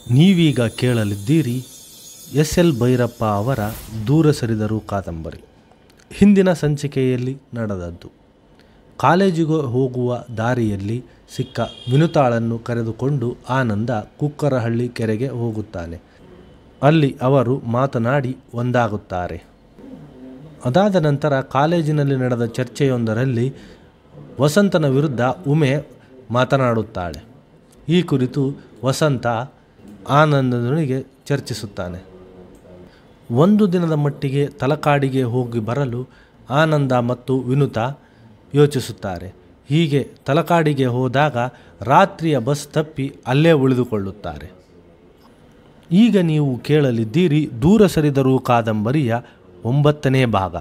ನೀವೀಗ ಕೇಳಲಿದ್ದೀರಿ ಎಸ್.ಎಲ್. ಭೈರಪ್ಪ ಅವರ ದೂರ ಸರಿದರು ಕಾದಂಬರಿ. ಹಿಂದಿನ ಸಂಚಿಕೆಯಲ್ಲಿ ನಡೆದದ್ದು. ಕಾಲೇಜಿಗೆ ಹೋಗುವ ದಾರಿಯಲ್ಲಿ ಸಿಕ್ಕ ವಿನುತಾಳನ್ನು ಕರೆದುಕೊಂಡು ಆನಂದ ಕುಕ್ಕರಹಳ್ಳಿ ಕೆರೆಗೆ ಹೋಗುತ್ತಾನೆ. ಅಲ್ಲಿ ಅವರು ಮಾತನಾಡಿ ಒಂದಾಗುತ್ತಾರೆ. ಅದಾದ ನಂತರ ಕಾಲೇಜಿನಲ್ಲಿ ನಡೆದ ಚರ್ಚೆಯೊಂದರಲ್ಲಿ ವಸಂತನ ವಿರುದ್ಧ ಉಮೆ ಮಾತನಾಡುತ್ತಾಳೆ. ಈ ಕುರಿತು ವಸಂತ ಆನಂದನಿಗೆ ಚರ್ಚಿಸುತ್ತಾನೆ. ಒಂದು ದಿನದ ಮಟ್ಟಿಗೆ ತಲಕಾಡಿಗೆ ಹೋಗಿ ಬರಲು ಆನಂದ ಮತ್ತು ವಿನುತಾ ಯೋಚಿಸುತ್ತಾರೆ. ಹೀಗೆ ತಲಕಾಡಿಗೆ ಹೋದಾಗ ರಾತ್ರಿಯ ಬಸ್ ತಪ್ಪಿ ಅಲ್ಲೇ ಉಳಿದುಕೊಳ್ಳುತ್ತಾರೆ. ಈಗ ನೀವು ಕೇಳಲಿದ್ದೀರಿ ದೂರ ಸರಿದರು ಕಾದಂಬರಿಯ 9ನೇ ಭಾಗ.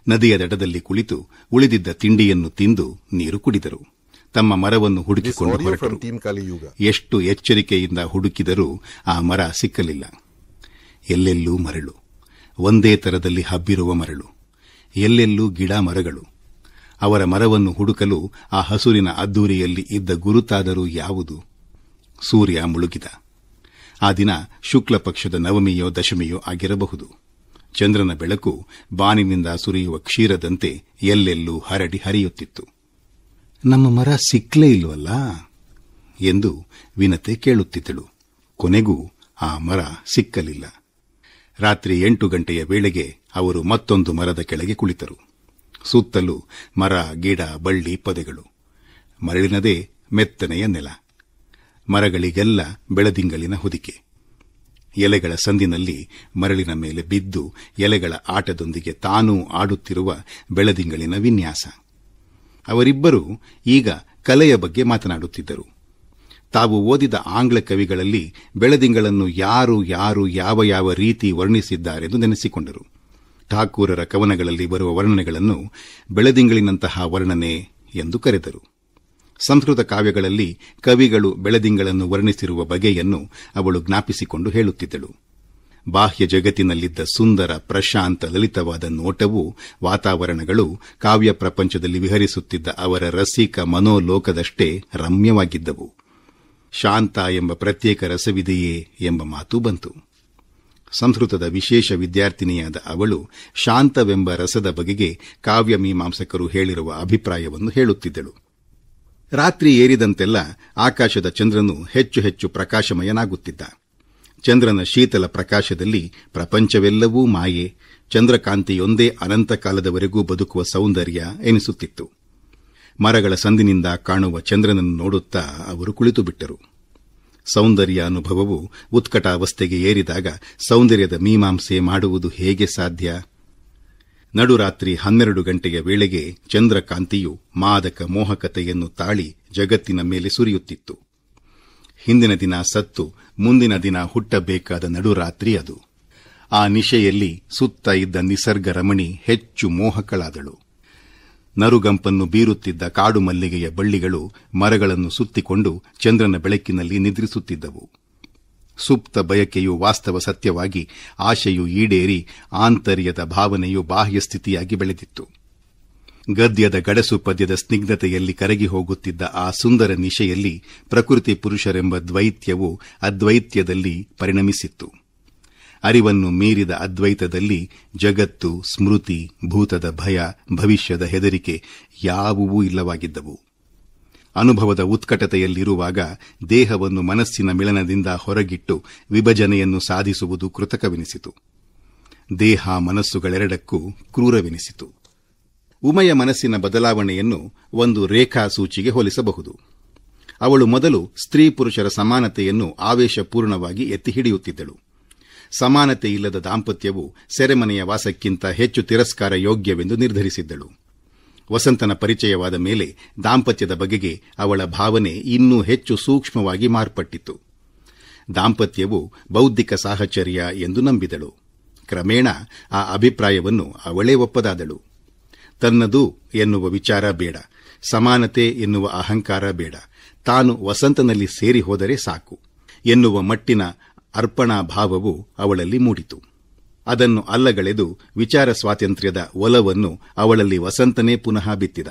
ನದಿಯ ದಡದಲ್ಲಿ ಕುಳಿತು ಉಳಿದಿದ್ದ ತಿಂಡಿಯನ್ನು ತಿಂದು ನೀರು ಕುಡಿದರು. ತಮ್ಮ ಮರವನ್ನು ಹುಡುಕಿಕೊಂಡು ಹೊರಟರು. ಎಷ್ಟು ಎಚ್ಚರಿಕೆಯಿಂದ ಹುಡುಕಿದರೂ ಆ ಮರ ಸಿಕ್ಕಲಿಲ್ಲ. ಎಲ್ಲೆಲ್ಲೂ ಮರಳು, ಒಂದೇ ತರದಲ್ಲಿ ಹಬ್ಬಿರುವ ಮರಳು, ಎಲ್ಲೆಲ್ಲೂ ಗಿಡ ಮರಗಳು. ಅವರ ಮರವನ್ನು ಹುಡುಕಲು ಆ ಹಸುರಿನ ಅದ್ದೂರಿಯಲ್ಲಿ ಇದ್ದ ಗುರುತಾದರೂ ಯಾವುದು? ಸೂರ್ಯ ಮುಳುಗಿದ. ಆ ದಿನ ಶುಕ್ಲ ಪಕ್ಷದ ನವಮಿಯೋ ದಶಮಿಯೋ ಆಗಿರಬಹುದು. ಚಂದ್ರನ ಬೆಳಕು ಬಾನಿನಿಂದ ಸುರಿಯುವ ಕ್ಷೀರದಂತೆ ಎಲ್ಲೆಲ್ಲೂ ಹರಡಿ ಹರಿಯುತ್ತಿತ್ತು. ನಮ್ಮ ಮರ ಸಿಕ್ಕಲೇ ಇಲ್ವಲ್ಲ ಎಂದು ವಿನತೆ ಕೇಳುತ್ತಿದ್ದಳು. ಕೊನೆಗೂ ಆ ಮರ ಸಿಕ್ಕಲಿಲ್ಲ. ರಾತ್ರಿ 8 ಗಂಟೆಯ ವೇಳೆಗೆ ಅವರು ಮತ್ತೊಂದು ಮರದ ಕೆಳಗೆ ಕುಳಿತರು. ಸುತ್ತಲೂ ಮರ, ಗಿಡ, ಬಳ್ಳಿ, ಪೊದೆಗಳು, ಮರಳಿನದೇ ಮೆತ್ತನೆಯ ನೆಲ. ಮರಗಳಿಗೆಲ್ಲ ಬೆಳದಿಂಗಳಿನ ಹೊದಿಕೆ. ಎಲೆಗಳ ಸಂದಿನಲ್ಲಿ ಮರಳಿನ ಮೇಲೆ ಬಿದ್ದು ಎಲೆಗಳ ಆಟದೊಂದಿಗೆ ತಾನೂ ಆಡುತ್ತಿರುವ ಬೆಳದಿಂಗಳಿನ ವಿನ್ಯಾಸ. ಅವರಿಬ್ಬರೂ ಈಗ ಕಲೆಯ ಬಗ್ಗೆ ಮಾತನಾಡುತ್ತಿದ್ದರು. ತಾವು ಓದಿದ ಆಂಗ್ಲ ಕವಿಗಳಲ್ಲಿ ಬೆಳದಿಂಗಳನ್ನು ಯಾರು ಯಾರು ಯಾವ ಯಾವ ರೀತಿ ವರ್ಣಿಸಿದ್ದಾರೆಂದು ನೆನೆಸಿಕೊಂಡರು. ಠಾಕೂರರ ಕವನಗಳಲ್ಲಿ ಬರುವ ವರ್ಣನೆಗಳನ್ನು ಬೆಳದಿಂಗಳಿನಂತಹ ವರ್ಣನೆ ಎಂದು ಕರೆದರು. ಸಂಸ್ಕೃತ ಕಾವ್ಯಗಳಲ್ಲಿ ಕವಿಗಳು ಬೆಳದಿಂಗಳನ್ನು ವರ್ಣಿಸಿರುವ ಬಗೆಯನ್ನು ಅವಳು ಜ್ಞಾಪಿಸಿಕೊಂಡು ಹೇಳುತ್ತಿದ್ದಳು. ಬಾಹ್ಯ ಜಗತ್ತಿನಲ್ಲಿದ್ದ ಸುಂದರ, ಪ್ರಶಾಂತ, ಲಲಿತವಾದ ನೋಟವೂ ವಾತಾವರಣಗಳು ಕಾವ್ಯ ಪ್ರಪಂಚದಲ್ಲಿ ವಿಹರಿಸುತ್ತಿದ್ದ ಅವರ ರಸಿಕ ಮನೋಲೋಕದಷ್ಟೇ ರಮ್ಯವಾಗಿದ್ದವು. ಶಾಂತ ಎಂಬ ಪ್ರತ್ಯೇಕ ರಸವಿದೆಯೇ ಎಂಬ ಮಾತು ಬಂತು. ಸಂಸ್ಕೃತದ ವಿಶೇಷ ವಿದ್ಯಾರ್ಥಿನಿಯಾದ ಅವಳು ಶಾಂತವೆಂಬ ರಸದ ಬಗೆಗೆ ಕಾವ್ಯ ಮೀಮಾಂಸಕರು ಹೇಳಿರುವ ಅಭಿಪ್ರಾಯವನ್ನು ಹೇಳುತ್ತಿದ್ದಳು. ರಾತ್ರಿ ಏರಿದಂತೆಲ್ಲ ಆಕಾಶದ ಚಂದ್ರನು ಹೆಚ್ಚು ಹೆಚ್ಚು ಪ್ರಕಾಶಮಯನಾಗುತ್ತಿದ್ದ. ಚಂದ್ರನ ಶೀತಲ ಪ್ರಕಾಶದಲ್ಲಿ ಪ್ರಪಂಚವೆಲ್ಲವೂ ಮಾಯೆ, ಚಂದ್ರಕಾಂತಿಯೊಂದೇ ಅನಂತ ಕಾಲದವರೆಗೂ ಬದುಕುವ ಸೌಂದರ್ಯ ಎನಿಸುತ್ತಿತ್ತು. ಮರಗಳ ಸಂದಿನಿಂದ ಕಾಣುವ ಚಂದ್ರನನ್ನು ನೋಡುತ್ತಾ ಅವರು ಕುಳಿತುಬಿಟ್ಟರು. ಸೌಂದರ್ಯ ಅನುಭವವು ಉತ್ಕಟಾವಸ್ಥೆಗೆ ಏರಿದಾಗ ಸೌಂದರ್ಯದ ಮೀಮಾಂಸೆ ಮಾಡುವುದು ಹೇಗೆ ಸಾಧ್ಯ? ನಡುರಾತ್ರಿ 12 ಗಂಟೆಯ ವೇಳೆಗೆ ಚಂದ್ರಕಾಂತಿಯು ಮಾದಕ ಮೋಹಕತೆಯನ್ನು ತಾಳಿ ಜಗತ್ತಿನ ಮೇಲೆ ಸುರಿಯುತ್ತಿತ್ತು. ಹಿಂದಿನ ದಿನ ಸತ್ತು ಮುಂದಿನ ದಿನ ಹುಟ್ಟಬೇಕಾದ ನಡುರಾತ್ರಿ ಅದು. ಆ ನಿಶೆಯಲ್ಲಿ ಸುತ್ತ ಇದ್ದ ನಿಸರ್ಗ ರಮಣಿ ಹೆಚ್ಚು ಮೋಹಕಳಾದಳು. ನರುಗಂಪನ್ನು ಬೀರುತ್ತಿದ್ದ ಕಾಡು ಮಲ್ಲಿಗೆಯ ಬಳ್ಳಿಗಳು ಮರಗಳನ್ನು ಸುತ್ತಿಕೊಂಡು ಚಂದ್ರನ ಬೆಳಕಿನಲ್ಲಿ ನಿದ್ರಿಸುತ್ತಿದ್ದವು. ಸುಪ್ತ ಬಯಕೆಯು ವಾಸ್ತವ ಸತ್ಯವಾಗಿ, ಆಶೆಯು ಈಡೇರಿ ಆಂತರ್ಯದ ಭಾವನೆಯು ಬಾಹ್ಯ ಸ್ಥಿತಿಯಾಗಿ ಬೆಳೆದಿತ್ತು. ಗದ್ಯದ ಗಡಸು ಪದ್ಯದ ಸ್ನಿಗ್ಧತೆಯಲ್ಲಿ ಕರಗಿ ಹೋಗುತ್ತಿದ್ದ ಆ ಸುಂದರ ನಿಶೆಯಲ್ಲಿ ಪ್ರಕೃತಿ ಪುರುಷರೆಂಬ ದ್ವೈತ್ಯವು ಅದ್ವೈತ್ಯದಲ್ಲಿ ಪರಿಣಮಿಸಿತ್ತು. ಅರಿವನ್ನು ಮೀರಿದ ಅದ್ವೈತದಲ್ಲಿ ಜಗತ್ತು, ಸ್ಮೃತಿ, ಭೂತದ ಭಯ, ಭವಿಷ್ಯದ ಹೆದರಿಕೆ ಯಾವುವೂ ಇಲ್ಲವಾಗಿದ್ದವು. ಅನುಭವದ ಉತ್ಕಟತೆಯಲ್ಲಿರುವಾಗ ದೇಹವನ್ನು ಮನಸ್ಸಿನ ಮಿಲನದಿಂದ ಹೊರಗಿಟ್ಟು ವಿಭಜನೆಯನ್ನು ಸಾಧಿಸುವುದು ಕೃತಕವೆನಿಸಿತು. ದೇಹ ಮನಸ್ಸುಗಳೆರಡಕ್ಕೂ ಕ್ರೂರವೆನಿಸಿತು. ಉಮೆಯ ಮನಸ್ಸಿನ ಬದಲಾವಣೆಯನ್ನು ಒಂದು ರೇಖಾಸೂಚಿಗೆ ಹೋಲಿಸಬಹುದು. ಅವಳು ಮೊದಲು ಸ್ತ್ರೀ ಪುರುಷರ ಸಮಾನತೆಯನ್ನು ಆವೇಶಪೂರ್ಣವಾಗಿ ಎತ್ತಿ ಹಿಡಿಯುತ್ತಿದ್ದಳು. ಸಮಾನತೆ ಇಲ್ಲದ ದಾಂಪತ್ಯವು ಸೆರೆಮನೆಯ ವಾಸಕ್ಕಿಂತ ಹೆಚ್ಚು ತಿರಸ್ಕಾರ ಯೋಗ್ಯವೆಂದು ನಿರ್ಧರಿಸಿದ್ದಳು. ವಸಂತನ ಪರಿಚಯವಾದ ಮೇಲೆ ದಾಂಪತ್ಯದ ಬಗೆಗೆ ಅವಳ ಭಾವನೆ ಇನ್ನೂ ಹೆಚ್ಚು ಸೂಕ್ಷ್ಮವಾಗಿ ಮಾರ್ಪಟ್ಟಿತು. ದಾಂಪತ್ಯವು ಬೌದ್ಧಿಕ ಸಾಹಚರ್ಯ ಎಂದು ನಂಬಿದಳು. ಕ್ರಮೇಣ ಆ ಅಭಿಪ್ರಾಯವನ್ನು ಅವಳೇ ಒಪ್ಪದಾದಳು. ತನ್ನದು ಎನ್ನುವ ವಿಚಾರ ಬೇಡ, ಸಮಾನತೆ ಎನ್ನುವ ಅಹಂಕಾರ ಬೇಡ, ತಾನು ವಸಂತನಲ್ಲಿ ಸೇರಿ ಹೋದರೆ ಸಾಕು ಎನ್ನುವ ಮಟ್ಟಿನ ಅರ್ಪಣಾ ಭಾವವು ಅವಳಲ್ಲಿ ಮೂಡಿತು. ಅದನ್ನು ಅಲ್ಲಗಳೆದು ವಿಚಾರ ಸ್ವಾತಂತ್ರ್ಯದ ಒಲವನ್ನು ಅವಳಲ್ಲಿ ವಸಂತನೇ ಪುನಃ ಬಿತ್ತಿದ.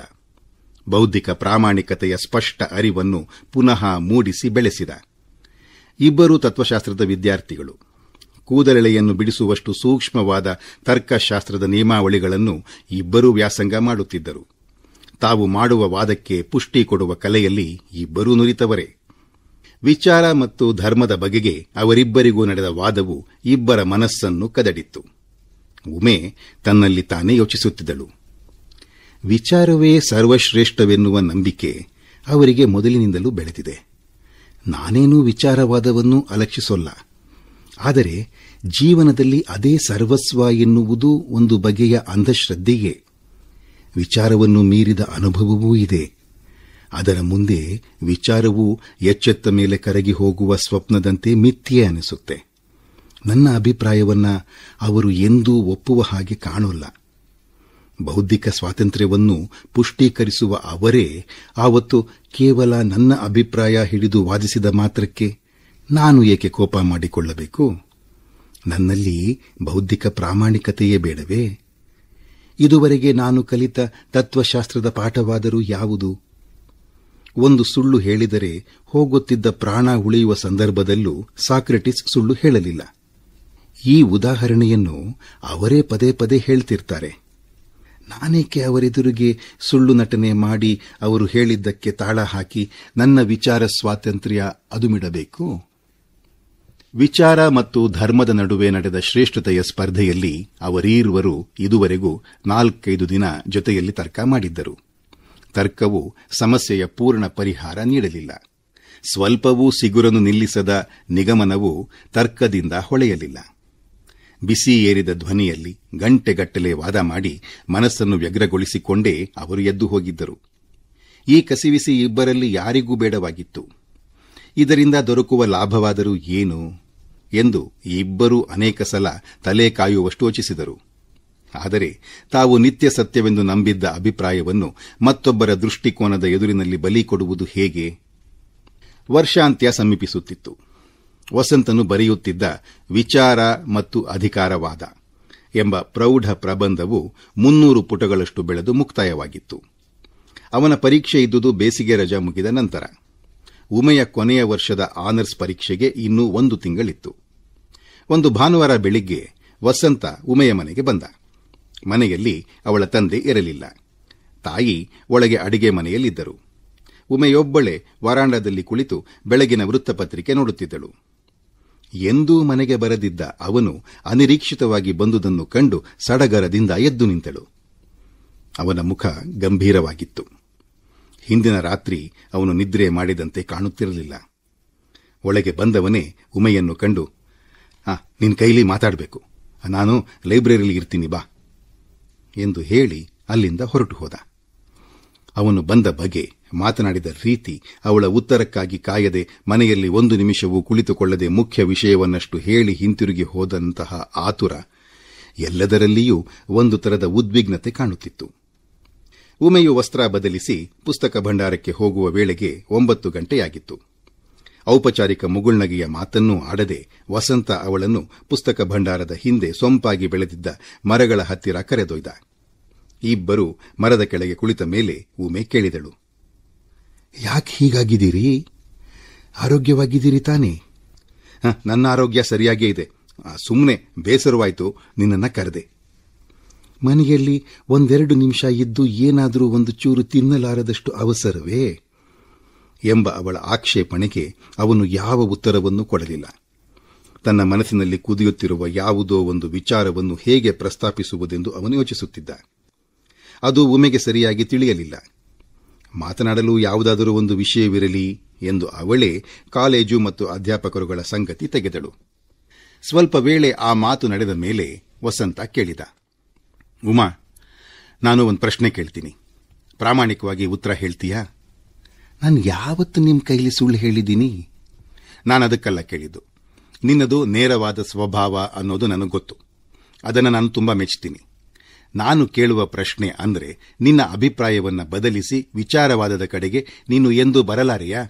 ಬೌದ್ಧಿಕ ಪ್ರಾಮಾಣಿಕತೆಯ ಸ್ಪಷ್ಟ ಅರಿವನ್ನು ಪುನಃ ಮೂಡಿಸಿ ಬೆಳೆಸಿದ. ಇಬ್ಬರೂ ತತ್ವಶಾಸ್ತ್ರದ ವಿದ್ಯಾರ್ಥಿಗಳು. ಕೂದಲೆಳೆಯನ್ನು ಬಿಡಿಸುವಷ್ಟು ಸೂಕ್ಷ್ಮವಾದ ತರ್ಕಶಾಸ್ತ್ರದ ನಿಯಮಾವಳಿಗಳನ್ನು ಇಬ್ಬರೂ ವ್ಯಾಸಂಗ ಮಾಡುತ್ತಿದ್ದರು. ತಾವು ಮಾಡುವ ವಾದಕ್ಕೆ ಪುಷ್ಟಿ ಕೊಡುವ ಕಲೆಯಲ್ಲಿ ಇಬ್ಬರೂ ನುರಿತವರೇ. ವಿಚಾರ ಮತ್ತು ಧರ್ಮದ ಬಗೆಗೆ ಅವರಿಬ್ಬರಿಗೂ ನಡೆದ ವಾದವು ಇಬ್ಬರ ಮನಸ್ಸನ್ನು ಕದಡಿತ್ತು. ಉಮೆ ತನ್ನಲ್ಲಿ ತಾನೇ ಯೋಚಿಸುತ್ತಿದ್ದಳು. ವಿಚಾರವೇ ಸರ್ವಶ್ರೇಷ್ಠವೆನ್ನುವ ನಂಬಿಕೆ ಅವರಿಗೆ ಮೊದಲಿನಿಂದಲೂ ಬೆಳೆದಿದೆ. ನಾನೇನೂ ವಿಚಾರವಾದವನ್ನು ಅಲಕ್ಷಿಸೋಲ್ಲ. ಆದರೆ ಜೀವನದಲ್ಲಿ ಅದೇ ಸರ್ವಸ್ವ ಎನ್ನುವುದು ಒಂದು ಬಗೆಯ ಅಂಧಶ್ರದ್ಧೆಯೇ. ವಿಚಾರವನ್ನು ಮೀರಿದ ಅನುಭವವೂ ಇದೆ. ಅದರ ಮುಂದೆ ವಿಚಾರವೂ ಎಚ್ಚೆತ್ತ ಮೇಲೆ ಕರಗಿ ಹೋಗುವ ಸ್ವಪ್ನದಂತೆ ಮಿಥ್ಯೆ ಅನಿಸುತ್ತೆ. ನನ್ನ ಅಭಿಪ್ರಾಯವನ್ನ ಅವರು ಎಂದೂ ಒಪ್ಪುವ ಹಾಗೆ ಕಾಣೋಲ್ಲ. ಬೌದ್ಧಿಕ ಸ್ವಾತಂತ್ರ್ಯವನ್ನು ಪುಷ್ಟೀಕರಿಸುವ ಅವರೇ ಆವತ್ತು ಕೇವಲ ನನ್ನ ಅಭಿಪ್ರಾಯ ಹಿಡಿದು ವಾದಿಸಿದ ಮಾತ್ರಕ್ಕೆ ನಾನು ಏಕೆ ಕೋಪ ಮಾಡಿಕೊಳ್ಳಬೇಕು? ನನ್ನಲ್ಲಿ ಬೌದ್ಧಿಕ ಪ್ರಾಮಾಣಿಕತೆಯೇ ಬೇಡವೇ? ಇದುವರೆಗೆ ನಾನು ಕಲಿತ ತತ್ವಶಾಸ್ತ್ರದ ಪಾಠವಾದರೂ ಯಾವುದು? ಒಂದು ಸುಳ್ಳು ಹೇಳಿದರೆ ಹೋಗುತ್ತಿದ್ದ ಪ್ರಾಣ ಉಳಿಯುವ ಸಂದರ್ಭದಲ್ಲೂ ಸಾಕ್ರೆಟಿಸ್ ಸುಳ್ಳು ಹೇಳಲಿಲ್ಲ. ಈ ಉದಾಹರಣೆಯನ್ನು ಅವರೇ ಪದೇ ಪದೇ ಹೇಳ್ತಿರ್ತಾರೆ. ನಾನೇಕೆ ಅವರೆದುರಿಗೆ ಸುಳ್ಳು ನಟನೆ ಮಾಡಿ ಅವರು ಹೇಳಿದ್ದಕ್ಕೆ ತಾಳ ಹಾಕಿ ನನ್ನ ವಿಚಾರ ಸ್ವಾತಂತ್ರ್ಯ ಅದುಮಿಡಬೇಕು? ವಿಚಾರ ಮತ್ತು ಧರ್ಮದ ನಡುವೆ ನಡೆದ ಶ್ರೇಷ್ಠತೆಯ ಸ್ಪರ್ಧೆಯಲ್ಲಿ ಅವರೀರ್ವರು ಇದುವರೆಗೂ 4-5 ದಿನ ಜೊತೆಯಲ್ಲಿ ತರ್ಕ ಮಾಡಿದ್ದರು. ತರ್ಕವು ಸಮಸ್ಯೆಯ ಪೂರ್ಣ ಪರಿಹಾರ ನೀಡಲಿಲ್ಲ. ಸ್ವಲ್ಪವೂ ಸಿಗುರನ್ನು ನಿಲ್ಲಿಸದ ನಿಗಮನವು ತರ್ಕದಿಂದ ಹೊಳೆಯಲಿಲ್ಲ. ಬಿಸಿ ಏರಿದ ಧ್ವನಿಯಲ್ಲಿ ಗಂಟೆಗಟ್ಟಲೆ ವಾದ ಮಾಡಿ ಮನಸ್ಸನ್ನು ವ್ಯಗ್ರಗೊಳಿಸಿಕೊಂಡೇ ಅವರು ಎದ್ದು ಹೋಗಿದ್ದರು. ಈ ಕಸಿವಿಸಿ ಇಬ್ಬರಲ್ಲಿ ಯಾರಿಗೂ ಬೇಡವಾಗಿತ್ತು. ಇದರಿಂದ ದೊರಕುವ ಲಾಭವಾದರೂ ಏನು ಎಂದು ಇಬ್ಬರೂ ಅನೇಕ ಸಲ ತಲೆ ಕಾಯುವಷ್ಟು ಯೋಚಿಸಿದರು. ಆದರೆ ತಾವು ನಿತ್ಯ ಸತ್ಯವೆಂದು ನಂಬಿದ್ದ ಅಭಿಪ್ರಾಯವನ್ನು ಮತ್ತೊಬ್ಬರ ದೃಷ್ಟಿಕೋನದ ಎದುರಿನಲ್ಲಿ ಬಲಿ ಕೊಡುವುದು ಹೇಗೆ? ವರ್ಷಾಂತ್ಯ ಸಮೀಪಿಸುತ್ತಿತ್ತು. ವಸಂತನು ಬರೆಯುತ್ತಿದ್ದ ವಿಚಾರ ಮತ್ತು ಅಧಿಕಾರವಾದ ಎಂಬ ಪ್ರೌಢ ಪ್ರಬಂಧವು 300 ಪುಟಗಳಷ್ಟು ಬೆಳೆದು ಮುಕ್ತಾಯವಾಗಿತ್ತು. ಅವನ ಪರೀಕ್ಷೆ ಇದ್ದುದು ಬೇಸಿಗೆ ರಜಾ ಮುಗಿದ ನಂತರ. ಉಮೆಯ ಕೊನೆಯ ವರ್ಷದ ಆನರ್ಸ್ ಪರೀಕ್ಷೆಗೆ ಇನ್ನೂ 1 ತಿಂಗಳಿತ್ತು. ಒಂದು ಭಾನುವಾರ ಬೆಳಿಗ್ಗೆ ವಸಂತ ಉಮೆಯ ಮನೆಗೆ ಬಂದ. ಮನೆಯಲ್ಲಿ ಅವಳ ತಂದೆ ಇರಲಿಲ್ಲ. ತಾಯಿ ಒಳಗೆ ಅಡಿಗೆ ಮನೆಯಲ್ಲಿದ್ದರು. ಉಮೆಯೊಬ್ಬಳೇ ವರಾಂಡದಲ್ಲಿ ಕುಳಿತು ಬೆಳಗಿನ ವೃತ್ತಪತ್ರಿಕೆ ನೋಡುತ್ತಿದ್ದಳು. ಎಂದೂ ಮನೆಗೆ ಬರದಿದ್ದ ಅವನು ಅನಿರೀಕ್ಷಿತವಾಗಿ ಬಂದುದನ್ನು ಕಂಡು ಸಡಗರದಿಂದ ಎದ್ದು ನಿಂತಳು. ಅವನ ಮುಖ ಗಂಭೀರವಾಗಿತ್ತು. ಹಿಂದಿನ ರಾತ್ರಿ ಅವನು ನಿದ್ರೆ ಮಾಡಿದಂತೆ ಕಾಣುತ್ತಿರಲಿಲ್ಲ. ಒಳಗೆ ಬಂದವನೇ ಉಮೆಯನ್ನು ಕಂಡು, ನಿನ್ ಕೈಲಿ ಮಾತಾಡಬೇಕು, ನಾನು ಲೈಬ್ರರಿಯಲ್ಲಿ ಇರ್ತೀನಿ ಬಾ ಎಂದು ಹೇಳಿ ಅಲ್ಲಿಂದ ಹೊರಟು ಹೋದ. ಅವನು ಬಂದ ಬಗೆ, ಮಾತನಾಡಿದ ರೀತಿ, ಅವಳ ಉತ್ತರಕ್ಕಾಗಿ ಕಾಯದೆ ಮನೆಯಲ್ಲಿ 1 ನಿಮಿಷವೂ ಕುಳಿತುಕೊಳ್ಳದೆ ಮುಖ್ಯ ವಿಷಯವನ್ನಷ್ಟು ಹೇಳಿ ಹಿಂತಿರುಗಿ ಹೋದಂತಹ ಆತುರ, ಎಲ್ಲದರಲ್ಲಿಯೂ ಒಂದು ತರದ ಉದ್ವಿಗ್ನತೆ ಕಾಣುತ್ತಿತ್ತು. ಉಮೆಯು ವಸ್ತ್ರ ಬದಲಿಸಿ ಪುಸ್ತಕ ಭಂಡಾರಕ್ಕೆ ಹೋಗುವ ವೇಳೆಗೆ 9 ಗಂಟೆಯಾಗಿತ್ತು. ಔಪಚಾರಿಕ ಮುಗುಳ್ನಗೆಯ ಮಾತನ್ನೂ ಆಡದೆ ವಸಂತ ಅವಳನ್ನು ಪುಸ್ತಕ ಭಂಡಾರದ ಹಿಂದೆ ಸೊಂಪಾಗಿ ಬೆಳೆದಿದ್ದ ಮರಗಳ ಹತ್ತಿರ ಕರೆದೊಯ್ದ. ಇಬ್ಬರು ಮರದ ಕೆಳಗೆ ಕುಳಿತ ಮೇಲೆ ಉಮೆ ಕೇಳಿದಳು, ಯಾಕೆ ಹೀಗಾಗಿದ್ದೀರಿ? ಆರೋಗ್ಯವಾಗಿದ್ದೀರಿ ತಾನೇ? ನನ್ನ ಆರೋಗ್ಯ ಸರಿಯಾಗೇ ಇದೆ. ಸುಮ್ಮನೆ ಬೇಸರವಾಯ್ತು, ನಿನ್ನನ್ನ ಕರೆದೆ. ಮನೆಯಲ್ಲಿ 1-2 ನಿಮಿಷ ಇದ್ದು ಏನಾದರೂ ಒಂದು ಚೂರು ತಿನ್ನಲಾರದಷ್ಟು ಅವಸರವೇ ಎಂಬ ಅವಳ ಆಕ್ಷೇಪಣೆಗೆ ಅವನು ಯಾವ ಉತ್ತರವನ್ನೂ ಕೊಡಲಿಲ್ಲ. ತನ್ನ ಮನಸ್ಸಿನಲ್ಲಿ ಕುದಿಯುತ್ತಿರುವ ಯಾವುದೋ ಒಂದು ವಿಚಾರವನ್ನು ಹೇಗೆ ಪ್ರಸ್ತಾಪಿಸುವುದೆಂದು ಅವನು ಯೋಚಿಸುತ್ತಿದ್ದ. ಅದು ಉಮೆಗೆ ಸರಿಯಾಗಿ ತಿಳಿಯಲಿಲ್ಲ. ಮಾತನಾಡಲು ಯಾವುದಾದರೂ ಒಂದು ವಿಷಯವಿರಲಿ ಎಂದು ಅವಳೇ ಕಾಲೇಜು ಮತ್ತು ಅಧ್ಯಾಪಕರುಗಳ ಸಂಗತಿ ತೆಗೆದಳು. ಸ್ವಲ್ಪ ವೇಳೆ ಆ ಮಾತು ನಡೆದ ಮೇಲೆ ವಸಂತ ಕೇಳಿದ, ಉಮಾ, ನಾನು ಒಂದು ಪ್ರಶ್ನೆ ಕೇಳ್ತೀನಿ, ಪ್ರಾಮಾಣಿಕವಾಗಿ ಉತ್ತರ ಹೇಳ್ತೀಯಾ? ನಾನು ಯಾವತ್ತು ನಿಮ್ಮ ಕೈಲಿ ಸುಳ್ಳು ಹೇಳಿದ್ದೀನಿ? ನಾನದಕ್ಕಲ್ಲ ಕೇಳಿದ್ದು. ನಿನ್ನದು ನೇರವಾದ ಸ್ವಭಾವ ಅನ್ನೋದು ನನಗೆ ಗೊತ್ತು. ಅದನ್ನು ನಾನು ತುಂಬಾ ಮೆಚ್ಚುತ್ತೀನಿ. ನಾನು ಕೇಳುವ ಪ್ರಶ್ನೆ ಅಂದ್ರೆ, ನಿನ್ನ ಅಭಿಪ್ರಾಯವನ್ನ ಬದಲಿಸಿ ವಿಚಾರವಾದದ ಕಡೆಗೆ ನೀನು ಎಂದೂ ಬರಲಾರೆಯಾ?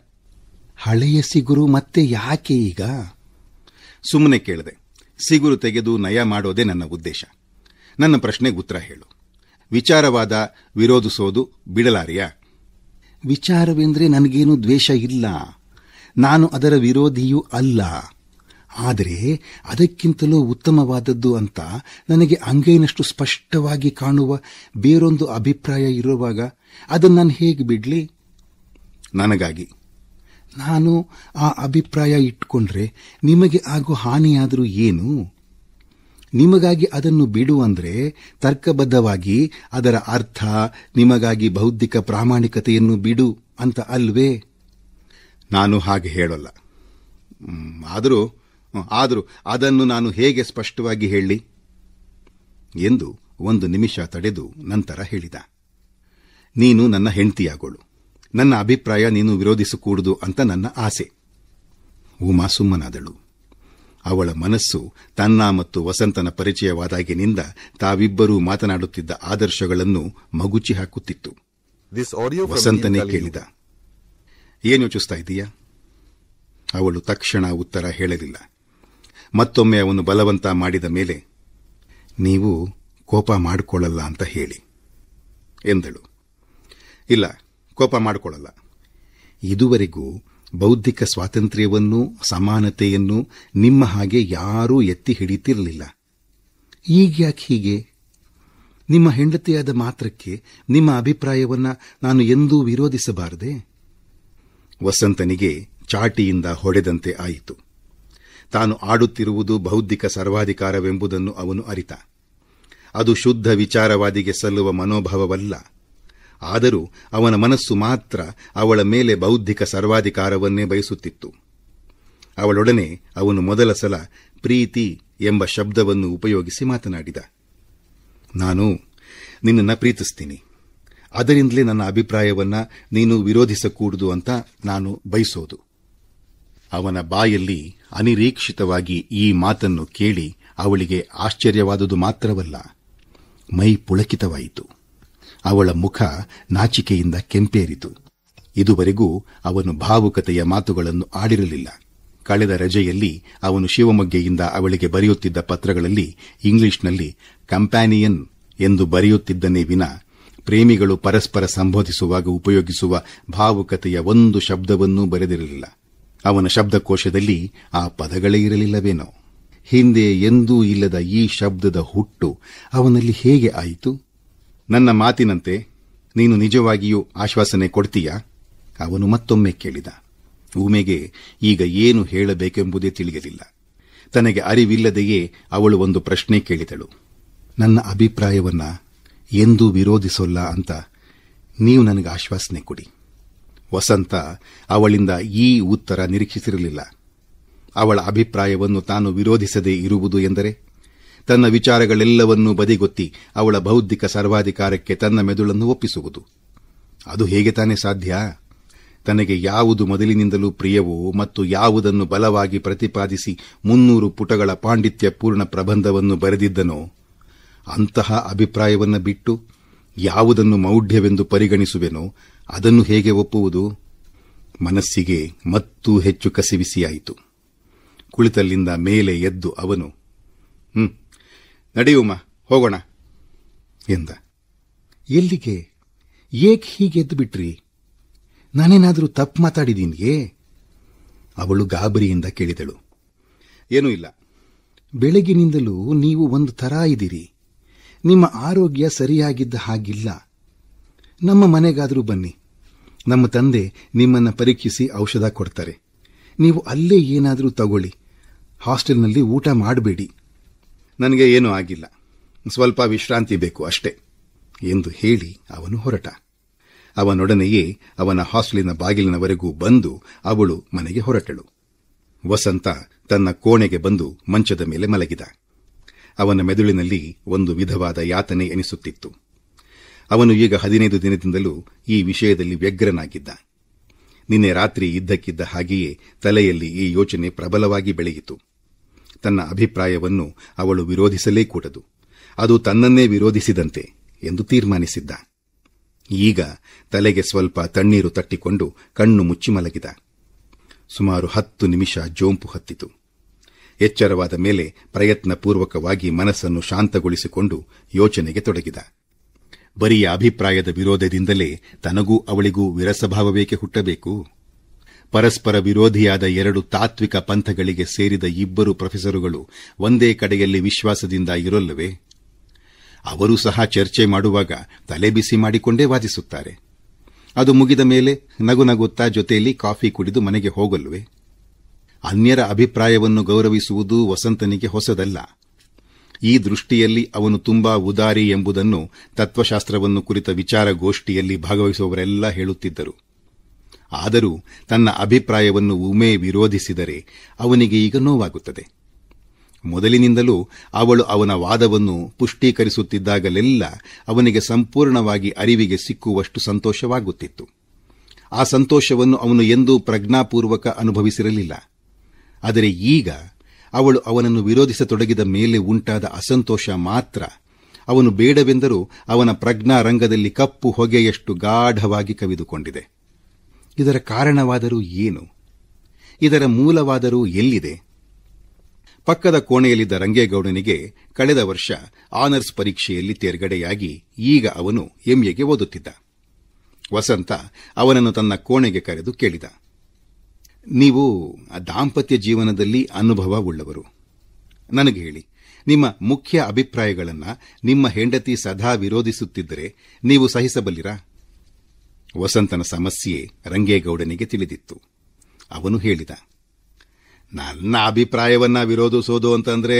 ಹಳೆಯ ಸಿಗುರು ಮತ್ತೆ ಯಾಕೆ ಈಗ? ಸುಮ್ಮನೆ ಕೇಳಿದೆ. ಸಿಗುರು ತೆಗೆದು ನಯ ಮಾಡೋದೇ ನನ್ನ ಉದ್ದೇಶ. ನನ್ನ ಪ್ರಶ್ನೆಗೆ ಉತ್ತರ ಹೇಳು. ವಿಚಾರವಾದ ವಿರೋಧಿಸೋದು ಬಿಡಲಾರೆಯಾ? ವಿಚಾರವೆಂದ್ರೆ ನನಗೇನು ದ್ವೇಷ ಇಲ್ಲ. ನಾನು ಅದರ ವಿರೋಧಿಯೂ ಅಲ್ಲ. ಆದರೆ ಅದಕ್ಕಿಂತಲೂ ಉತ್ತಮವಾದದ್ದು ಅಂತ ನನಗೆ ಅಂಗೈನಷ್ಟು ಸ್ಪಷ್ಟವಾಗಿ ಕಾಣುವ ಬೇರೊಂದು ಅಭಿಪ್ರಾಯ ಇರುವಾಗ ಅದನ್ನು ನಾನು ಹೇಗೆ ಬಿಡ್ಲಿ? ನನಗಾಗಿ ನಾನು ಆ ಅಭಿಪ್ರಾಯ ಇಟ್ಕೊಂಡ್ರೆ ನಿಮಗೆ ಆಗೋ ಹಾನಿಯಾದರೂ ಏನು? ನಿಮಗಾಗಿ ಅದನ್ನು ಬಿಡು ಅಂದರೆ ತರ್ಕಬದ್ಧವಾಗಿ ಅದರ ಅರ್ಥ ನಿಮಗಾಗಿ ಬೌದ್ಧಿಕ ಪ್ರಾಮಾಣಿಕತೆಯನ್ನು ಬಿಡು ಅಂತ ಅಲ್ವೇ? ನಾನು ಹಾಗೆ ಹೇಳೋಲ್ಲ. ಆದರೂ ಅದನ್ನು ನಾನು ಹೇಗೆ ಸ್ಪಷ್ಟವಾಗಿ ಹೇಳಿ ಎಂದು ಒಂದು ನಿಮಿಷ ತಡೆದು ನಂತರ ಹೇಳಿದ. ನೀನು ನನ್ನ ಹೆಂಡತಿಯಾಗೋಳು. ನನ್ನ ಅಭಿಪ್ರಾಯ ನೀನು ವಿರೋಧಿಸಕೂಡದು ಅಂತ ನನ್ನ ಆಸೆ. ಉಮಾ ಸುಮ್ಮನಾದಳು. ಅವಳ ಮನಸ್ಸು ತನ್ನ ಮತ್ತು ವಸಂತನ ಪರಿಚಯವಾದಾಗಿನಿಂದ ತಾವಿಬ್ಬರೂ ಮಾತನಾಡುತ್ತಿದ್ದ ಆದರ್ಶಗಳನ್ನು ಮಗುಚಿ ಹಾಕುತ್ತಿತ್ತು. ವಸಂತನೇ ಕೇಳಿದ, ಏನು ಯೋಚಿಸ್ತಾ ಇದೀಯಾ? ಅವಳು ತಕ್ಷಣ ಉತ್ತರ ಹೇಳಲಿಲ್ಲ. ಮತ್ತೊಮ್ಮೆ ಅವನು ಬಲವಂತ ಮಾಡಿದ ಮೇಲೆ, ನೀವು ಕೋಪ ಮಾಡಿಕೊಳ್ಳಲ್ಲ ಅಂತ ಹೇಳಿ ಎಂದಳು. ಇಲ್ಲ, ಕೋಪ ಮಾಡಿಕೊಳ್ಳಲ್ಲ. ಇದುವರೆಗೂ ಬೌದ್ಧಿಕ ಸ್ವಾತಂತ್ರ್ಯವನ್ನೂ ಸಮಾನತೆಯನ್ನು ನಿಮ್ಮ ಹಾಗೆ ಯಾರೂ ಎತ್ತಿ ಹಿಡಿತಿರಲಿಲ್ಲ. ಈಗ್ಯಾಕೆ ಹೀಗೆ? ನಿಮ್ಮ ಹೆಂಡತಿಯಾದ ಮಾತ್ರಕ್ಕೆ ನಿಮ್ಮ ಅಭಿಪ್ರಾಯವನ್ನು ನಾನು ಎಂದೂ ವಿರೋಧಿಸಬಾರದೆ? ವಸಂತನಿಗೆ ಚಾಟಿಯಿಂದ ಹೊಡೆದಂತೆ ಆಯಿತು. ತಾನು ಆಡುತ್ತಿರುವುದು ಬೌದ್ಧಿಕ ಸರ್ವಾಧಿಕಾರವೆಂಬುದನ್ನು ಅವನು ಅರಿತ. ಅದು ಶುದ್ಧ ವಿಚಾರವಾದಿಗೆ ಸಲ್ಲುವ ಮನೋಭಾವವಲ್ಲ. ಆದರೂ ಅವನ ಮನಸ್ಸು ಮಾತ್ರ ಅವಳ ಮೇಲೆ ಬೌದ್ಧಿಕ ಸರ್ವಾಧಿಕಾರವನ್ನೇ ಬಯಸುತ್ತಿತ್ತು. ಅವಳೊಡನೆ ಅವನು ಮೊದಲ ಸಲ ಪ್ರೀತಿ ಎಂಬ ಶಬ್ದವನ್ನು ಉಪಯೋಗಿಸಿ ಮಾತನಾಡಿದ. ನಾನು ನಿನ್ನನ್ನು ಪ್ರೀತಿಸ್ತೀನಿ, ಅದರಿಂದಲೇ ನನ್ನ ಅಭಿಪ್ರಾಯವನ್ನು ನೀನು ವಿರೋಧಿಸಕೂಡದು ಅಂತ ನಾನು ಬಯಸೋದು. ಅವನ ಬಾಯಲ್ಲಿ ಅನಿರೀಕ್ಷಿತವಾಗಿ ಈ ಮಾತನ್ನು ಕೇಳಿ ಅವಳಿಗೆ ಆಶ್ಚರ್ಯವಾದುದು ಮಾತ್ರವಲ್ಲ, ಮೈ ಪುಳಕಿತವಾಯಿತು. ಅವಳ ಮುಖ ನಾಚಿಕೆಯಿಂದ ಕೆಂಪೇರಿತು. ಇದುವರೆಗೂ ಅವನು ಭಾವುಕತೆಯ ಮಾತುಗಳನ್ನು ಆಡಿರಲಿಲ್ಲ. ಕಳೆದ ರಜೆಯಲ್ಲಿ ಅವನು ಶಿವಮೊಗ್ಗೆಯಿಂದ ಅವಳಿಗೆ ಬರೆಯುತ್ತಿದ್ದ ಪತ್ರಗಳಲ್ಲಿ ಇಂಗ್ಲಿಷ್ನಲ್ಲಿ ಕಂಪ್ಯಾನಿಯನ್ ಎಂದು ಬರೆಯುತ್ತಿದ್ದನೇ ವಿನ ಪ್ರೇಮಿಗಳು ಪರಸ್ಪರ ಸಂಬೋಧಿಸುವಾಗ ಉಪಯೋಗಿಸುವ ಭಾವುಕತೆಯ ಒಂದು ಶಬ್ದವನ್ನೂ ಬರೆದಿರಲಿಲ್ಲ. ಅವನ ಶಬ್ದಕೋಶದಲ್ಲಿ ಆ ಪದಗಳೇ ಇರಲಿಲ್ಲವೇನೋ. ಹಿಂದೆ ಎಂದೂ ಇಲ್ಲದ ಈ ಶಬ್ದದ ಹುಟ್ಟು ಅವನಲ್ಲಿ ಹೇಗೆ ಆಯಿತು? ನನ್ನ ಮಾತಿನಂತೆ ನೀನು ನಿಜವಾಗಿಯೂ ಆಶ್ವಾಸನೆ ಕೊಡ್ತೀಯಾ? ಅವನು ಮತ್ತೊಮ್ಮೆ ಕೇಳಿದ. ಉಮೆಗೆ ಈಗ ಏನು ಹೇಳಬೇಕೆಂಬುದೇ ತಿಳಿಯಲಿಲ್ಲ. ತನಗೆ ಅರಿವಿಲ್ಲದೆಯೇ ಅವಳು ಒಂದು ಪ್ರಶ್ನೆ ಕೇಳಿದಳು. ನನ್ನ ಅಭಿಪ್ರಾಯವನ್ನ ಎಂದೂ ವಿರೋಧಿಸೋಲ್ಲ ಅಂತ ನೀವು ನನಗೆ ಆಶ್ವಾಸನೆ ಕೊಡಿ. ವಸಂತ ಅವಳಿಂದ ಈ ಉತ್ತರ ನಿರೀಕ್ಷಿಸಿರಲಿಲ್ಲ. ಅವಳ ಅಭಿಪ್ರಾಯವನ್ನು ತಾನು ವಿರೋಧಿಸದೇ ಇರುವುದು ಎಂದರೆ ತನ್ನ ವಿಚಾರಗಳೆಲ್ಲವನ್ನೂ ಬದಿಗೊತ್ತಿ ಅವಳ ಬೌದ್ಧಿಕ ಸರ್ವಾಧಿಕಾರಕ್ಕೆ ತನ್ನ ಮೆದುಳನ್ನು ಒಪ್ಪಿಸುವುದು. ಅದು ಹೇಗೆ ತಾನೇ ಸಾಧ್ಯ? ತನಗೆ ಯಾವುದು ಮೊದಲಿನಿಂದಲೂ ಪ್ರಿಯವೋ ಮತ್ತು ಯಾವುದನ್ನು ಬಲವಾಗಿ ಪ್ರತಿಪಾದಿಸಿ 300 ಪುಟಗಳ ಪಾಂಡಿತ್ಯಪೂರ್ಣ ಪ್ರಬಂಧವನ್ನು ಬರೆದಿದ್ದನೋ ಅಂತಹ ಅಭಿಪ್ರಾಯವನ್ನು ಬಿಟ್ಟು ಯಾವುದನ್ನು ಮೌಢ್ಯವೆಂದು ಪರಿಗಣಿಸುವೆನೋ ಅದನ್ನು ಹೇಗೆ ಒಪ್ಪುವುದು? ಮನಸ್ಸಿಗೆ ಮತ್ತೂ ಹೆಚ್ಚು ಕಸಿವಿಸಿಯಾಯಿತು. ಕುಳಿತಲ್ಲಿಂದ ಮೇಲೆ ಎದ್ದು ಅವನು, ನಡೆಯುಮ, ಹೋಗೋಣ ಎಂದ. ಎಲ್ಲಿಗೆ? ಏಕೆ ಹೀಗೆ ಎದ್ದು ಬಿಟ್ರಿ? ನಾನೇನಾದರೂ ತಪ್ಪು ಮಾತಾಡಿದೀನಿಯೇ? ಅವಳು ಗಾಬರಿಯಿಂದ ಕೇಳಿದಳು. ಏನೂ ಇಲ್ಲ. ಬೆಳಗಿನಿಂದಲೂ ನೀವು ಒಂದು ಥರ ಇದ್ದೀರಿ. ನಿಮ್ಮ ಆರೋಗ್ಯ ಸರಿಯಾಗಿದ್ದ ಹಾಗಿಲ್ಲ. ನಮ್ಮ ಮನೆಗಾದರೂ ಬನ್ನಿ. ನಮ್ಮ ತಂದೆ ನಿಮ್ಮನ್ನು ಪರೀಕ್ಷಿಸಿ ಔಷಧ ಕೊಡ್ತಾರೆ. ನೀವು ಅಲ್ಲೇ ಏನಾದರೂ ತಗೊಳ್ಳಿ. ಹಾಸ್ಟೆಲ್ನಲ್ಲಿ ಊಟ ಮಾಡಬೇಡಿ. ನನಗೆ ಏನೂ ಆಗಿಲ್ಲ, ಸ್ವಲ್ಪ ವಿಶ್ರಾಂತಿ ಬೇಕು ಅಷ್ಟೇ ಎಂದು ಹೇಳಿ ಅವನು ಹೊರಟ. ಅವನೊಡನೆಯೇ ಅವನ ಹಾಸ್ಟೆಲಿನ ಬಾಗಿಲಿನವರೆಗೂ ಬಂದು ಅವಳು ಮನೆಗೆ ಹೊರಟಳು. ವಸಂತ ತನ್ನ ಕೋಣೆಗೆ ಬಂದು ಮಂಚದ ಮೇಲೆ ಮಲಗಿದ. ಅವನ ಮೆದುಳಿನಲ್ಲಿ ಒಂದು ವಿಧವಾದ ಯಾತನೆ ಎನಿಸುತ್ತಿತ್ತು. ಅವನು ಈಗ 15 ದಿನದಿಂದಲೂ ಈ ವಿಷಯದಲ್ಲಿ ವ್ಯಗ್ರನಾಗಿದ್ದ. ನಿನ್ನೆ ರಾತ್ರಿ ಇದ್ದಕ್ಕಿದ್ದ ಹಾಗೆಯೇ ತಲೆಯಲ್ಲಿ ಈ ಯೋಚನೆ ಪ್ರಬಲವಾಗಿ ಬೆಳೆಯಿತು. ತನ್ನ ಅಭಿಪ್ರಾಯವನ್ನು ಅವಳು ವಿರೋಧಿಸಲೇ ಕೂಡದು, ಅದು ತನ್ನನ್ನೇ ವಿರೋಧಿಸಿದಂತೆ ಎಂದು ತೀರ್ಮಾನಿಸಿದ್ದ. ಈಗ ತಲೆಗೆ ಸ್ವಲ್ಪ ತಣ್ಣೀರು ತಟ್ಟಿಕೊಂಡು ಕಣ್ಣು ಮುಚ್ಚಿ ಮಲಗಿದ. ಸುಮಾರು 10 ನಿಮಿಷ ಜೋಂಪು ಹತ್ತಿತು. ಎಚ್ಚರವಾದ ಮೇಲೆ ಪ್ರಯತ್ನಪೂರ್ವಕವಾಗಿ ಮನಸ್ಸನ್ನು ಶಾಂತಗೊಳಿಸಿಕೊಂಡು ಯೋಚನೆಗೆ ತೊಡಗಿದ. ಬರಿಯ ಅಭಿಪ್ರಾಯದ ವಿರೋಧದಿಂದಲೇ ತನಗೂ ಅವಳಿಗೂ ವಿರಸಭಾವವೇಕೆ ಹುಟ್ಟಬೇಕು? ಪರಸ್ಪರ ವಿರೋಧಿಯಾದ ಎರಡು ತಾತ್ವಿಕ ಪಂಥಗಳಿಗೆ ಸೇರಿದ ಇಬ್ಬರು ಪ್ರೊಫೆಸರುಗಳು ಒಂದೇ ಕಡೆಯಲ್ಲಿ ವಿಶ್ವಾಸದಿಂದ ಇರೋಲ್ಲವೇ? ಅವರೂ ಸಹ ಚರ್ಚೆ ಮಾಡುವಾಗ ತಲೆಬಿಸಿ ಮಾಡಿಕೊಂಡೇ ವಾದಿಸುತ್ತಾರೆ. ಅದು ಮುಗಿದ ಮೇಲೆ ನಗುನಗುತ್ತಾ ಜೊತೆಯಲ್ಲಿ ಕಾಫಿ ಕುಡಿದು ಮನೆಗೆ ಹೋಗಲ್ವೇ? ಅನ್ಯರ ಅಭಿಪ್ರಾಯವನ್ನು ಗೌರವಿಸುವುದು ವಸಂತನಿಗೆ ಹೊಸದಲ್ಲ. ಈ ದೃಷ್ಟಿಯಲ್ಲಿ ಅವನು ತುಂಬಾ ಉದಾರಿ ಎಂಬುದನ್ನು ತತ್ವಶಾಸ್ತ್ರವನ್ನು ಕುರಿತ ವಿಚಾರಗೋಷ್ಠಿಯಲ್ಲಿ ಭಾಗವಹಿಸುವವರೆಲ್ಲ ಹೇಳುತ್ತಿದ್ದರು. ಆದರೂ ತನ್ನ ಅಭಿಪ್ರಾಯವನ್ನು ಒಮ್ಮೆ ವಿರೋಧಿಸಿದರೆ ಅವನಿಗೆ ಈಗ ನೋವಾಗುತ್ತದೆ. ಮೊದಲಿನಿಂದಲೂ ಅವಳು ಅವನ ವಾದವನ್ನು ಪುಷ್ಟೀಕರಿಸುತ್ತಿದ್ದಾಗಲೆಲ್ಲ ಅವನಿಗೆ ಸಂಪೂರ್ಣವಾಗಿ ಅರಿವಿಗೆ ಸಿಕ್ಕುವಷ್ಟು ಸಂತೋಷವಾಗುತ್ತಿತ್ತು. ಆ ಸಂತೋಷವನ್ನು ಅವನು ಎಂದೂ ಪ್ರಜ್ಞಾಪೂರ್ವಕ ಅನುಭವಿಸಿರಲಿಲ್ಲ. ಆದರೆ ಈಗ ಅವಳು ಅವನನ್ನು ವಿರೋಧಿಸತೊಡಗಿದ ಮೇಲೆ ಉಂಟಾದ ಅಸಂತೋಷ ಮಾತ್ರ ಅವನು ಬೇಡವೆಂದರೂ ಅವನ ಪ್ರಜ್ಞಾರಂಗದಲ್ಲಿ ಕಪ್ಪು ಹೊಗೆಯಷ್ಟು ಗಾಢವಾಗಿ ಕವಿದುಕೊಂಡಿದೆ. ಇದರ ಕಾರಣವಾದರೂ ಏನು? ಇದರ ಮೂಲವಾದರೂ ಎಲ್ಲಿದೆ? ಪಕ್ಕದ ಕೋಣೆಯಲ್ಲಿದ್ದ ರಂಗೇಗೌಡನಿಗೆ ಕಳೆದ ವರ್ಷ ಆನರ್ಸ್ ಪರೀಕ್ಷೆಯಲ್ಲಿ ತೇರ್ಗಡೆಯಾಗಿ ಈಗ ಅವನು ಎಂಎಗೆ ಓದುತ್ತಿದ್ದ. ವಸಂತ ಅವನನ್ನು ತನ್ನ ಕೋಣೆಗೆ ಕರೆದು ಕೇಳಿದ, ನೀವು ದಾಂಪತ್ಯ ಜೀವನದಲ್ಲಿ ಅನುಭವ ಉಳ್ಳವರು. ನನಗೆ ಹೇಳಿ, ನಿಮ್ಮ ಮುಖ್ಯ ಅಭಿಪ್ರಾಯಗಳನ್ನು ನಿಮ್ಮ ಹೆಂಡತಿ ಸದಾ ವಿರೋಧಿಸುತ್ತಿದ್ದರೆ ನೀವು ಸಹಿಸಬಲ್ಲಿರಾ? ವಸಂತನ ಸಮಸ್ಯೆ ರಂಗೇಗೌಡನಿಗೆ ತಿಳಿದಿತ್ತು. ಅವನು ಹೇಳಿದ, ನನ್ನ ಅಭಿಪ್ರಾಯವನ್ನ ವಿರೋಧಿಸೋದು ಅಂತಂದ್ರೆ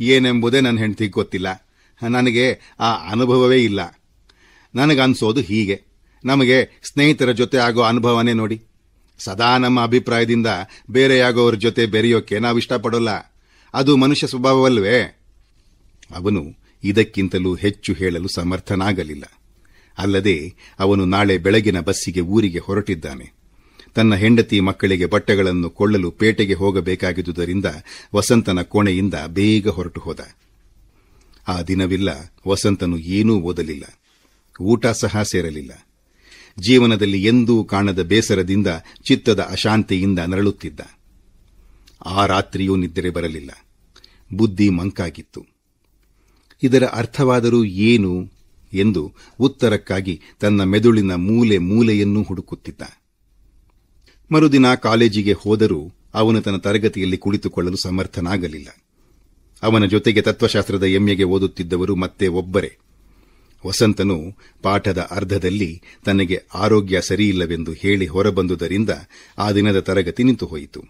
ಏನೆಂಬುದೇ ನನ್ನ ಹೆಂಡತಿಗೆ ಗೊತ್ತಿಲ್ಲ. ನನಗೆ ಆ ಅನುಭವವೇ ಇಲ್ಲ. ನನಗನ್ಸೋದು ಹೀಗೆ, ನಮಗೆ ಸ್ನೇಹಿತರ ಜೊತೆ ಆಗೋ ಅನುಭವನೇ ನೋಡಿ. ಸದಾ ನಮ್ಮ ಅಭಿಪ್ರಾಯದಿಂದ ಬೇರೆಯಾಗೋರ ಜೊತೆ ಬೆರೆಯೋಕೆ ನಾವಿಷ್ಟಪಡೋಲ್ಲ. ಅದು ಮನುಷ್ಯ ಸ್ವಭಾವವಲ್ವೇ? ಅವನು ಇದಕ್ಕಿಂತಲೂ ಹೆಚ್ಚು ಹೇಳಲು ಸಮರ್ಥನಾಗಲಿಲ್ಲ. ಅಲ್ಲದೆ ಅವನು ನಾಳೆ ಬೆಳಗಿನ ಬಸ್ಸಿಗೆ ಊರಿಗೆ ಹೊರಟಿದ್ದಾನೆ. ತನ್ನ ಹೆಂಡತಿ ಮಕ್ಕಳಿಗೆ ಬಟ್ಟೆಗಳನ್ನು ಕೊಳ್ಳಲು ಪೇಟೆಗೆ ಹೋಗಬೇಕಾಗಿದ್ದುದರಿಂದ ವಸಂತನ ಕೋಣೆಯಿಂದ ಬೇಗ ಹೊರಟು ಹೋದ. ಆ ದಿನವಿಲ್ಲ ವಸಂತನು ಏನೂ ಓದಲಿಲ್ಲ, ಊಟ ಸಹ ಸೇರಲಿಲ್ಲ. ಜೀವನದಲ್ಲಿ ಎಂದೂ ಕಾಣದ ಬೇಸರದಿಂದ ಚಿತ್ತದ ಅಶಾಂತಿಯಿಂದ ನರಳುತ್ತಿದ್ದ. ಆ ರಾತ್ರಿಯೂ ನಿದ್ರೆ ಬರಲಿಲ್ಲ. ಬುದ್ಧಿ ಮಂಕಾಗಿತ್ತು. ಇದರ ಅರ್ಥವಾದರೂ ಏನು ಎಂದು ಉತ್ತರಕ್ಕಾಗಿ ತನ್ನ ಮೆದುಳಿನ ಮೂಲೆ ಮೂಲೆಯನ್ನೂ ಹುಡುಕುತ್ತಿದ್ದ. ಮರುದಿನ ಕಾಲೇಜಿಗೆ ಹೋದರೂ ಅವನು ತನ್ನ ತರಗತಿಯಲ್ಲಿ ಕುಳಿತುಕೊಳ್ಳಲು ಸಮರ್ಥನಾಗಲಿಲ್ಲ. ಅವನ ಜೊತೆಗೆ ತತ್ವಶಾಸ್ತ್ರದ ಎಂಎಗೆ ಓದುತ್ತಿದ್ದವರು ಮತ್ತೆ ಒಬ್ಬರೇ. ವಸಂತನು ಪಾಠದ ಅರ್ಧದಲ್ಲಿ ತನಗೆ ಆರೋಗ್ಯ ಸರಿಯಿಲ್ಲವೆಂದು ಹೇಳಿ ಹೊರಬಂದುದರಿಂದ ಆ ದಿನದ ತರಗತಿ ನಿಂತು ಹೋಯಿತು.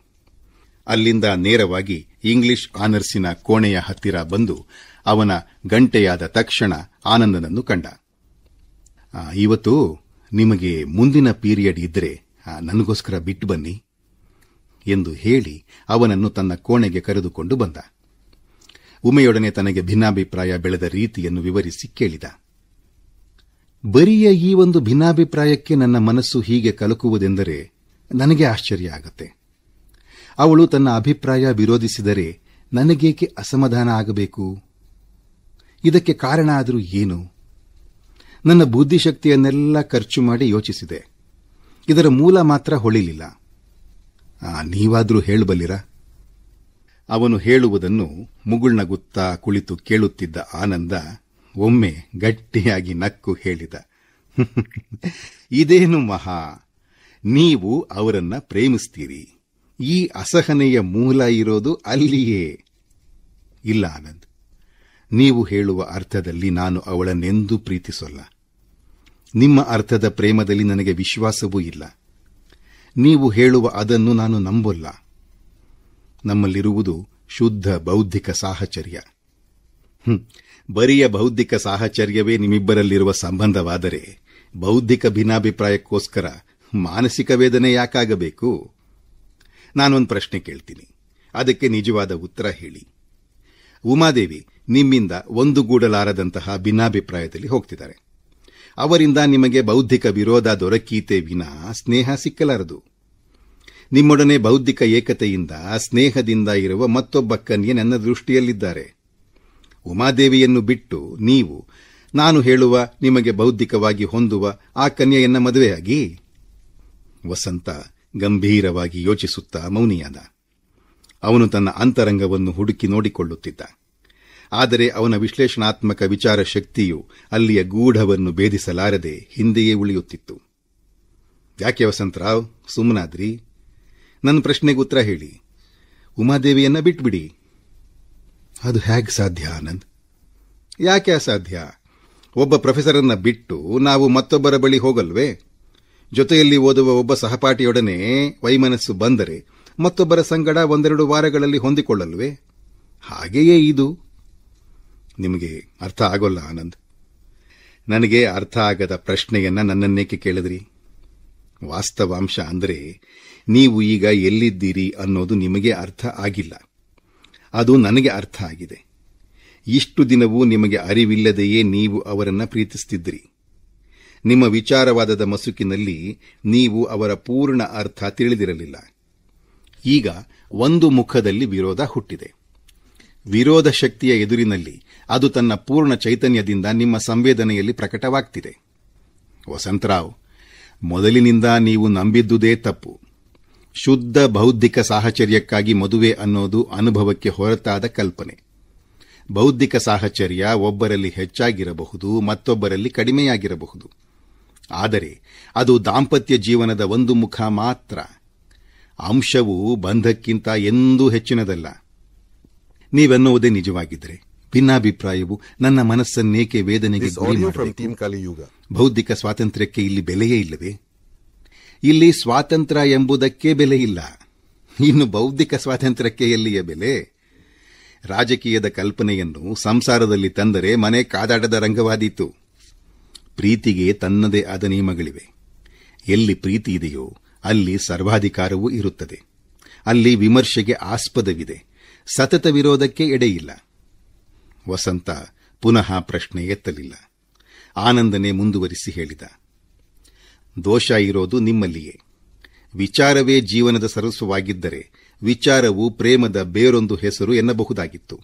ಅಲ್ಲಿಂದ ನೇರವಾಗಿ ಇಂಗ್ಲಿಷ್ ಆನರ್ಸಿನ ಕೋಣೆಯ ಹತ್ತಿರ ಬಂದು ಅವನ ಗಂಟೆಯಾದ ತಕ್ಷಣ ಆನಂದನನ್ನು ಕಂಡ. ಇವತ್ತು ನಿಮಗೆ ಮುಂದಿನ ಪೀರಿಯಡ್ ಇದ್ದರೆ ನನಗೋಸ್ಕರ ಬಿಟ್ಟು ಬನ್ನಿ ಎಂದು ಹೇಳಿ ಅವನನ್ನು ತನ್ನ ಕೋಣೆಗೆ ಕರೆದುಕೊಂಡು ಬಂದ. ಉಮೆಯೊಡನೆ ತನಗೆ ಭಿನ್ನಾಭಿಪ್ರಾಯ ಬೆಳೆದ ರೀತಿಯನ್ನು ವಿವರಿಸಿ ಕೇಳಿದ. ಬರಿಯ ಈ ಒಂದು ಭಿನ್ನಾಭಿಪ್ರಾಯಕ್ಕೆ ನನ್ನ ಮನಸ್ಸು ಹೀಗೆ ಕಲಕುವುದೆಂದರೆ ನನಗೆ ಆಶ್ಚರ್ಯ ಆಗುತ್ತೆ. ಅವಳು ತನ್ನ ಅಭಿಪ್ರಾಯ ವಿರೋಧಿಸಿದರೆ ನನಗೇಕೆ ಅಸಮಾಧಾನ ಆಗಬೇಕು? ಇದಕ್ಕೆ ಕಾರಣ ಆದರೂ ಏನು? ನನ್ನ ಬುದ್ಧಿಶಕ್ತಿಯನ್ನೆಲ್ಲ ಖರ್ಚು ಮಾಡಿ ಯೋಚಿಸಿದೆ. ಇದರ ಮೂಲ ಮಾತ್ರ ಹೊಳಿಲಿಲ್ಲ. ನೀವಾದರೂ ಹೇಳಬಲ್ಲಿರಾ? ಅವನು ಹೇಳುವುದನ್ನು ಮುಗುಳ್ನಗುತ್ತಾ ಕುಳಿತು ಕೇಳುತ್ತಿದ್ದ ಆನಂದ ಒಮ್ಮೆ ಗಟ್ಟಿಯಾಗಿ ನಕ್ಕು ಹೇಳಿದ, ಇದೇನು ಮಹಾ, ನೀವು ಅವರನ್ನ ಪ್ರೇಮಿಸ್ತೀರಿ. ಈ ಅಸಹನೆಯ ಮೂಲ ಇರೋದು ಅಲ್ಲಿಯೇ. ಇಲ್ಲ ಆನಂದ್, ನೀವು ಹೇಳುವ ಅರ್ಥದಲ್ಲಿ ನಾನು ಅವಳನ್ನೆಂದೂ ಪ್ರೀತಿಸೋಲ್ಲ. ನಿಮ್ಮ ಅರ್ಥದ ಪ್ರೇಮದಲ್ಲಿ ನನಗೆ ವಿಶ್ವಾಸವೂ ಇಲ್ಲ. ನೀವು ಹೇಳುವ ಅದನ್ನು ನಾನು ನಂಬೋಲ್ಲ. ನಮ್ಮಲ್ಲಿರುವುದು ಶುದ್ಧ ಬೌದ್ಧಿಕ ಸಾಹಚರ್ಯ. ಬರಿಯ ಬೌದ್ಧಿಕ ಸಾಹಚರ್ಯವೇ ನಿಮ್ಮಿಬ್ಬರಲ್ಲಿರುವ ಸಂಬಂಧವಾದರೆ ಬೌದ್ಧಿಕ ಭಿನ್ನಾಭಿಪ್ರಾಯಕ್ಕೋಸ್ಕರ ಮಾನಸಿಕ ವೇದನೆ ಯಾಕಾಗಬೇಕು? ನಾನೊಂದು ಪ್ರಶ್ನೆ ಕೇಳ್ತೀನಿ, ಅದಕ್ಕೆ ನಿಜವಾದ ಉತ್ತರ ಹೇಳಿ. ಉಮಾದೇವಿ ನಿಮ್ಮಿಂದ ಒಂದುಗೂಡಲಾರದಂತಹ ಭಿನ್ನಾಭಿಪ್ರಾಯದಲ್ಲಿ ಹೋಗ್ತಿದ್ದಾರೆ. ಅವರಿಂದ ನಿಮಗೆ ಬೌದ್ಧಿಕ ವಿರೋಧ ದೊರಕೀತೆ ವಿನಾ ಸ್ನೇಹ ಸಿಕ್ಕಲಾರದು. ನಿಮ್ಮೊಡನೆ ಬೌದ್ಧಿಕ ಏಕತೆಯಿಂದ ಸ್ನೇಹದಿಂದ ಇರುವ ಮತ್ತೊಬ್ಬ ಕನ್ಯೆ ನನ್ನ ದೃಷ್ಟಿಯಲ್ಲಿದ್ದಾರೆ. ಉಮಾದೇವಿಯನ್ನು ಬಿಟ್ಟು ನೀವು ನಾನು ಹೇಳುವ ನಿಮಗೆ ಬೌದ್ಧಿಕವಾಗಿ ಹೊಂದುವ ಆ ಕನ್ಯೆಯನ್ನ ಮದುವೆಯಾಗಿ. ವಸಂತ ಗಂಭೀರವಾಗಿ ಯೋಚಿಸುತ್ತಾ ಮೌನಿಯಾದ. ಅವನು ತನ್ನ ಅಂತರಂಗವನ್ನು ಹುಡುಕಿ ನೋಡಿಕೊಳ್ಳುತ್ತಿದ್ದ. ಆದರೆ ಅವನ ವಿಶ್ಲೇಷಣಾತ್ಮಕ ವಿಚಾರ ಶಕ್ತಿಯು ಅಲ್ಲಿಯ ಗೂಢವನ್ನು ಭೇದಿಸಲಾರದೆ ಹಿಂದೆಯೇ ಉಳಿಯುತ್ತಿತ್ತು. ಯಾಕೆ ವಸಂತರಾವ್ ಸುಮ್ಮನಾದ್ರಿ? ನನ್ನ ಪ್ರಶ್ನೆಗೆ ಉತ್ತರ ಹೇಳಿ. ಉಮಾದೇವಿಯನ್ನ ಬಿಟ್ಬಿಡಿ. ಅದು ಹೇಗೆ ಸಾಧ್ಯ ಆನಂದ್? ಯಾಕೆ ಅಸಾಧ್ಯ? ಒಬ್ಬ ಪ್ರೊಫೆಸರನ್ನ ಬಿಟ್ಟು ನಾವು ಮತ್ತೊಬ್ಬರ ಬಳಿ ಹೋಗಲ್ವೇ? ಜೊತೆಯಲ್ಲಿ ಓದುವ ಒಬ್ಬ ಸಹಪಾಠಿಯೊಡನೆ ವೈಮನಸ್ಸು ಬಂದರೆ ಮತ್ತೊಬ್ಬರ ಸಂಗಡ 1-2 ವಾರಗಳಲ್ಲಿ ಹೊಂದಿಕೊಳ್ಳಲ್ವೇ? ಹಾಗೆಯೇ ಇದು. ನಿಮಗೆ ಅರ್ಥ ಆಗೋಲ್ಲ ಆನಂದ್. ನನಗೆ ಅರ್ಥ ಆಗದ ಪ್ರಶ್ನೆಯನ್ನ ನನ್ನನ್ನೇಕೆ ಕೇಳಿದ್ರಿ? ವಾಸ್ತವಾಂಶ ಅಂದರೆ ನೀವು ಈಗ ಎಲ್ಲಿದ್ದೀರಿ ಅನ್ನೋದು ನಿಮಗೆ ಅರ್ಥ ಆಗಿಲ್ಲ. ಅದು ನನಗೆ ಅರ್ಥ ಆಗಿದೆ. ಇಷ್ಟು ದಿನವೂ ನಿಮಗೆ ಅರಿವಿಲ್ಲದೆಯೇ ನೀವು ಅವರನ್ನ ಪ್ರೀತಿಸುತ್ತಿದ್ದಿರಿ. ನಿಮ್ಮ ವಿಚಾರವಾದದ ಮಸುಕಿನಲ್ಲಿ ನೀವು ಅವರ ಪೂರ್ಣ ಅರ್ಥ ತಿಳಿದಿರಲಿಲ್ಲ. ಈಗ ಒಂದು ಮುಖದಲ್ಲಿ ವಿರೋಧ ಹುಟ್ಟಿದೆ. ವಿರೋಧ ಶಕ್ತಿಯ ಎದುರಿನಲ್ಲಿ ಅದು ತನ್ನ ಪೂರ್ಣ ಚೈತನ್ಯದಿಂದ ನಿಮ್ಮ ಸಂವೇದನೆಯಲ್ಲಿ ಪ್ರಕಟವಾಗ್ತಿದೆ. ವಸಂತರಾವ್, ಮೊದಲಿನಿಂದ ನೀವು ನಂಬಿದ್ದುದೇ ತಪ್ಪು. ಶುದ್ಧ ಬೌದ್ಧಿಕ ಸಾಹಚರ್ಯಕ್ಕಾಗಿ ಮದುವೆ ಅನ್ನೋದು ಅನುಭವಕ್ಕೆ ಹೊರತಾದ ಕಲ್ಪನೆ. ಬೌದ್ಧಿಕ ಸಾಹಚರ್ಯ ಒಬ್ಬರಲ್ಲಿ ಹೆಚ್ಚಾಗಿರಬಹುದು, ಮತ್ತೊಬ್ಬರಲ್ಲಿ ಕಡಿಮೆಯಾಗಿರಬಹುದು. ಆದರೆ ಅದು ದಾಂಪತ್ಯ ಜೀವನದ ಒಂದು ಮುಖ ಮಾತ್ರ. ಅಂಶವು ಬಂಧಕ್ಕಿಂತ ಎಂದೂ ಹೆಚ್ಚಿನದಲ್ಲ. ನೀವೆನ್ನುವುದೇ ನಿಜವಾಗಿದ್ರೆ ಭಿನ್ನಾಭಿಪ್ರಾಯವು ನನ್ನ ಮನಸ್ಸನ್ನೇಕೆ ವೇದನೆಗೆ ಗುರಿ ಮಾಡಬೇಕು? ಬೌದ್ಧಿಕ ಸ್ವಾತಂತ್ರ್ಯಕ್ಕೆ ಇಲ್ಲಿ ಬೆಲೆಯೇ ಇಲ್ಲವೇ? ಇಲ್ಲಿ ಸ್ವಾತಂತ್ರ್ಯ ಎಂಬುದಕ್ಕೆ ಬೆಲೆ ಇಲ್ಲ. ಇನ್ನು ಬೌದ್ಧಿಕ ಸ್ವಾತಂತ್ರ್ಯಕ್ಕೆ ಎಲ್ಲಿಯ ಬೆಲೆ? ರಾಜಕೀಯದ ಕಲ್ಪನೆಯನ್ನು ಸಂಸಾರದಲ್ಲಿ ತಂದರೆ ಮನೆ ಕಾದಾಟದ ರಂಗವಾದೀತು. ಪ್ರೀತಿಗೆ ತನ್ನದೇ ಆದ ನಿಯಮಗಳಿವೆ. ಎಲ್ಲಿ ಪ್ರೀತಿ ಇದೆಯೋ ಅಲ್ಲಿ ಸರ್ವಾಧಿಕಾರವೂ ಇರುತ್ತದೆ. ಅಲ್ಲಿ ವಿಮರ್ಶೆಗೆ ಆಸ್ಪದವಿದೆ. ಸತತ ವಿರೋಧಕ್ಕೆ ಎಡೆಯಿಲ್ಲ. ವಸಂತ ಪುನಃ ಪ್ರಶ್ನೆ ಎತ್ತಲಿಲ್ಲ. ಆನಂದನೇ ಮುಂದುವರಿಸಿ ಹೇಳಿದ, ದೋಷ ಇರೋದು ನಿಮ್ಮಲ್ಲಿಯೇ. ವಿಚಾರವೇ ಜೀವನದ ಸರ್ವಸ್ವವಾಗಿದ್ದರೆ ವಿಚಾರವು ಪ್ರೇಮದ ಬೇರೊಂದು ಹೆಸರು ಎನ್ನಬಹುದಾಗಿತ್ತು.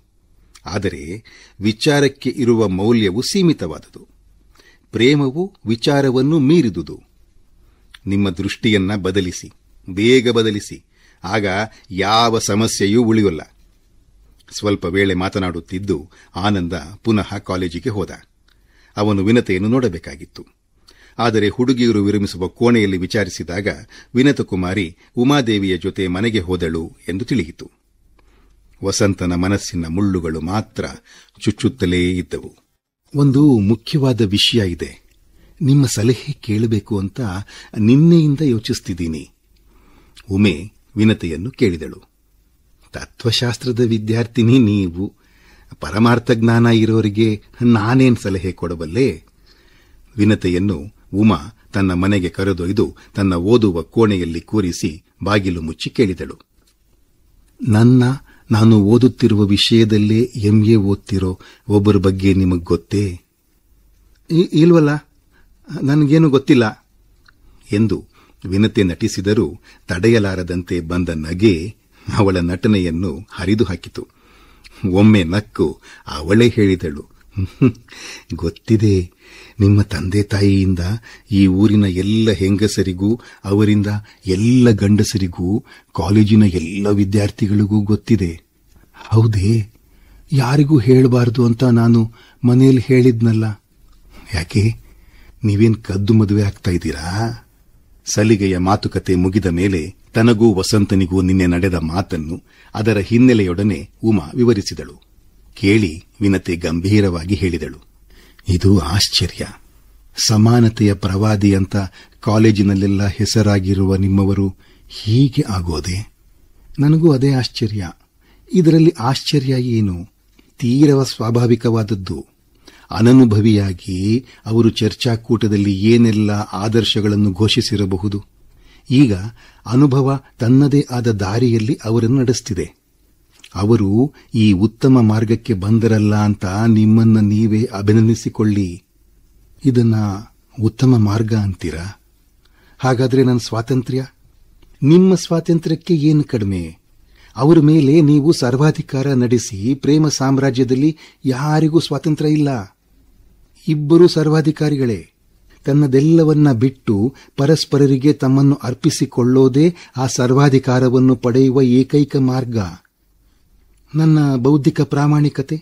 ಆದರೆ ವಿಚಾರಕ್ಕೆ ಇರುವ ಮೌಲ್ಯವು ಸೀಮಿತವಾದುದು. ಪ್ರೇಮವು ವಿಚಾರವನ್ನು ಮೀರಿದುದು. ನಿಮ್ಮ ದೃಷ್ಟಿಯನ್ನ ಬದಲಿಸಿ, ಬೇಗ ಬದಲಿಸಿ. ಆಗ ಯಾವ ಸಮಸ್ಯೆಯೂ ಉಳಿಯೋಲ್ಲ. ಸ್ವಲ್ಪ ವೇಳೆ ಮಾತನಾಡುತ್ತಿದ್ದು ಆನಂದ ಪುನಃ ಕಾಲೇಜಿಗೆ ಹೋದ. ಅವನು ವಿನತೆಯನ್ನು ನೋಡಬೇಕಾಗಿತ್ತು. ಆದರೆ ಹುಡುಗಿಯರು ವಿರಮಿಸುವ ಕೋಣೆಯಲ್ಲಿ ವಿಚಾರಿಸಿದಾಗ ವಿನತಕುಮಾರಿ ಉಮಾದೇವಿಯ ಜೊತೆ ಮನೆಗೆ ಹೋದಳು ಎಂದು ತಿಳಿಯಿತು. ವಸಂತನ ಮನಸ್ಸಿನ ಮುಳ್ಳುಗಳು ಮಾತ್ರ ಚುಚ್ಚುತ್ತಲೇ ಇದ್ದವು. ಒಂದು ಮುಖ್ಯವಾದ ವಿಷಯ ಇದೆ. ನಿಮ್ಮ ಸಲಹೆ ಕೇಳಬೇಕು ಅಂತ ನಿನ್ನೆಯಿಂದ ಯೋಚಿಸುತ್ತಿದ್ದೀನಿ. ಉಮೆ ವಿನತೆಯನ್ನು ಕೇಳಿದಳು. ತತ್ವಶಾಸ್ತ್ರದ ವಿದ್ಯಾರ್ಥಿನಿ ನೀವು. ಪರಮಾರ್ಥ ಜ್ಞಾನ ಇರೋರಿಗೆ ನಾನೇನ್ ಸಲಹೆ ಕೊಡಬಲ್ಲೆ? ವಿನತೆಯನ್ನು ಉಮಾ ತನ್ನ ಮನೆಗೆ ಕರೆದೊಯ್ದು ತನ್ನ ಓದುವ ಕೋಣೆಯಲ್ಲಿ ಕೂರಿಸಿ ಬಾಗಿಲು ಮುಚ್ಚಿ ಕೇಳಿದಳು. ನಾನು ಓದುತ್ತಿರುವ ವಿಷಯದಲ್ಲೇ MA ಓದ್ತಿರೋ ಒಬ್ಬರ ಬಗ್ಗೆ ನಿಮಗೆ ಗೊತ್ತೇ? ಇಲ್ವಲ್ಲ, ನನಗೇನು ಗೊತ್ತಿಲ್ಲ ಎಂದು ವಿನತೆ ನಟಿಸಿದರೂ ತಡೆಯಲಾರದಂತೆ ಬಂದ ನಗೆ ಅವಳ ನಟನೆಯನ್ನು ಹರಿದು ಹಾಕಿತು. ಒಮ್ಮೆ ನಕ್ಕು ಅವಳೇ ಹೇಳಿದಳು, ಗೊತ್ತಿದೆ. ನಿಮ್ಮ ತಂದೆ ತಾಯಿಯಿಂದ ಈ ಊರಿನ ಎಲ್ಲ ಹೆಂಗಸರಿಗೂ, ಅವರಿಂದ ಎಲ್ಲ ಗಂಡಸರಿಗೂ, ಕಾಲೇಜಿನ ಎಲ್ಲ ವಿದ್ಯಾರ್ಥಿಗಳಿಗೂ ಗೊತ್ತಿದೆ. ಹೌದೇ? ಯಾರಿಗೂ ಹೇಳಬಾರದು ಅಂತ ನಾನು ಮನೆಯಲ್ಲಿ ಹೇಳಿದ್ನಲ್ಲ. ಯಾಕೆ? ನೀವೇನ್ ಕದ್ದು ಮದುವೆ ಆಗ್ತಾ ಇದ್ದೀರಾ? ಸಲಿಗೆಯ ಮಾತುಕತೆ ಮುಗಿದ ಮೇಲೆ ತನಗೂ ವಸಂತನಿಗೂ ನಿನ್ನೆ ನಡೆದ ಮಾತನ್ನು ಅದರ ಹಿನ್ನೆಲೆಯೊಡನೆ ಉಮಾ ವಿವರಿಸಿದಳು. ಕೇಳಿ ವಿನತೆ ಗಂಭೀರವಾಗಿ ಹೇಳಿದಳು, ಇದು ಆಶ್ಚರ್ಯ. ಸಮಾನತೆಯ ಪ್ರವಾದಿ ಅಂತ ಕಾಲೇಜಿನಲ್ಲೆಲ್ಲ ಹೆಸರಾಗಿರುವ ನಿಮ್ಮವರು ಹೀಗೆ ಆಗೋದೆ? ನನಗೂ ಅದೇ ಆಶ್ಚರ್ಯ. ಇದರಲ್ಲಿ ಆಶ್ಚರ್ಯ ಏನು? ತೀರವ ಸ್ವಾಭಾವಿಕವಾದದ್ದು. ಅನನುಭವಿಯಾಗಿ ಅವರು ಚರ್ಚಾಕೂಟದಲ್ಲಿ ಏನೆಲ್ಲ ಆದರ್ಶಗಳನ್ನು ಘೋಷಿಸಿರಬಹುದು. ಈಗ ಅನುಭವ ತನ್ನದೇ ಆದ ದಾರಿಯಲ್ಲಿ ಅವರನ್ನು ನಡೆಸುತ್ತಿದೆ. ಅವರು ಈ ಉತ್ತಮ ಮಾರ್ಗಕ್ಕೆ ಬಂದರಲ್ಲ ಅಂತ ನಿಮ್ಮನ್ನ ನೀವೇ ಅಭಿನಂದಿಸಿಕೊಳ್ಳಿ. ಇದನ್ನ ಉತ್ತಮ ಮಾರ್ಗ ಅಂತೀರಾ? ಹಾಗಾದ್ರೆ ನನ್ನ ಸ್ವಾತಂತ್ರ್ಯ? ನಿಮ್ಮ ಸ್ವಾತಂತ್ರ್ಯಕ್ಕೆ ಏನು ಕಡಿಮೆ? ಅವರ ಮೇಲೆ ನೀವು ಸರ್ವಾಧಿಕಾರ ನಡೆಸಿ ಪ್ರೇಮ ಸಾಮ್ರಾಜ್ಯದಲ್ಲಿ ಯಾರಿಗೂ ಸ್ವಾತಂತ್ರ್ಯ ಇಲ್ಲ. ಇಬ್ಬರೂ ಸರ್ವಾಧಿಕಾರಿಗಳೇ. ತನ್ನದೆಲ್ಲವನ್ನ ಬಿಟ್ಟು ಪರಸ್ಪರರಿಗೆ ತಮ್ಮನ್ನು ಅರ್ಪಿಸಿಕೊಳ್ಳೋದೇ ಆ ಸರ್ವಾಧಿಕಾರವನ್ನು ಪಡೆಯುವ ಏಕೈಕ ಮಾರ್ಗ. ನನ್ನ ಬೌದ್ಧಿಕ ಪ್ರಾಮಾಣಿಕತೆ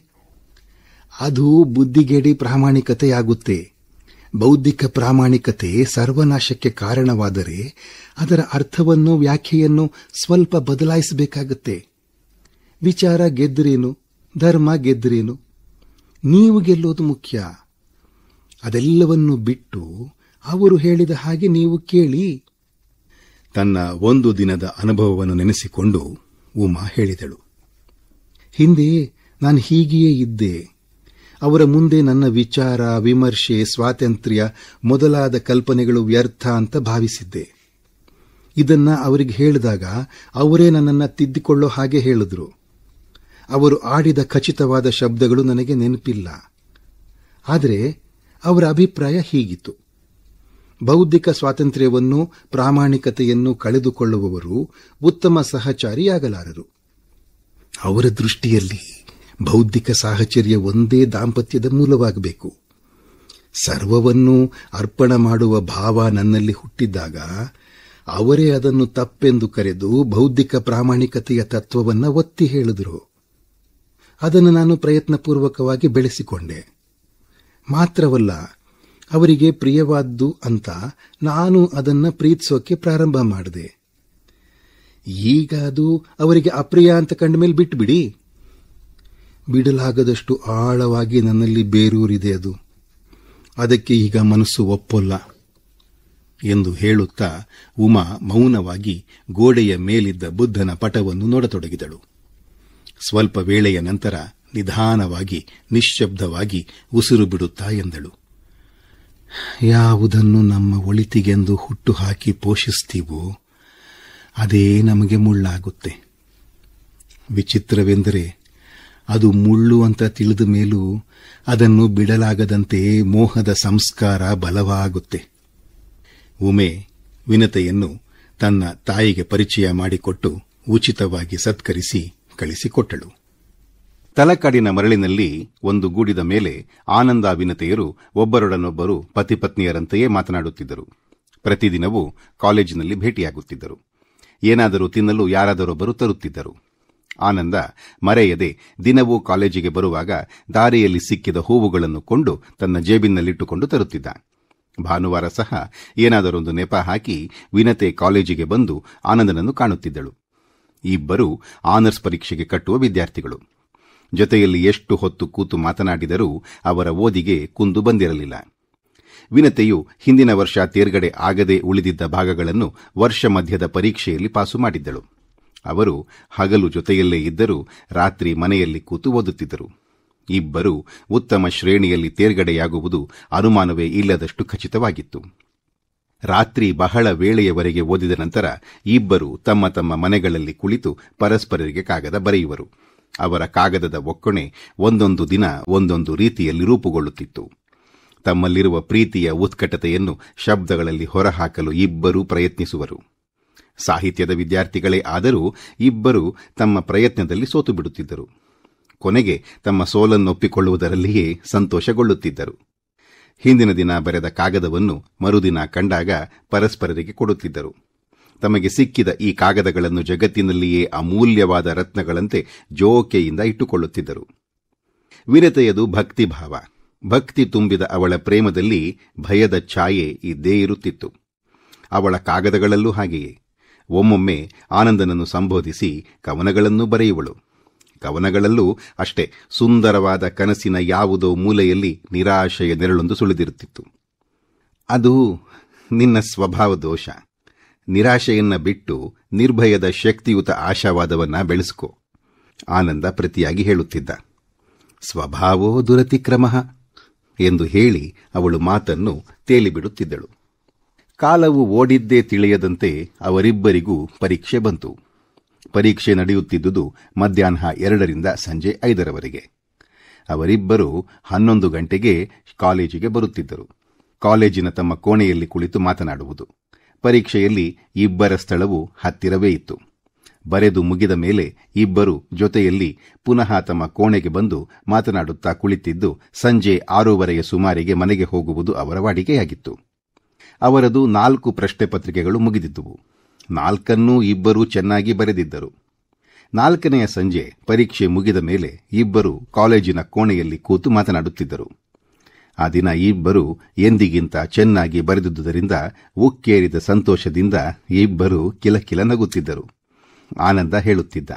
ಅದು ಬುದ್ಧಿಗೇಡಿ ಪ್ರಾಮಾಣಿಕತೆಯಾಗುತ್ತೆ. ಬೌದ್ಧಿಕ ಪ್ರಾಮಾಣಿಕತೆ ಸರ್ವನಾಶಕ್ಕೆ ಕಾರಣವಾದರೆ ಅದರ ಅರ್ಥವನ್ನು ವ್ಯಾಖ್ಯೆಯನ್ನು ಸ್ವಲ್ಪ ಬದಲಾಯಿಸಬೇಕಾಗುತ್ತೆ. ವಿಚಾರ ಗೆದ್ದರೇನು, ಧರ್ಮ ಗೆದ್ದರೇನು, ನೀವು ಗೆಲ್ಲೋದು ಮುಖ್ಯ. ಅದೆಲ್ಲವನ್ನು ಬಿಟ್ಟು ಅವರು ಹೇಳಿದ ಹಾಗೆ ನೀವು ಕೇಳಿ. ತನ್ನ ಒಂದು ದಿನದ ಅನುಭವವನ್ನು ನೆನೆಸಿಕೊಂಡು ಉಮಾ ಹೇಳಿದಳು, ಹಿಂದೆ ನಾನು ಹೀಗೆಯೇ ಇದ್ದೆ. ಅವರ ಮುಂದೆ ನನ್ನ ವಿಚಾರ, ವಿಮರ್ಶೆ, ಸ್ವಾತಂತ್ರ್ಯ ಮೊದಲಾದ ಕಲ್ಪನೆಗಳು ವ್ಯರ್ಥ ಅಂತ ಭಾವಿಸಿದ್ದೆ. ಇದನ್ನ ಅವರಿಗೆ ಹೇಳಿದಾಗ ಅವರೇ ನನ್ನನ್ನು ತಿದ್ದಿಕೊಳ್ಳೋ ಹಾಗೆ ಹೇಳಿದ್ರು. ಅವರು ಆಡಿದ ಖಚಿತವಾದ ಶಬ್ದಗಳು ನನಗೆ ನೆನಪಿಲ್ಲ. ಆದರೆ ಅವರ ಅಭಿಪ್ರಾಯ ಹೀಗಿತ್ತು: ಬೌದ್ಧಿಕ ಸ್ವಾತಂತ್ರ್ಯವನ್ನು, ಪ್ರಾಮಾಣಿಕತೆಯನ್ನು ಕಳೆದುಕೊಳ್ಳುವವರು ಉತ್ತಮ ಸಹಚಾರಿಯಾಗಲಾರರು. ಅವರ ದೃಷ್ಟಿಯಲ್ಲಿ ಬೌದ್ಧಿಕ ಸಾಹಚರ್ಯ ಒಂದೇ ದಾಂಪತ್ಯದ ಮೂಲವಾಗಬೇಕು. ಸರ್ವವನ್ನೂ ಅರ್ಪಣ ಮಾಡುವ ಭಾವ ನನ್ನಲ್ಲಿ ಹುಟ್ಟಿದ್ದಾಗ ಅವರೇ ಅದನ್ನು ತಪ್ಪೆಂದು ಕರೆದು ಬೌದ್ಧಿಕ ಪ್ರಾಮಾಣಿಕತೆಯ ತತ್ವವನ್ನು ಒತ್ತಿ ಹೇಳಿದರು. ಅದನ್ನು ನಾನು ಪ್ರಯತ್ನಪೂರ್ವಕವಾಗಿ ಬೆಳೆಸಿಕೊಂಡೆ. ಮಾತ್ರವಲ್ಲ, ಅವರಿಗೆ ಪ್ರಿಯವಾದ್ದು ಅಂತ ನಾನು ಅದನ್ನು ಪ್ರೀತಿಸೋಕೆ ಪ್ರಾರಂಭ ಮಾಡಿದೆ. ಈಗ ಅದು ಅವರಿಗೆ ಅಪ್ರಿಯ ಅಂತ ಕಂಡ ಮೇಲೆ ಬಿಟ್ಟುಬಿಡಿ. ಬಿಡಲಾಗದಷ್ಟು ಆಳವಾಗಿ ನನ್ನಲ್ಲಿ ಬೇರೂರಿದೆ ಅದು. ಅದಕ್ಕೆ ಈಗ ಮನಸ್ಸು ಒಪ್ಪೊಲ್ಲ ಎಂದು ಹೇಳುತ್ತಾ ಉಮಾ ಮೌನವಾಗಿ ಗೋಡೆಯ ಮೇಲಿದ್ದ ಬುದ್ಧನ ಪಟವನ್ನು ನೋಡತೊಡಗಿದಳು. ಸ್ವಲ್ಪ ವೇಳೆಯ ನಂತರ ನಿಧಾನವಾಗಿ, ನಿಶ್ಶಬ್ದವಾಗಿ ಉಸಿರು ಬಿಡುತ್ತಾ ಎಂದಳು, ಯಾವುದನ್ನು ನಮ್ಮ ಒಳಿತಿಗೆಂದು ಹುಟ್ಟು ಹಾಕಿ ಪೋಷಿಸ್ತೀವೋ ಅದೇ ನಮಗೆ ಮುಳ್ಳಾಗುತ್ತೆ. ವಿಚಿತ್ರವೆಂದರೆ ಅದು ಮುಳ್ಳು ಅಂತ ತಿಳಿದ ಮೇಲೂ ಅದನ್ನು ಬಿಡಲಾಗದಂತೆ ಮೋಹದ ಸಂಸ್ಕಾರ ಬಲವಾಗುತ್ತೆ. ಉಮೆ ವಿನತೆಯನ್ನು ತನ್ನ ತಾಯಿಗೆ ಪರಿಚಯ ಮಾಡಿಕೊಟ್ಟು ಉಚಿತವಾಗಿ ಸತ್ಕರಿಸಿ ಕಳಿಸಿಕೊಟ್ಟಳು. ತಲಕಾಡಿನ ಮರಳಿನಲ್ಲಿ ಒಂದು ಗೂಡಿದ ಮೇಲೆ ಆನಂದ ವಿನತೆಯರು ಒಬ್ಬರೊಡನೊಬ್ಬರು ಪತಿಪತ್ನಿಯರಂತೆಯೇ ಮಾತನಾಡುತ್ತಿದ್ದರು. ಪ್ರತಿದಿನವೂ ಕಾಲೇಜಿನಲ್ಲಿ ಭೇಟಿಯಾಗುತ್ತಿದ್ದರು. ಏನಾದರೂ ತಿನ್ನಲು ಯಾರಾದರೊಬ್ಬರು ತರುತ್ತಿದ್ದರು. ಆನಂದ ಮರೆಯದೆ ದಿನವೂ ಕಾಲೇಜಿಗೆ ಬರುವಾಗ ದಾರಿಯಲ್ಲಿ ಸಿಕ್ಕಿದ ಹೂವುಗಳನ್ನು ಕೊಂಡು ತನ್ನ ಜೇಬಿನಲ್ಲಿಟ್ಟುಕೊಂಡು ತರುತ್ತಿದ್ದ. ಭಾನುವಾರ ಸಹ ಏನಾದರೊಂದು ನೆಪ ಹಾಕಿ ವಿನತೆ ಕಾಲೇಜಿಗೆ ಬಂದು ಆನಂದನನ್ನು ಕಾಣುತ್ತಿದ್ದಳು. ಇಬ್ಬರೂ ಆನರ್ಸ್ ಪರೀಕ್ಷೆಗೆ ಕಟ್ಟುವ ವಿದ್ಯಾರ್ಥಿಗಳು. ಜೊತೆಯಲ್ಲಿ ಎಷ್ಟು ಹೊತ್ತು ಕೂತು ಮಾತನಾಡಿದರೂ ಅವರ ಓದಿಗೆ ಕುಂದು ಬಂದಿರಲಿಲ್ಲ. ವಿನತೆಯು ಹಿಂದಿನ ವರ್ಷ ತೇರ್ಗಡೆ ಆಗದೆ ಉಳಿದಿದ್ದ ಭಾಗಗಳನ್ನು ವರ್ಷ ಮಧ್ಯದ ಪರೀಕ್ಷೆಯಲ್ಲಿ ಪಾಸು ಮಾಡಿದ್ದಳು. ಅವರು ಹಗಲು ಜೊತೆಯಲ್ಲೇ ಇದ್ದರೂ ರಾತ್ರಿ ಮನೆಯಲ್ಲಿ ಕೂತು ಓದುತ್ತಿದ್ದರು. ಇಬ್ಬರೂ ಉತ್ತಮ ಶ್ರೇಣಿಯಲ್ಲಿ ತೇರ್ಗಡೆಯಾಗುವುದು ಅನುಮಾನವೇ ಇಲ್ಲದಷ್ಟು ಖಚಿತವಾಗಿತ್ತು. ರಾತ್ರಿ ಬಹಳ ವೇಳೆಯವರೆಗೆ ಓದಿದ ನಂತರ ಇಬ್ಬರು ತಮ್ಮ ತಮ್ಮ ಮನೆಗಳಲ್ಲಿ ಕುಳಿತು ಪರಸ್ಪರರಿಗೆ ಕಾಗದ ಬರೆಯುವರು. ಅವರ ಕಾಗದದ ಒಕ್ಕಣೆ ಒಂದೊಂದು ದಿನ ಒಂದೊಂದು ರೀತಿಯಲ್ಲಿ ರೂಪುಗೊಳ್ಳುತ್ತಿತ್ತು. ತಮ್ಮಲ್ಲಿರುವ ಪ್ರೀತಿಯ ಉತ್ಕಟತೆಯನ್ನು ಶಬ್ದಗಳಲ್ಲಿ ಹೊರಹಾಕಲು ಇಬ್ಬರೂ ಪ್ರಯತ್ನಿಸುವರು. ಸಾಹಿತ್ಯದ ವಿದ್ಯಾರ್ಥಿಗಳೇ ಆದರೂ ಇಬ್ಬರೂ ತಮ್ಮ ಪ್ರಯತ್ನದಲ್ಲಿ ಸೋತು ಬಿಡುತ್ತಿದ್ದರು. ಕೊನೆಗೆ ತಮ್ಮ ಸೋಲನ್ನೊಪ್ಪಿಕೊಳ್ಳುವುದರಲ್ಲಿಯೇ ಸಂತೋಷಗೊಳ್ಳುತ್ತಿದ್ದರು. ಹಿಂದಿನ ದಿನ ಬರೆದ ಕಾಗದವನ್ನು ಮರುದಿನ ಕಂಡಾಗ ಪರಸ್ಪರರಿಗೆ ಕೊಡುತ್ತಿದ್ದರು. ತಮಗೆ ಸಿಕ್ಕಿದ ಈ ಕಾಗದಗಳನ್ನು ಜಗತ್ತಿನಲ್ಲಿಯೇ ಅಮೂಲ್ಯವಾದ ರತ್ನಗಳಂತೆ ಜೋಕೆಯಿಂದ ಇಟ್ಟುಕೊಳ್ಳುತ್ತಿದ್ದರು. ವಿನತೆಯದು ಭಕ್ತಿಭಾವ. ಭಕ್ತಿ ತುಂಬಿದ ಅವಳ ಪ್ರೇಮದಲ್ಲಿ ಭಯದ ಛಾಯೆ ಇದ್ದೇ ಇರುತ್ತಿತ್ತು. ಅವಳ ಕಾಗದಗಳಲ್ಲೂ ಹಾಗೆಯೇ. ಒಮ್ಮೊಮ್ಮೆ ಆನಂದನನ್ನು ಸಂಬೋಧಿಸಿ ಕವನಗಳನ್ನು ಬರೆಯುವಳು. ಕವನಗಳಲ್ಲೂ ಅಷ್ಟೇ ಸುಂದರವಾದ ಕನಸಿನ ಯಾವುದೋ ಮೂಲೆಯಲ್ಲಿ ನಿರಾಶೆಯ ನೆರಳೊಂದು ಸುಳಿದಿರುತ್ತಿತ್ತು. ಅದು ನಿನ್ನ ಸ್ವಭಾವ ದೋಷ. ನಿರಾಶೆಯನ್ನ ಬಿಟ್ಟು ನಿರ್ಭಯದ ಶಕ್ತಿಯುತ ಆಶಾವಾದವನ್ನ ಬೆಳೆಸಿಕೋ, ಆನಂದ ಪ್ರತಿಯಾಗಿ ಹೇಳುತ್ತಿದ್ದ. ಸ್ವಭಾವೋ ದುರತಿಕ್ರಮಃ ಎಂದು ಹೇಳಿ ಅವಳು ಮಾತನ್ನು ತೇಲಿಬಿಡುತ್ತಿದ್ದಳು. ಕಾಲವು ಓಡಿದ್ದೇ ತಿಳಿಯದಂತೆ ಅವರಿಬ್ಬರಿಗೂ ಪರೀಕ್ಷೆ ಬಂತು. ಪರೀಕ್ಷೆ ನಡೆಯುತ್ತಿದ್ದುದು ಮಧ್ಯಾಹ್ನ 2ರಿಂದ ಸಂಜೆ 5ರವರೆಗೆ. ಅವರಿಬ್ಬರೂ 11 ಗಂಟೆಗೆ ಕಾಲೇಜಿಗೆ ಬರುತ್ತಿದ್ದರು. ಕಾಲೇಜಿನ ತಮ್ಮ ಕೋಣೆಯಲ್ಲಿ ಕುಳಿತು ಮಾತನಾಡುವುದು. ಪರೀಕ್ಷೆಯಲ್ಲಿ ಇಬ್ಬರ ಸ್ಥಳವು ಹತ್ತಿರವೇ ಇತ್ತು. ಬರೆದು ಮುಗಿದ ಮೇಲೆ ಇಬ್ಬರು ಜೊತೆಯಲ್ಲಿ ಪುನಃ ತಮ್ಮ ಕೋಣೆಗೆ ಬಂದು ಮಾತನಾಡುತ್ತಾ ಕುಳಿತಿದ್ದು ಸಂಜೆ 6:30 ಸುಮಾರಿಗೆ ಮನೆಗೆ ಹೋಗುವುದು ಅವರ ವಾಡಿಕೆಯಾಗಿತ್ತು. ಅವರದು 4 ಪ್ರಶ್ನೆ ಪತ್ರಿಕೆಗಳು ಮುಗಿದಿದ್ದುವು. 4ನ್ನೂ ಇಬ್ಬರೂ ಚೆನ್ನಾಗಿ ಬರೆದಿದ್ದರು. 4ನೆಯ ಸಂಜೆ ಪರೀಕ್ಷೆ ಮುಗಿದ ಮೇಲೆ ಇಬ್ಬರು ಕಾಲೇಜಿನ ಕೋಣೆಯಲ್ಲಿ ಕೂತು ಮಾತನಾಡುತ್ತಿದ್ದರು. ಆ ದಿನ ಇಬ್ಬರು ಎಂದಿಗಿಂತ ಚೆನ್ನಾಗಿ ಬರೆದಿದ್ದುದರಿಂದ ಉಕ್ಕೇರಿದ ಸಂತೋಷದಿಂದ ಇಬ್ಬರು ಕಿಲಕಿಲ ನಗುತ್ತಿದ್ದರು. ಆನಂದ ಹೇಳುತ್ತಿದ್ದ,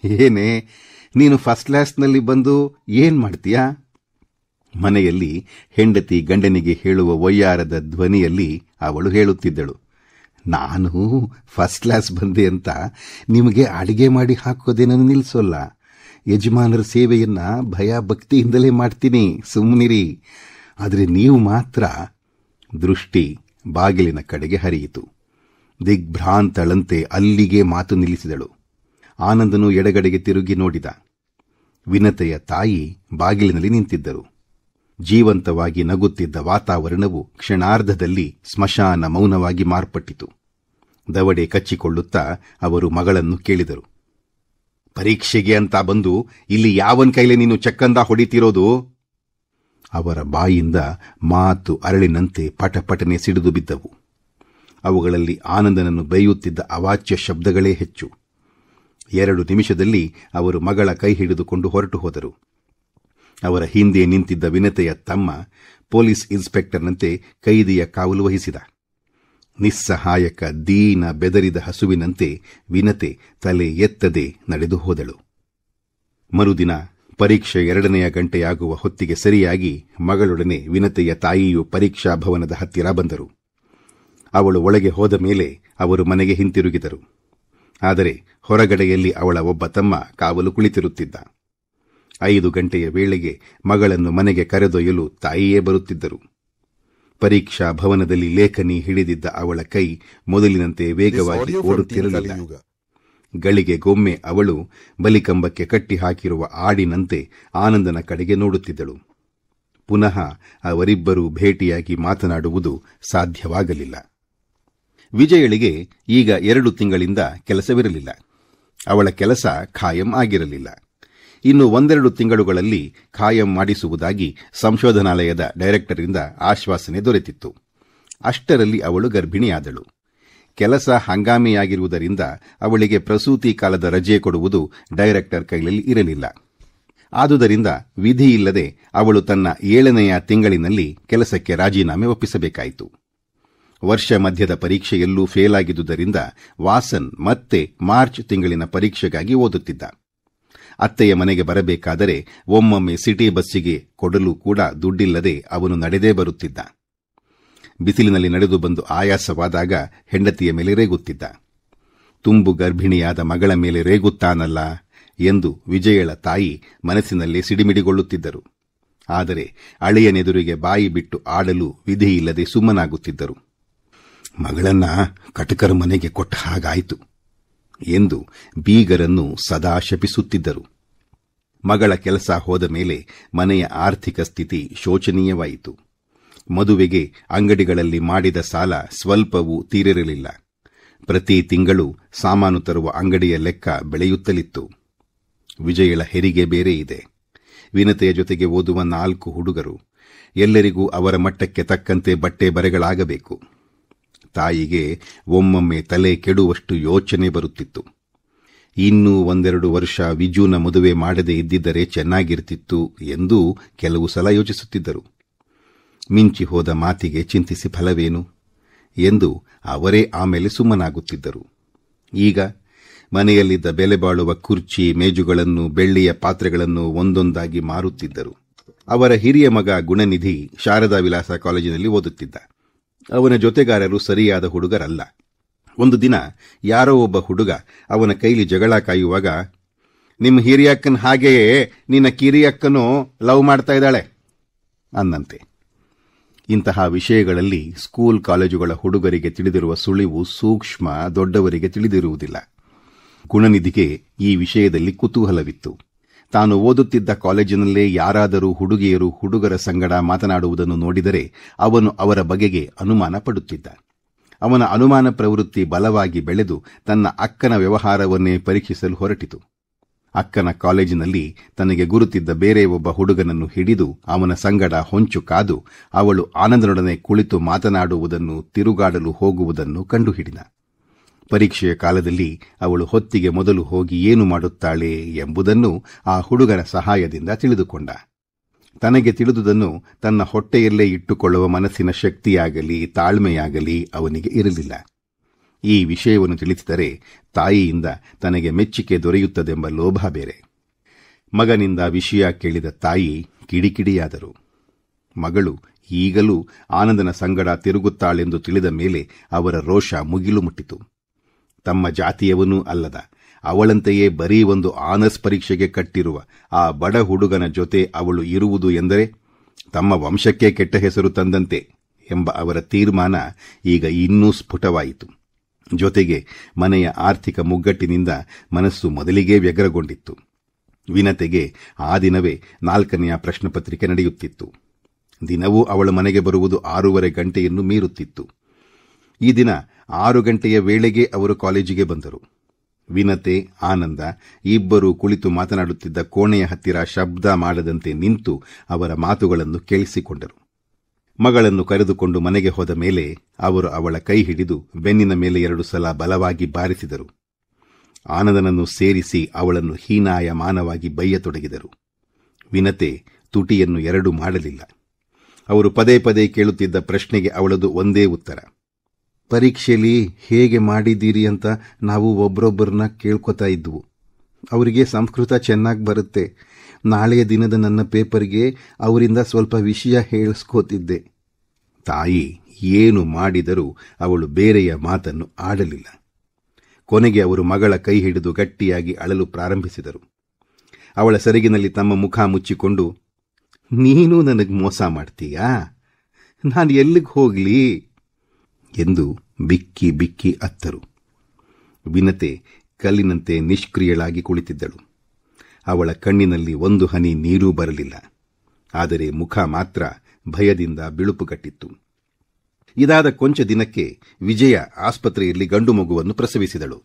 ಏನೇ ನೀನು ಫಸ್ಟ್ ಕ್ಲಾಸ್ನಲ್ಲಿ ಬಂದು ಏನ್ ಮಾಡ್ತೀಯಾ? ಮನೆಯಲ್ಲಿ ಹೆಂಡತಿ ಗಂಡನಿಗೆ ಹೇಳುವ ವಯ್ಯಾರದ ಧ್ವನಿಯಲ್ಲಿ ಅವಳು ಹೇಳುತ್ತಿದ್ದಳು, ನಾನು ಫಸ್ಟ್ ಕ್ಲಾಸ್ ಬಂದೆ ಅಂತ ನಿಮಗೆ ಅಡಿಗೆ ಮಾಡಿ ಹಾಕೋದೇನನ್ನು ನಿಲ್ಲಿಸೋಲ್ಲ. ಯಜಮಾನರ ಸೇವೆಯನ್ನ ಭಯ ಭಕ್ತಿಯಿಂದಲೇ ಮಾಡ್ತೀನಿ, ಸುಮ್ಮನಿರಿ. ಆದರೆ ನೀವು ಮಾತ್ರ. ದೃಷ್ಟಿ ಬಾಗಿಲಿನ ಕಡೆಗೆ ಹರಿಯಿತು. ದಿಗ್ಭ್ರಾಂತಳಂತೆ ಅಲ್ಲಿಗೆ ಮಾತು ನಿಲ್ಲಿಸಿದಳು. ಆನಂದನು ಎಡಗಡೆಗೆ ತಿರುಗಿ ನೋಡಿದ. ವಿನತೆಯ ತಾಯಿ ಬಾಗಿಲಿನಲ್ಲಿ ನಿಂತಿದ್ದರು. ಜೀವಂತವಾಗಿ ನಗುತ್ತಿದ್ದ ವಾತಾವರಣವು ಕ್ಷಣಾರ್ಧದಲ್ಲಿ ಸ್ಮಶಾನ ಮೌನವಾಗಿ ಮಾರ್ಪಟ್ಟಿತು. ದವಡೆ ಕಚ್ಚಿಕೊಳ್ಳುತ್ತಾ ಅವರು ಮಗಳನ್ನು ಕೇಳಿದರು, ಪರೀಕ್ಷೆಗೆ ಅಂತ ಬಂದು ಇಲ್ಲಿ ಯಾವನ್ ಕೈಲೆ ನೀನು ಚಕ್ಕಂದ ಹೊಡಿತಿರೋದು? ಅವರ ಬಾಯಿಂದ ಮಾತು ಅರಳಿನಂತೆ ಪಟಪಟನೆ ಸಿಡಿದು ಬಿದ್ದವು. ಅವುಗಳಲ್ಲಿ ಆನಂದನನ್ನು ಬೈಯುತ್ತಿದ್ದ ಅವಾಚ್ಯ ಶಬ್ದಗಳೇ ಹೆಚ್ಚು. 2 ನಿಮಿಷದಲ್ಲಿ ಅವರು ಮಗಳ ಕೈ ಹಿಡಿದುಕೊಂಡು ಹೊರಟು ಹೋದರು. ಅವರ ಹಿಂದೆ ನಿಂತಿದ್ದ ವಿನತೆಯ ತಮ್ಮ ಪೊಲೀಸ್ ಇನ್ಸ್ಪೆಕ್ಟರ್ನಂತೆ ಕೈದಿಯ ಕಾವಲು ವಹಿಸಿದ. ನಿಸ್ಸಹಾಯಕ ದೀನ ಬೆದರಿದ ಹಸುವಿನಂತೆ ವಿನತೆ ತಲೆ ಎತ್ತದೆ ನಡೆದು ಹೋದಳು. ಮರುದಿನ ಪರೀಕ್ಷೆ 2ನೆಯ ಗಂಟೆಯಾಗುವ ಹೊತ್ತಿಗೆ ಸರಿಯಾಗಿ ಮಗಳೊಡನೆ ವಿನತೆಯ ತಾಯಿಯು ಪರೀಕ್ಷಾ ಭವನದ ಹತ್ತಿರ ಬಂದರು. ಅವಳು ಒಳಗೆ ಹೋದ ಮೇಲೆ ಅವರು ಮನೆಗೆ ಹಿಂತಿರುಗಿದರು. ಆದರೆ ಹೊರಗಡೆಯಲ್ಲಿ ಅವಳ ಒಬ್ಬ ತಮ್ಮ ಕಾವಲು ಕುಳಿತಿರುತ್ತಿದ್ದ. 5 ಗಂಟೆಯ ವೇಳೆಗೆ ಮಗಳನ್ನು ಮನೆಗೆ ಕರೆದೊಯ್ಯಲು ತಾಯಿಯೇ ಬರುತ್ತಿದ್ದರು. ಪರೀಕ್ಷಾ ಭವನದಲ್ಲಿ ಲೇಖನಿ ಹಿಡಿದಿದ್ದ ಅವಳ ಕೈ ಮೊದಲಿನಂತೆ ವೇಗವಾಗಿ ಓಡುತ್ತಿರಲಿಲ್ಲ. ಗಳಿಗೆಗೊಮ್ಮೆ ಅವಳು ಬಲಿಕಂಬಕ್ಕೆ ಕಟ್ಟಿ ಹಾಕಿರುವ ಆಡಿನಂತೆ ಆನಂದನ ಕಡೆಗೆ ನೋಡುತ್ತಿದ್ದಳು. ಪುನಃ ಅವರಿಬ್ಬರೂ ಭೇಟಿಯಾಗಿ ಮಾತನಾಡುವುದು ಸಾಧ್ಯವಾಗಲಿಲ್ಲ. ವಿಜಯಳಿಗೆ ಈಗ 2 ತಿಂಗಳಿಂದ ಕೆಲಸವಿರಲಿಲ್ಲ. ಅವಳ ಕೆಲಸ ಖಾಯಂ ಆಗಿರಲಿಲ್ಲ. ಇನ್ನು 1-2 ತಿಂಗಳುಗಳಲ್ಲಿ ಖಾಯಂ ಮಾಡಿಸುವುದಾಗಿ ಸಂಶೋಧನಾಲಯದ ಡೈರೆಕ್ಟರಿಂದ ಆಶ್ವಾಸನೆ ದೊರೆತಿತ್ತು. ಅಷ್ಟರಲ್ಲಿ ಅವಳು ಗರ್ಭಿಣಿಯಾದಳು. ಕೆಲಸ ಹಂಗಾಮಿಯಾಗಿರುವುದರಿಂದ ಅವಳಿಗೆ ಪ್ರಸೂತಿ ಕಾಲದ ರಜೆ ಕೊಡುವುದು ಡೈರೆಕ್ಟರ್ ಕೈಯಲ್ಲಿ ಇರಲಿಲ್ಲ. ಆದುದರಿಂದ ವಿಧಿಯಿಲ್ಲದೆ ಅವಳು ತನ್ನ 7ನೆಯ ತಿಂಗಳಿನಲ್ಲಿ ಕೆಲಸಕ್ಕೆ ರಾಜೀನಾಮೆ ಒಪ್ಪಿಸಬೇಕಾಯಿತು. ವರ್ಷ ಮಧ್ಯದ ಪರೀಕ್ಷೆಯಲ್ಲೂ ಫೇಲ್ ಆಗಿದ್ದುದರಿಂದ ವಾಸನ್ ಮತ್ತೆ ಮಾರ್ಚ್ ತಿಂಗಳಿನ ಪರೀಕ್ಷೆಗಾಗಿ ಓದುತ್ತಿದ್ದ. ಅತ್ತೆಯ ಮನೆಗೆ ಬರಬೇಕಾದರೆ ಒಮ್ಮೊಮ್ಮೆ ಸಿಟಿ ಬಸ್ಸಿಗೆ ಕೊಡಲು ಕೂಡ ದುಡ್ಡಿಲ್ಲದೆ ಅವನು ನಡೆದೇ ಬರುತ್ತಿದ್ದ. ಬಿಸಿಲಿನಲ್ಲಿ ನಡೆದು ಬಂದು ಆಯಾಸವಾದಾಗ ಹೆಂಡತಿಯ ಮೇಲೆ ರೇಗುತ್ತಿದ್ದ. ತುಂಬು ಗರ್ಭಿಣಿಯಾದ ಮಗಳ ಮೇಲೆ ರೇಗುತ್ತಾನಲ್ಲ ಎಂದು ವಿಜಯಳ ತಾಯಿ ಮನಸ್ಸಿನಲ್ಲೇ ಸಿಡಿಮಿಡಿಗೊಳ್ಳುತ್ತಿದ್ದರು. ಆದರೆ ಅಳಿಯನೆದುರಿಗೆ ಬಾಯಿ ಬಿಟ್ಟು ಆಡಲು ವಿಧಿಯಿಲ್ಲದೆ ಸುಮ್ಮನಾಗುತ್ತಿದ್ದರು. ಮಗಳನ್ನ ಕಟಕರ ಮನೆಗೆ ಕೊಟ್ಟ ಹಾಗಾಯಿತು ಎಂದು ಬೀಗರನ್ನು ಸದಾ ಶಪಿಸುತ್ತಿದ್ದರು. ಮಗಳ ಕೆಲಸ ಹೋದ ಮೇಲೆ ಮನೆಯ ಆರ್ಥಿಕ ಸ್ಥಿತಿ ಶೋಚನೀಯವಾಯಿತು. ಮದುವೆಗೆ ಅಂಗಡಿಗಳಲ್ಲಿ ಮಾಡಿದ ಸಾಲ ಸ್ವಲ್ಪವೂ ತೀರಿರಲಿಲ್ಲ. ಪ್ರತಿ ತಿಂಗಳು ಸಾಮಾನು ತರುವ ಅಂಗಡಿಯ ಲೆಕ್ಕ ಬೆಳೆಯುತ್ತಲಿತ್ತು. ವಿಜಯಳ ಹೆರಿಗೆ ಬೇರೆ ಇದೆ. ವಿನತೆಯ ಜೊತೆಗೆ ಓದುವ 4 ಹುಡುಗರು. ಎಲ್ಲರಿಗೂ ಅವರ ಮಟ್ಟಕ್ಕೆ ತಕ್ಕಂತೆ ಬಟ್ಟೆ ಬರೆಗಳಾಗಬೇಕು. ತಾಯಿಗೆ ಒಮ್ಮೊಮ್ಮೆ ತಲೆ ಕೆಡುವಷ್ಟು ಯೋಚನೆ ಬರುತ್ತಿತ್ತು. ಇನ್ನೂ 1-2 ವರ್ಷ ವಿಜುನ ಮದುವೆ ಮಾಡದೇ ಇದ್ದಿದ್ದರೆ ಚೆನ್ನಾಗಿರ್ತಿತ್ತು ಎಂದು ಕೆಲವು ಸಲ ಯೋಚಿಸುತ್ತಿದ್ದರು. ಮಿಂಚಿ ಹೋದ ಮಾತಿಗೆ ಚಿಂತಿಸಿ ಫಲವೇನು ಎಂದು ಅವರೇ ಆಮೇಲೆ ಸುಮ್ಮನಾಗುತ್ತಿದ್ದರು. ಈಗ ಮನೆಯಲ್ಲಿದ್ದ ಬೆಲೆ ಬಾಳುವ ಕುರ್ಚಿ ಮೇಜುಗಳನ್ನು ಬೆಳ್ಳಿಯ ಪಾತ್ರೆಗಳನ್ನು ಒಂದೊಂದಾಗಿ ಮಾರುತ್ತಿದ್ದರು. ಅವರ ಹಿರಿಯ ಮಗ ಗುಣನಿಧಿ ಶಾರದಾ ವಿಲಾಸ ಕಾಲೇಜಿನಲ್ಲಿ ಓದುತ್ತಿದ್ದ. ಅವನ ಜೊತೆಗಾರರು ಸರಿಯಾದ ಹುಡುಗರಲ್ಲ. ಒಂದು ದಿನ ಯಾರೋ ಒಬ್ಬ ಹುಡುಗ ಅವನ ಕೈಲಿ ಜಗಳ ಕಾಯುವಾಗ, ನಿಮ್ಮ ಹಿರಿಯಕ್ಕನ ಹಾಗೆಯೇ ನಿನ್ನ ಕಿರಿಯಕ್ಕನೂ ಲವ್ ಮಾಡ್ತಾ ಇದ್ದಾಳೆ ಅನ್ನಂತೆ. ಇಂತಹ ವಿಷಯಗಳಲ್ಲಿ ಸ್ಕೂಲ್ ಕಾಲೇಜುಗಳ ಹುಡುಗರಿಗೆ ತಿಳಿದಿರುವ ಸುಳಿವು ಸೂಕ್ಷ್ಮ, ದೊಡ್ಡವರಿಗೆ ತಿಳಿದಿರುವುದಿಲ್ಲ. ಗುಣನಿಧಿಗೆ ಈ ವಿಷಯದಲ್ಲಿ ಕುತೂಹಲವಿತ್ತು. ತಾನು ಓದುತ್ತಿದ್ದ ಕಾಲೇಜಿನಲ್ಲೇ ಯಾರಾದರೂ ಹುಡುಗಿಯರು ಹುಡುಗರ ಸಂಗಡ ಮಾತನಾಡುವುದನ್ನು ನೋಡಿದರೆ ಅವನು ಅವರ ಬಗೆಗೆ ಅನುಮಾನ ಪಡುತ್ತಿದ್ದ. ಅವನ ಅನುಮಾನ ಪ್ರವೃತ್ತಿ ಬಲವಾಗಿ ಬೆಳೆದು ತನ್ನ ಅಕ್ಕನ ವ್ಯವಹಾರವನ್ನೇ ಪರೀಕ್ಷಿಸಲು ಹೊರಟಿತು. ಅಕ್ಕನ ಕಾಲೇಜಿನಲ್ಲಿ ತನಗೆ ಗುರುತಿದ್ದ ಬೇರೆ ಒಬ್ಬ ಹುಡುಗನನ್ನು ಹಿಡಿದು ಅವನ ಸಂಗಡ ಹೊಂಚು ಕಾದು ಅವಳು ಆನಂದನೊಡನೆ ಕುಳಿತು ಮಾತನಾಡುವುದನ್ನು, ತಿರುಗಾಡಲು ಹೋಗುವುದನ್ನು ಕಂಡುಹಿಡಿದ. ಪರೀಕ್ಷೆಯ ಕಾಲದಲ್ಲಿ ಅವಳು ಹೊತ್ತಿಗೆ ಮೊದಲು ಹೋಗಿ ಏನು ಮಾಡುತ್ತಾಳೆ ಎಂಬುದನ್ನು ಆ ಹುಡುಗನ ಸಹಾಯದಿಂದ ತಿಳಿದುಕೊಂಡ. ತನಗೆ ತಿಳಿದುದನ್ನು ತನ್ನ ಹೊಟ್ಟೆಯಲ್ಲೇ ಇಟ್ಟುಕೊಳ್ಳುವ ಮನಸ್ಸಿನ ಶಕ್ತಿಯಾಗಲಿ ತಾಳ್ಮೆಯಾಗಲಿ ಅವನಿಗೆ ಇರಲಿಲ್ಲ. ಈ ವಿಷಯವನ್ನು ತಿಳಿಸಿದರೆ ತಾಯಿಯಿಂದ ತನಗೆ ಮೆಚ್ಚುಗೆ ದೊರೆಯುತ್ತದೆಂಬ ಲೋಭ ಬೇರೆ. ಮಗನಿಂದ ವಿಷಯ ಕೇಳಿದ ತಾಯಿ ಕಿಡಿಕಿಡಿಯಾದರು. ಮಗಳು ಈಗಲೂ ಆನಂದನ ಸಂಗಡ ತಿರುಗುತ್ತಾಳೆಂದು ತಿಳಿದ ಮೇಲೆ ಅವರ ರೋಷ ಮುಗಿಲು ಮುಟ್ಟಿತು. ತಮ್ಮ ಜಾತಿಯವನೂ ಅಲ್ಲದ ಅವಳಂತೆಯೇ ಬರೀ ಒಂದು ಆನರ್ಸ್ ಪರೀಕ್ಷೆಗೆ ಕಟ್ಟಿರುವ ಆ ಬಡ ಹುಡುಗನ ಜೊತೆ ಅವಳು ಇರುವುದು ಎಂದರೆ ತಮ್ಮ ವಂಶಕ್ಕೆ ಕೆಟ್ಟ ಹೆಸರು ತಂದಂತೆ ಎಂಬ ಅವರ ತೀರ್ಮಾನ ಈಗ ಇನ್ನೂ ಸ್ಫುಟವಾಯಿತು. ಜೊತೆಗೆ ಮನೆಯ ಆರ್ಥಿಕ ಮುಗ್ಗಟ್ಟಿನಿಂದ ಮನಸ್ಸು ಮೊದಲಿಗೇ ವ್ಯಗ್ರಗೊಂಡಿತ್ತು. ವಿನತೆಗೆ ಆ ದಿನವೇ 4ನೆಯ ಪ್ರಶ್ನಪತ್ರಿಕೆ ನಡೆಯುತ್ತಿತ್ತು. ದಿನವೂ ಅವಳ ಮನೆಗೆ ಬರುವುದು 6:30 ಗಂಟೆಯನ್ನು ಮೀರುತ್ತಿತ್ತು. ಈ ದಿನ 6 ಗಂಟೆಯ ವೇಳೆಗೆ ಅವರು ಕಾಲೇಜಿಗೆ ಬಂದರು. ವಿನತೆ, ಆನಂದ ಇಬ್ಬರೂ ಕುಳಿತು ಮಾತನಾಡುತ್ತಿದ್ದ ಕೋಣೆಯ ಹತ್ತಿರ ಶಬ್ದ ಮಾಡದಂತೆ ನಿಂತು ಅವರ ಮಾತುಗಳನ್ನು ಕೇಳಿಸಿಕೊಂಡರು. ಮಗಳನ್ನು ಕರೆದುಕೊಂಡು ಮನೆಗೆ ಹೋದ ಮೇಲೆ ಅವರು ಅವಳ ಕೈ ಹಿಡಿದು ಬೆನ್ನಿನ ಮೇಲೆ 2 ಸಲ ಬಲವಾಗಿ ಬಾರಿಸಿದರು. ಆನಂದನನ್ನು ಸೇರಿಸಿ ಅವಳನ್ನು ಹೀನಾಯಮಾನವಾಗಿ ಬೈಯತೊಡಗಿದರು. ವಿನತೆ ತುಟಿಯನ್ನು 2 ಮಾಡಲಿಲ್ಲ. ಅವರು ಪದೇ ಪದೇ ಕೇಳುತ್ತಿದ್ದ ಪ್ರಶ್ನೆಗೆ ಅವಳದು ಒಂದೇ ಉತ್ತರ. ಪರೀಕ್ಷೆಯಲ್ಲಿ ಹೇಗೆ ಮಾಡಿದ್ದೀರಿ ಅಂತ ನಾವು ಒಬ್ಬರೊಬ್ಬರನ್ನ ಕೇಳ್ಕೊತಾ ಇದ್ವು. ಅವರಿಗೆ ಸಂಸ್ಕೃತ ಚೆನ್ನಾಗಿ ಬರುತ್ತೆ. ನಾಳೆಯ ದಿನದ ನನ್ನ ಪೇಪರ್ಗೆ ಅವರಿಂದ ಸ್ವಲ್ಪ ವಿಷಯ ಹೇಳಿಸ್ಕೋತಿದ್ದೆ. ತಾಯಿ ಏನು ಮಾಡಿದರೂ ಅವಳು ಬೇರೆಯ ಮಾತನ್ನು ಆಡಲಿಲ್ಲ. ಕೊನೆಗೆ ಅವರು ಮಗಳ ಕೈ ಹಿಡಿದು ಗಟ್ಟಿಯಾಗಿ ಅಳಲು ಪ್ರಾರಂಭಿಸಿದರು. ಅವಳ ಸೆರಗಿನಲ್ಲಿ ತಮ್ಮ ಮುಖ ಮುಚ್ಚಿಕೊಂಡು, ನೀನು ನನಗೆ ಮೋಸ ಮಾಡ್ತೀಯಾ? ನಾನು ಎಲ್ಲಿಗೆ ಹೋಗ್ಲಿ ಎಂದು ಬಿಕ್ಕಿ ಬಿಕ್ಕಿ ಅತ್ತರು. ವಿನತೆ ಕಲ್ಲಿನಂತೆ ನಿಷ್ಕ್ರಿಯಳಾಗಿ ಕುಳಿತಿದ್ದಳು. ಅವಳ ಕಣ್ಣಿನಲ್ಲಿ ಒಂದು ಹನಿ ನೀರೂ ಬರಲಿಲ್ಲ. ಆದರೆ ಮುಖ ಮಾತ್ರ ಭಯದಿಂದ ಬಿಳುಪುಗಟ್ಟಿತ್ತು. ಇದಾದ ಕೊಂಚ ದಿನಕ್ಕೆ ವಿಜಯ ಆಸ್ಪತ್ರೆಯಲ್ಲಿ ಗಂಡು ಮಗುವನ್ನು ಪ್ರಸವಿಸಿದಳು.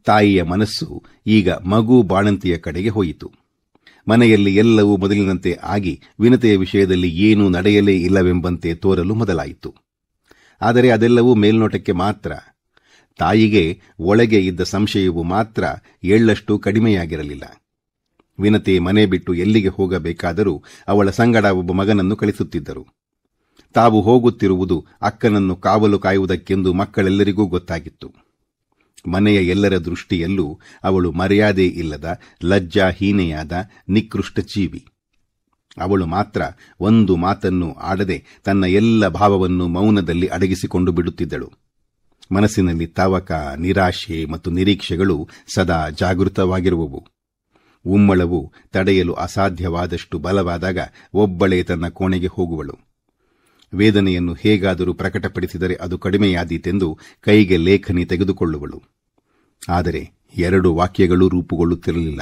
ತಾಯಿಯ ಮನಸ್ಸು ಈಗ ಮಗು ಬಾಣಂತಿಯ ಕಡೆಗೆ ಹೋಯಿತು. ಮನೆಯಲ್ಲಿ ಎಲ್ಲವೂ ಮೊದಲಿನಂತೆ ಆಗಿ ವಿನತೆಯ ವಿಷಯದಲ್ಲಿ ಏನೂ ನಡೆಯಲೇ ಇಲ್ಲವೆಂಬಂತೆ ತೋರಲು ಮೊದಲಾಯಿತು. ಆದರೆ ಅದೆಲ್ಲವೂ ಮೇಲ್ನೋಟಕ್ಕೆ ಮಾತ್ರ. ತಾಯಿಗೆ ಒಳಗೆ ಇದ್ದ ಸಂಶಯವು ಮಾತ್ರ ಎಳ್ಳಷ್ಟು ಕಡಿಮೆಯಾಗಿರಲಿಲ್ಲ. ವಿನತೆ ಮನೆ ಬಿಟ್ಟು ಎಲ್ಲಿಗೆ ಹೋಗಬೇಕಾದರೂ ಅವಳ ಸಂಗಡ ಒಬ್ಬ ಮಗನನ್ನು ಕಳಿಸುತ್ತಿದ್ದರು. ತಾವು ಹೋಗುತ್ತಿರುವುದು ಅಕ್ಕನನ್ನು ಕಾವಲು ಕಾಯುವುದಕ್ಕೆಂದು ಮಕ್ಕಳೆಲ್ಲರಿಗೂ ಗೊತ್ತಾಗಿತ್ತು. ಮನೆಯ ಎಲ್ಲರ ದೃಷ್ಟಿಯಲ್ಲೂ ಅವಳು ಮರ್ಯಾದೆ ಇಲ್ಲದ, ಲಜ್ಜಾಹೀನೆಯಾದ ನಿಕೃಷ್ಟ ಜೀವಿ. ಅವಳು ಮಾತ್ರ ಒಂದು ಮಾತನ್ನು ಆಡದೆ ತನ್ನ ಎಲ್ಲ ಭಾವವನ್ನು ಮೌನದಲ್ಲಿ ಅಡಗಿಸಿಕೊಂಡು ಬಿಡುತ್ತಿದ್ದಳು. ಮನಸ್ಸಿನಲ್ಲಿ ತವಕ, ನಿರಾಶೆ ಮತ್ತು ನಿರೀಕ್ಷೆಗಳು ಸದಾ ಜಾಗೃತವಾಗಿರುವವು. ಉಮ್ಮಳವು ತಡೆಯಲು ಅಸಾಧ್ಯವಾದಷ್ಟು ಬಲವಾದಾಗ ಒಬ್ಬಳೇ ತನ್ನ ಕೋಣೆಗೆ ಹೋಗುವಳು. ವೇದನೆಯನ್ನು ಹೇಗಾದರೂ ಪ್ರಕಟಪಡಿಸಿದರೆ ಅದು ಕಡಿಮೆಯಾದೀತೆಂದು ಕೈಗೆ ಲೇಖನಿ ತೆಗೆದುಕೊಳ್ಳುವಳು. ಆದರೆ 2 ವಾಕ್ಯಗಳೂ ರೂಪುಗೊಳ್ಳುತ್ತಿರಲಿಲ್ಲ.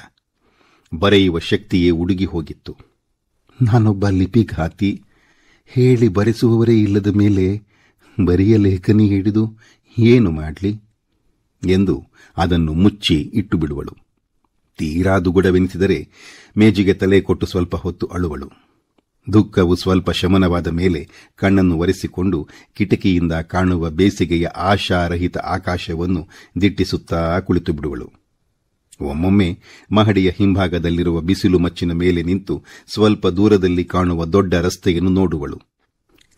ಬರೆಯುವ ಶಕ್ತಿಯೇ ಉಡುಗಿ ಹೋಗಿತ್ತು. ನಾನೊಬ್ಬ ಲಿಪಿಘಾತಿ, ಹೇಳಿ ಬರೆಸುವವರೇ ಇಲ್ಲದ ಮೇಲೆ ಬರೆಯ ಲೇಖನಿ ಹಿಡಿದು ಏನು ಮಾಡಲಿ ಎಂದು ಅದನ್ನು ಮುಚ್ಚಿ ಇಟ್ಟು ಬಿಡುವಳು. ತೀರಾ ದುಗುಡವೆನಿಸಿದರೆ ಮೇಜಿಗೆ ತಲೆ ಕೊಟ್ಟು ಸ್ವಲ್ಪ ಹೊತ್ತು ಅಳುವಳು. ದುಃಖವು ಸ್ವಲ್ಪ ಶಮನವಾದ ಮೇಲೆ ಕಣ್ಣನ್ನು ಒರೆಸಿಕೊಂಡು ಕಿಟಕಿಯಿಂದ ಕಾಣುವ ಬೇಸಿಗೆಯ ಆಶಾರಹಿತ ಆಕಾಶವನ್ನು ದಿಟ್ಟಿಸುತ್ತಾ ಕುಳಿತು ಬಿಡುವಳು. ಒಮ್ಮೊಮ್ಮೆ ಮಹಡಿಯ ಹಿಂಭಾಗದಲ್ಲಿರುವ ಬಿಸಿಲು ಮಚ್ಚಿನ ಮೇಲೆ ನಿಂತು ಸ್ವಲ್ಪ ದೂರದಲ್ಲಿ ಕಾಣುವ ದೊಡ್ಡ ರಸ್ತೆಯನ್ನು ನೋಡುವಳು.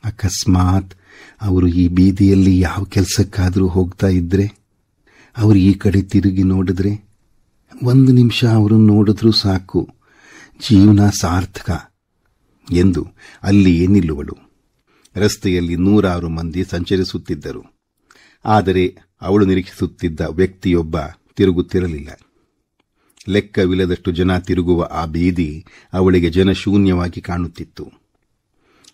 ಅಕಸ್ಮಾತ್ ಅವರು ಈ ಬೀದಿಯಲ್ಲಿ ಯಾವ ಕೆಲಸಕ್ಕಾದರೂ ಹೋಗ್ತಾ ಇದ್ರೆ, ಅವರು ಈ ಕಡೆ ತಿರುಗಿ ನೋಡಿದ್ರೆ, 1 ನಿಮಿಷ ಅವರು ನೋಡಿದ್ರೂ ಸಾಕು, ಜೀವನ ಸಾರ್ಥಕ ಎಂದು ಅಲ್ಲಿಯೇ ನಿಲ್ಲುವಳು. ರಸ್ತೆಯಲ್ಲಿ 100 ಮಂದಿ ಸಂಚರಿಸುತ್ತಿದ್ದರು. ಆದರೆ ಅವಳು ನಿರೀಕ್ಷಿಸುತ್ತಿದ್ದ ವ್ಯಕ್ತಿಯೊಬ್ಬ ತಿರುಗುತ್ತಿರಲಿಲ್ಲ. ಲೆಕ್ಕವಿಲ್ಲದಷ್ಟು ಜನ ತಿರುಗುವ ಆ ಬೀದಿ ಅವಳಿಗೆ ಜನಶೂನ್ಯವಾಗಿ ಕಾಣುತ್ತಿತ್ತು.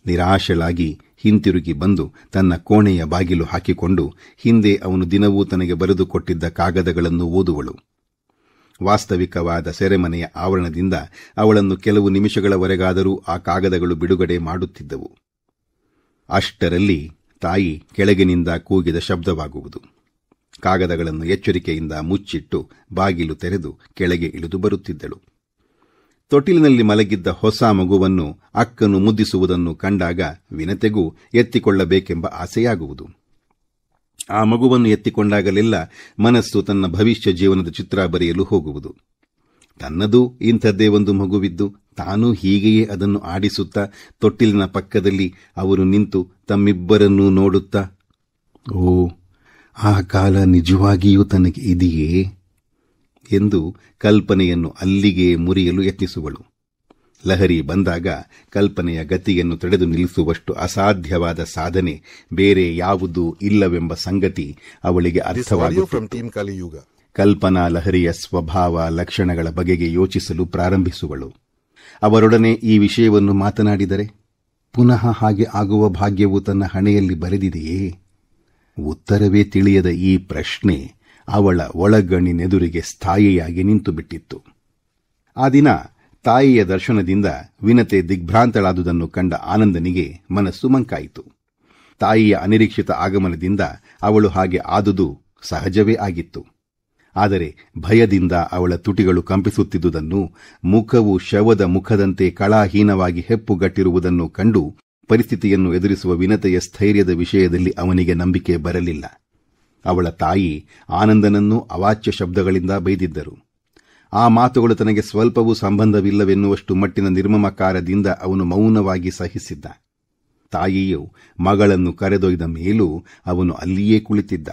ನಿರಾಶಳಾಗಿ ಹಿಂತಿರುಗಿ ಬಂದು ತನ್ನ ಕೋಣೆಯ ಬಾಗಿಲು ಹಾಕಿಕೊಂಡು ಹಿಂದೆ ಅವನು ದಿನವೂ ತನಗೆ ಬರೆದುಕೊಟ್ಟಿದ್ದ ಕಾಗದಗಳನ್ನು ಓದುವಳು. ವಾಸ್ತವಿಕವಾದ ಸೆರೆಮನೆಯ ಆವರಣದಿಂದ ಅವಳನ್ನು ಕೆಲವು ನಿಮಿಷಗಳವರೆಗಾದರೂ ಆ ಕಾಗದಗಳು ಬಿಡುಗಡೆ ಮಾಡುತ್ತಿದ್ದವು. ಅಷ್ಟರಲ್ಲಿ ತಾಯಿ ಕೆಳಗಿನಿಂದ ಕೂಗಿದ ಶಬ್ದವಾಗುವುದು. ಕಾಗದಗಳನ್ನು ಎಚ್ಚರಿಕೆಯಿಂದ ಮುಚ್ಚಿಟ್ಟು ಬಾಗಿಲು ತೆರೆದು ಕೆಳಗೆ ಇಳಿದು ಬರುತ್ತಿದ್ದಳು. ತೊಟ್ಟಿಲಿನಲ್ಲಿ ಮಲಗಿದ್ದ ಹೊಸ ಮಗುವನ್ನು ಅಕ್ಕನು ಮುದ್ದಿಸುವುದನ್ನು ಕಂಡಾಗ ವಿನತೆಗೂ ಎತ್ತಿಕೊಳ್ಳಬೇಕೆಂಬ ಆಸೆಯಾಗುವುದು. ಆ ಮಗುವನ್ನು ಎತ್ತಿಕೊಂಡಾಗಲೆಲ್ಲ ಮನಸ್ಸು ತನ್ನ ಭವಿಷ್ಯ ಜೀವನದ ಚಿತ್ರ ಬರೆಯಲು ಹೋಗುವುದು. ತನ್ನದೂ ಇಂಥದ್ದೇ ಒಂದು ಮಗುವಿದ್ದು ತಾನೂ ಹೀಗೆಯೇ ಅದನ್ನು ಆಡಿಸುತ್ತಾ ತೊಟ್ಟಿಲಿನ ಪಕ್ಕದಲ್ಲಿ ಅವರು ನಿಂತು ತಮ್ಮಿಬ್ಬರನ್ನೂ ನೋಡುತ್ತಾ, ಓ, ಆ ಕಾಲ ನಿಜವಾಗಿಯೂ ತನಗೆ ಇದೆಯೇ ಎಂದು ಕಲ್ಪನೆಯನ್ನು ಅಲ್ಲಿಗೆ ಮುರಿಯಲು ಯತ್ನಿಸುವಳು. ಲಹರಿ ಬಂದಾಗ ಕಲ್ಪನೆಯ ಗತಿಯನ್ನು ತಡೆದು ನಿಲ್ಲಿಸುವಷ್ಟು ಅಸಾಧ್ಯವಾದ ಸಾಧನೆ ಬೇರೆ ಯಾವುದೂ ಇಲ್ಲವೆಂಬ ಸಂಗತಿ ಅವಳಿಗೆ ಅರ್ಥವಾಗುತ್ತಿತ್ತು. ಕಲ್ಪನಾ ಲಹರಿಯ ಸ್ವಭಾವ ಲಕ್ಷಣಗಳ ಬಗೆಗೆ ಯೋಚಿಸಲು ಪ್ರಾರಂಭಿಸುವಳು. ಅವರೊಡನೆ ಈ ವಿಷಯವನ್ನು ಮಾತನಾಡಿದರೆ ಪುನಃ ಹಾಗೆ ಆಗುವ ಭಾಗ್ಯವು ತನ್ನ ಹಣೆಯಲ್ಲಿ ಬರೆದಿದೆಯೇ? ಉತ್ತರವೇ ತಿಳಿಯದ ಈ ಪ್ರಶ್ನೆ ಅವಳ ಒಳಗಣ್ಣಿನೆದುರಿಗೆ ಸ್ಥಾಯಿಯಾಗಿ ನಿಂತುಬಿಟ್ಟಿತ್ತು. ಆ ದಿನ ತಾಯಿಯ ದರ್ಶನದಿಂದ ವಿನತೆ ದಿಗ್ಭ್ರಾಂತಳಾದುದನ್ನು ಕಂಡ ಆನಂದನಿಗೆ ಮನಸ್ಸು ಮಂಕಾಯಿತು. ತಾಯಿಯ ಅನಿರೀಕ್ಷಿತ ಆಗಮನದಿಂದ ಅವಳು ಹಾಗೆ ಆದುದು ಸಹಜವೇ ಆಗಿತ್ತು. ಆದರೆ ಭಯದಿಂದ ಅವಳ ತುಟಿಗಳು ಕಂಪಿಸುತ್ತಿದ್ದುದನ್ನು, ಮುಖವು ಶವದ ಮುಖದಂತೆ ಕಳಾಹೀನವಾಗಿ ಹೆಪ್ಪುಗಟ್ಟಿರುವುದನ್ನು ಕಂಡು ಪರಿಸ್ಥಿತಿಯನ್ನು ಎದುರಿಸುವ ವಿನತೆಯ ಸ್ಥೈರ್ಯದ ವಿಷಯದಲ್ಲಿ ಅವನಿಗೆ ನಂಬಿಕೆ ಬರಲಿಲ್ಲ. ಅವಳ ತಾಯಿ ಆನಂದನನ್ನೂ ಅವಾಚ್ಯ ಶಬ್ದಗಳಿಂದ ಬೈದಿದ್ದರು. ಆ ಮಾತುಗಳು ತನಗೆ ಸ್ವಲ್ಪವೂ ಸಂಬಂಧವಿಲ್ಲವೆನ್ನುವಷ್ಟು ಮಟ್ಟಿನ ನಿರ್ಮಮಕಾರದಿಂದ ಅವನು ಮೌನವಾಗಿ ಸಹಿಸಿದ್ದ. ತಾಯಿಯು ಮಗಳನ್ನು ಕರೆದೊಯ್ದ ಮೇಲೂ ಅವನು ಅಲ್ಲಿಯೇ ಕುಳಿತಿದ್ದ.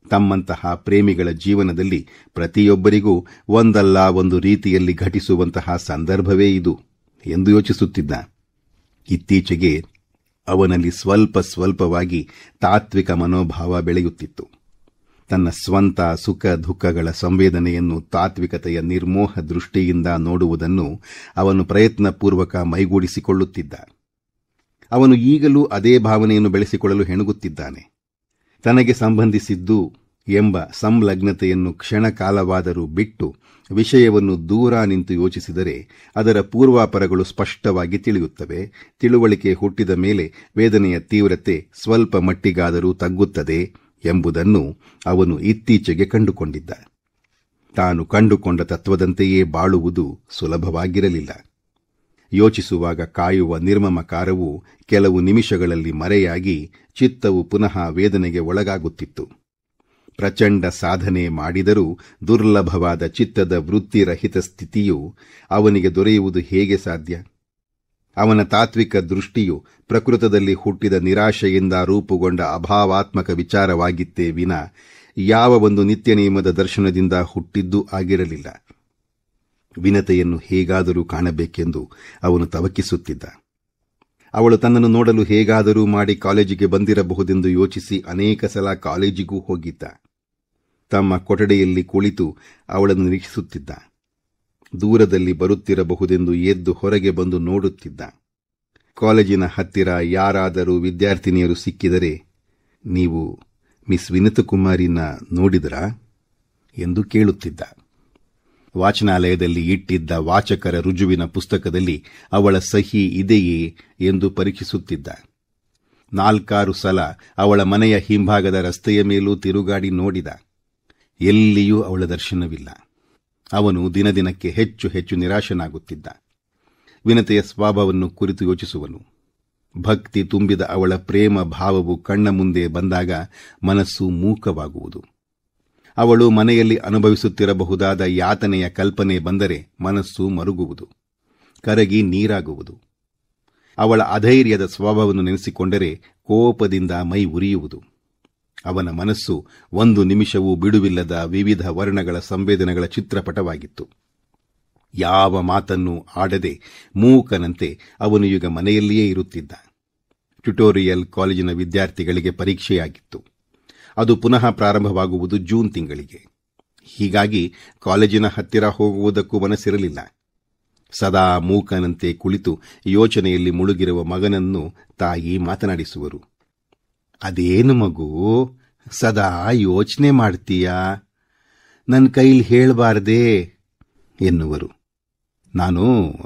ತಮ್ಮಂತಹ ಪ್ರೇಮಿಗಳ ಜೀವನದಲ್ಲಿ ಪ್ರತಿಯೊಬ್ಬರಿಗೂ ಒಂದಲ್ಲ ಒಂದು ರೀತಿಯಲ್ಲಿ ಘಟಿಸುವಂತಹ ಸಂದರ್ಭವೇ ಇದು ಎಂದು ಯೋಚಿಸುತ್ತಿದ್ದ. ಇತ್ತೀಚೆಗೆ ಅವನಲ್ಲಿ ಸ್ವಲ್ಪವಾಗಿ ತಾತ್ವಿಕ ಮನೋಭಾವ ಬೆಳೆಯುತ್ತಿತ್ತು. ತನ್ನ ಸ್ವಂತ ಸುಖ ದುಃಖಗಳ ಸಂವೇದನೆಯನ್ನು ತಾತ್ವಿಕತೆಯ ನಿರ್ಮೋಹ ದೃಷ್ಟಿಯಿಂದ ನೋಡುವುದನ್ನು ಅವನು ಪ್ರಯತ್ನಪೂರ್ವಕ ಮೈಗೂಡಿಸಿಕೊಳ್ಳುತ್ತಿದ್ದ. ಅವನು ಈಗಲೂ ಅದೇ ಭಾವನೆಯನ್ನು ಬೆಳೆಸಿಕೊಳ್ಳಲು ಹೆಣಗುತ್ತಿದ್ದಾನೆ. ತನಗೆ ಸಂಬಂಧಿಸಿದ್ದು ಎಂಬ ಸಂಲಗ್ನತೆಯನ್ನು ಕ್ಷಣಕಾಲವಾದರೂ ಬಿಟ್ಟು ವಿಷಯವನ್ನು ದೂರ ನಿಂತು ಯೋಚಿಸಿದರೆ ಅದರ ಪೂರ್ವಾಪರಗಳು ಸ್ಪಷ್ಟವಾಗಿ ತಿಳಿಯುತ್ತವೆ. ತಿಳುವಳಿಕೆ ಹುಟ್ಟಿದ ಮೇಲೆ ವೇದನೆಯ ತೀವ್ರತೆ ಸ್ವಲ್ಪ ಮಟ್ಟಿಗಾದರೂ ತಗ್ಗುತ್ತದೆ ಎಂಬುದನ್ನು ಅವನು ಇತ್ತೀಚೆಗೆ ಕಂಡುಕೊಂಡಿದ್ದ. ತಾನು ಕಂಡುಕೊಂಡ ತತ್ವದಂತೆಯೇ ಬಾಳುವುದು ಸುಲಭವಾಗಿರಲಿಲ್ಲ. ಯೋಚಿಸುವಾಗ ಕಾಯುವ ನಿರ್ಮಮಕಾರವು ಕೆಲವು ನಿಮಿಷಗಳಲ್ಲಿ ಮರೆಯಾಗಿ ಚಿತ್ತವು ಪುನಃ ವೇದನೆಗೆ ಒಳಗಾಗುತ್ತಿತ್ತು. ಪ್ರಚಂಡ ಸಾಧನೆ ಮಾಡಿದರೂ ದುರ್ಲಭವಾದ ಚಿತ್ತದ ವೃತ್ತಿರಹಿತ ಸ್ಥಿತಿಯು ಅವನಿಗೆ ದೊರೆಯುವುದು ಹೇಗೆ ಸಾಧ್ಯ? ಅವನ ತಾತ್ವಿಕ ದೃಷ್ಟಿಯು ಪ್ರಕೃತದಲ್ಲಿ ಹುಟ್ಟಿದ ನಿರಾಶೆಯಿಂದ ರೂಪುಗೊಂಡ ಅಭಾವಾತ್ಮಕ ವಿಚಾರವಾಗಿತ್ತೇ ವಿನ ಯಾವ ಒಂದು ನಿತ್ಯ ನಿಯಮದ ದರ್ಶನದಿಂದ ಹುಟ್ಟಿದ್ದೂ ಆಗಿರಲಿಲ್ಲ. ವಿನತೆಯನ್ನು ಹೇಗಾದರೂ ಕಾಣಬೇಕೆಂದು ಅವನು ತವಕಿಸುತ್ತಿದ್ದ. ಅವಳು ತನ್ನನ್ನು ನೋಡಲು ಹೇಗಾದರೂ ಮಾಡಿ ಕಾಲೇಜಿಗೆ ಬಂದಿರಬಹುದೆಂದು ಯೋಚಿಸಿ ಅನೇಕ ಸಲ ಕಾಲೇಜಿಗೂ ಹೋಗಿದ್ದ. ತಮ್ಮ ಕೊಠಡಿಯಲ್ಲಿ ಕುಳಿತು ಅವಳನ್ನು ನಿರೀಕ್ಷಿಸುತ್ತಿದ್ದ. ದೂರದಲ್ಲಿ ಬರುತ್ತಿರಬಹುದೆಂದು ಎದ್ದು ಹೊರಗೆ ಬಂದು ನೋಡುತ್ತಿದ್ದ. ಕಾಲೇಜಿನ ಹತ್ತಿರ ಯಾರಾದರೂ ವಿದ್ಯಾರ್ಥಿನಿಯರು ಸಿಕ್ಕಿದರೆ, ನೀವು ಮಿಸ್ ವಿನತಕುಮಾರಿನ ನೋಡಿದರಾ ಎಂದು ಕೇಳುತ್ತಿದ್ದ. ವಾಚನಾಲಯದಲ್ಲಿ ಇಟ್ಟಿದ್ದ ವಾಚಕರ ರುಜುವಿನ ಪುಸ್ತಕದಲ್ಲಿ ಅವಳ ಸಹಿ ಇದೆಯೇ ಎಂದು ಪರೀಕ್ಷಿಸುತ್ತಿದ್ದ. 4 ಸಲ ಅವಳ ಮನೆಯ ಹಿಂಭಾಗದ ರಸ್ತೆಯ ಮೇಲೂ ತಿರುಗಾಡಿ ನೋಡಿದ. ಎಲ್ಲಿಯೂ ಅವಳ ದರ್ಶನವಿಲ್ಲ. ಅವನು ದಿನದಿನಕ್ಕೆ ಹೆಚ್ಚು ನಿರಾಶನಾಗುತ್ತಿದ್ದ. ವಿನತೆಯ ಸ್ವಭಾವವನ್ನು ಕುರಿತು ಯೋಚಿಸುವನು. ಭಕ್ತಿ ತುಂಬಿದ ಅವಳ ಪ್ರೇಮ ಭಾವವು ಕಣ್ಣ ಮುಂದೆ ಬಂದಾಗ ಮನಸ್ಸು ಮೂಕವಾಗುವುದು. ಅವಳು ಮನೆಯಲ್ಲಿ ಅನುಭವಿಸುತ್ತಿರಬಹುದಾದ ಯಾತನೆಯ ಕಲ್ಪನೆ ಬಂದರೆ ಮನಸ್ಸು ಮರುಗುವುದು, ಕರಗಿ ನೀರಾಗುವುದು. ಅವಳ ಅಧೈರ್ಯದ ಸ್ವಭಾವವನ್ನು ನೆನೆಸಿಕೊಂಡರೆ ಕೋಪದಿಂದ ಮೈ ಉರಿಯುವುದು. ಅವನ ಮನಸ್ಸು ಒಂದು ನಿಮಿಷವೂ ಬಿಡುವಿಲ್ಲದ ವಿವಿಧ ವರ್ಣಗಳ ಸಂವೇದನೆಗಳ ಚಿತ್ರಪಟವಾಗಿತ್ತು. ಯಾವ ಮಾತನ್ನೂ ಆಡದೆ ಮೂಕನಂತೆ ಅವನು ಈಗ ಮನೆಯಲ್ಲಿಯೇ ಇರುತ್ತಿದ್ದ. ಟ್ಯುಟೋರಿಯಲ್ ಕಾಲೇಜಿನ ವಿದ್ಯಾರ್ಥಿಗಳಿಗೆ ಪರೀಕ್ಷೆಯಾಗಿತ್ತು. ಅದು ಪುನಃ ಪ್ರಾರಂಭವಾಗುವುದು ಜೂನ್ ತಿಂಗಳಿಗೆ. ಹೀಗಾಗಿ ಕಾಲೇಜಿನ ಹತ್ತಿರ ಹೋಗುವುದಕ್ಕೂ ಮನಸ್ಸಿರಲಿಲ್ಲ. ಸದಾ ಮೂಕನಂತೆ ಕುಳಿತು ಯೋಚನೆಯಲ್ಲಿ ಮುಳುಗಿರುವ ಮಗನನ್ನು ತಾಯಿ ಮಾತನಾಡಿಸುವರು. ಅದೇನು ಮಗು, ಸದಾ ಯೋಚನೆ ಮಾಡ್ತೀಯಾ? ನನ್ನ ಕೈಲಿ ಹೇಳಬಾರ್ದೇ ಎನ್ನುವರು. ನಾನು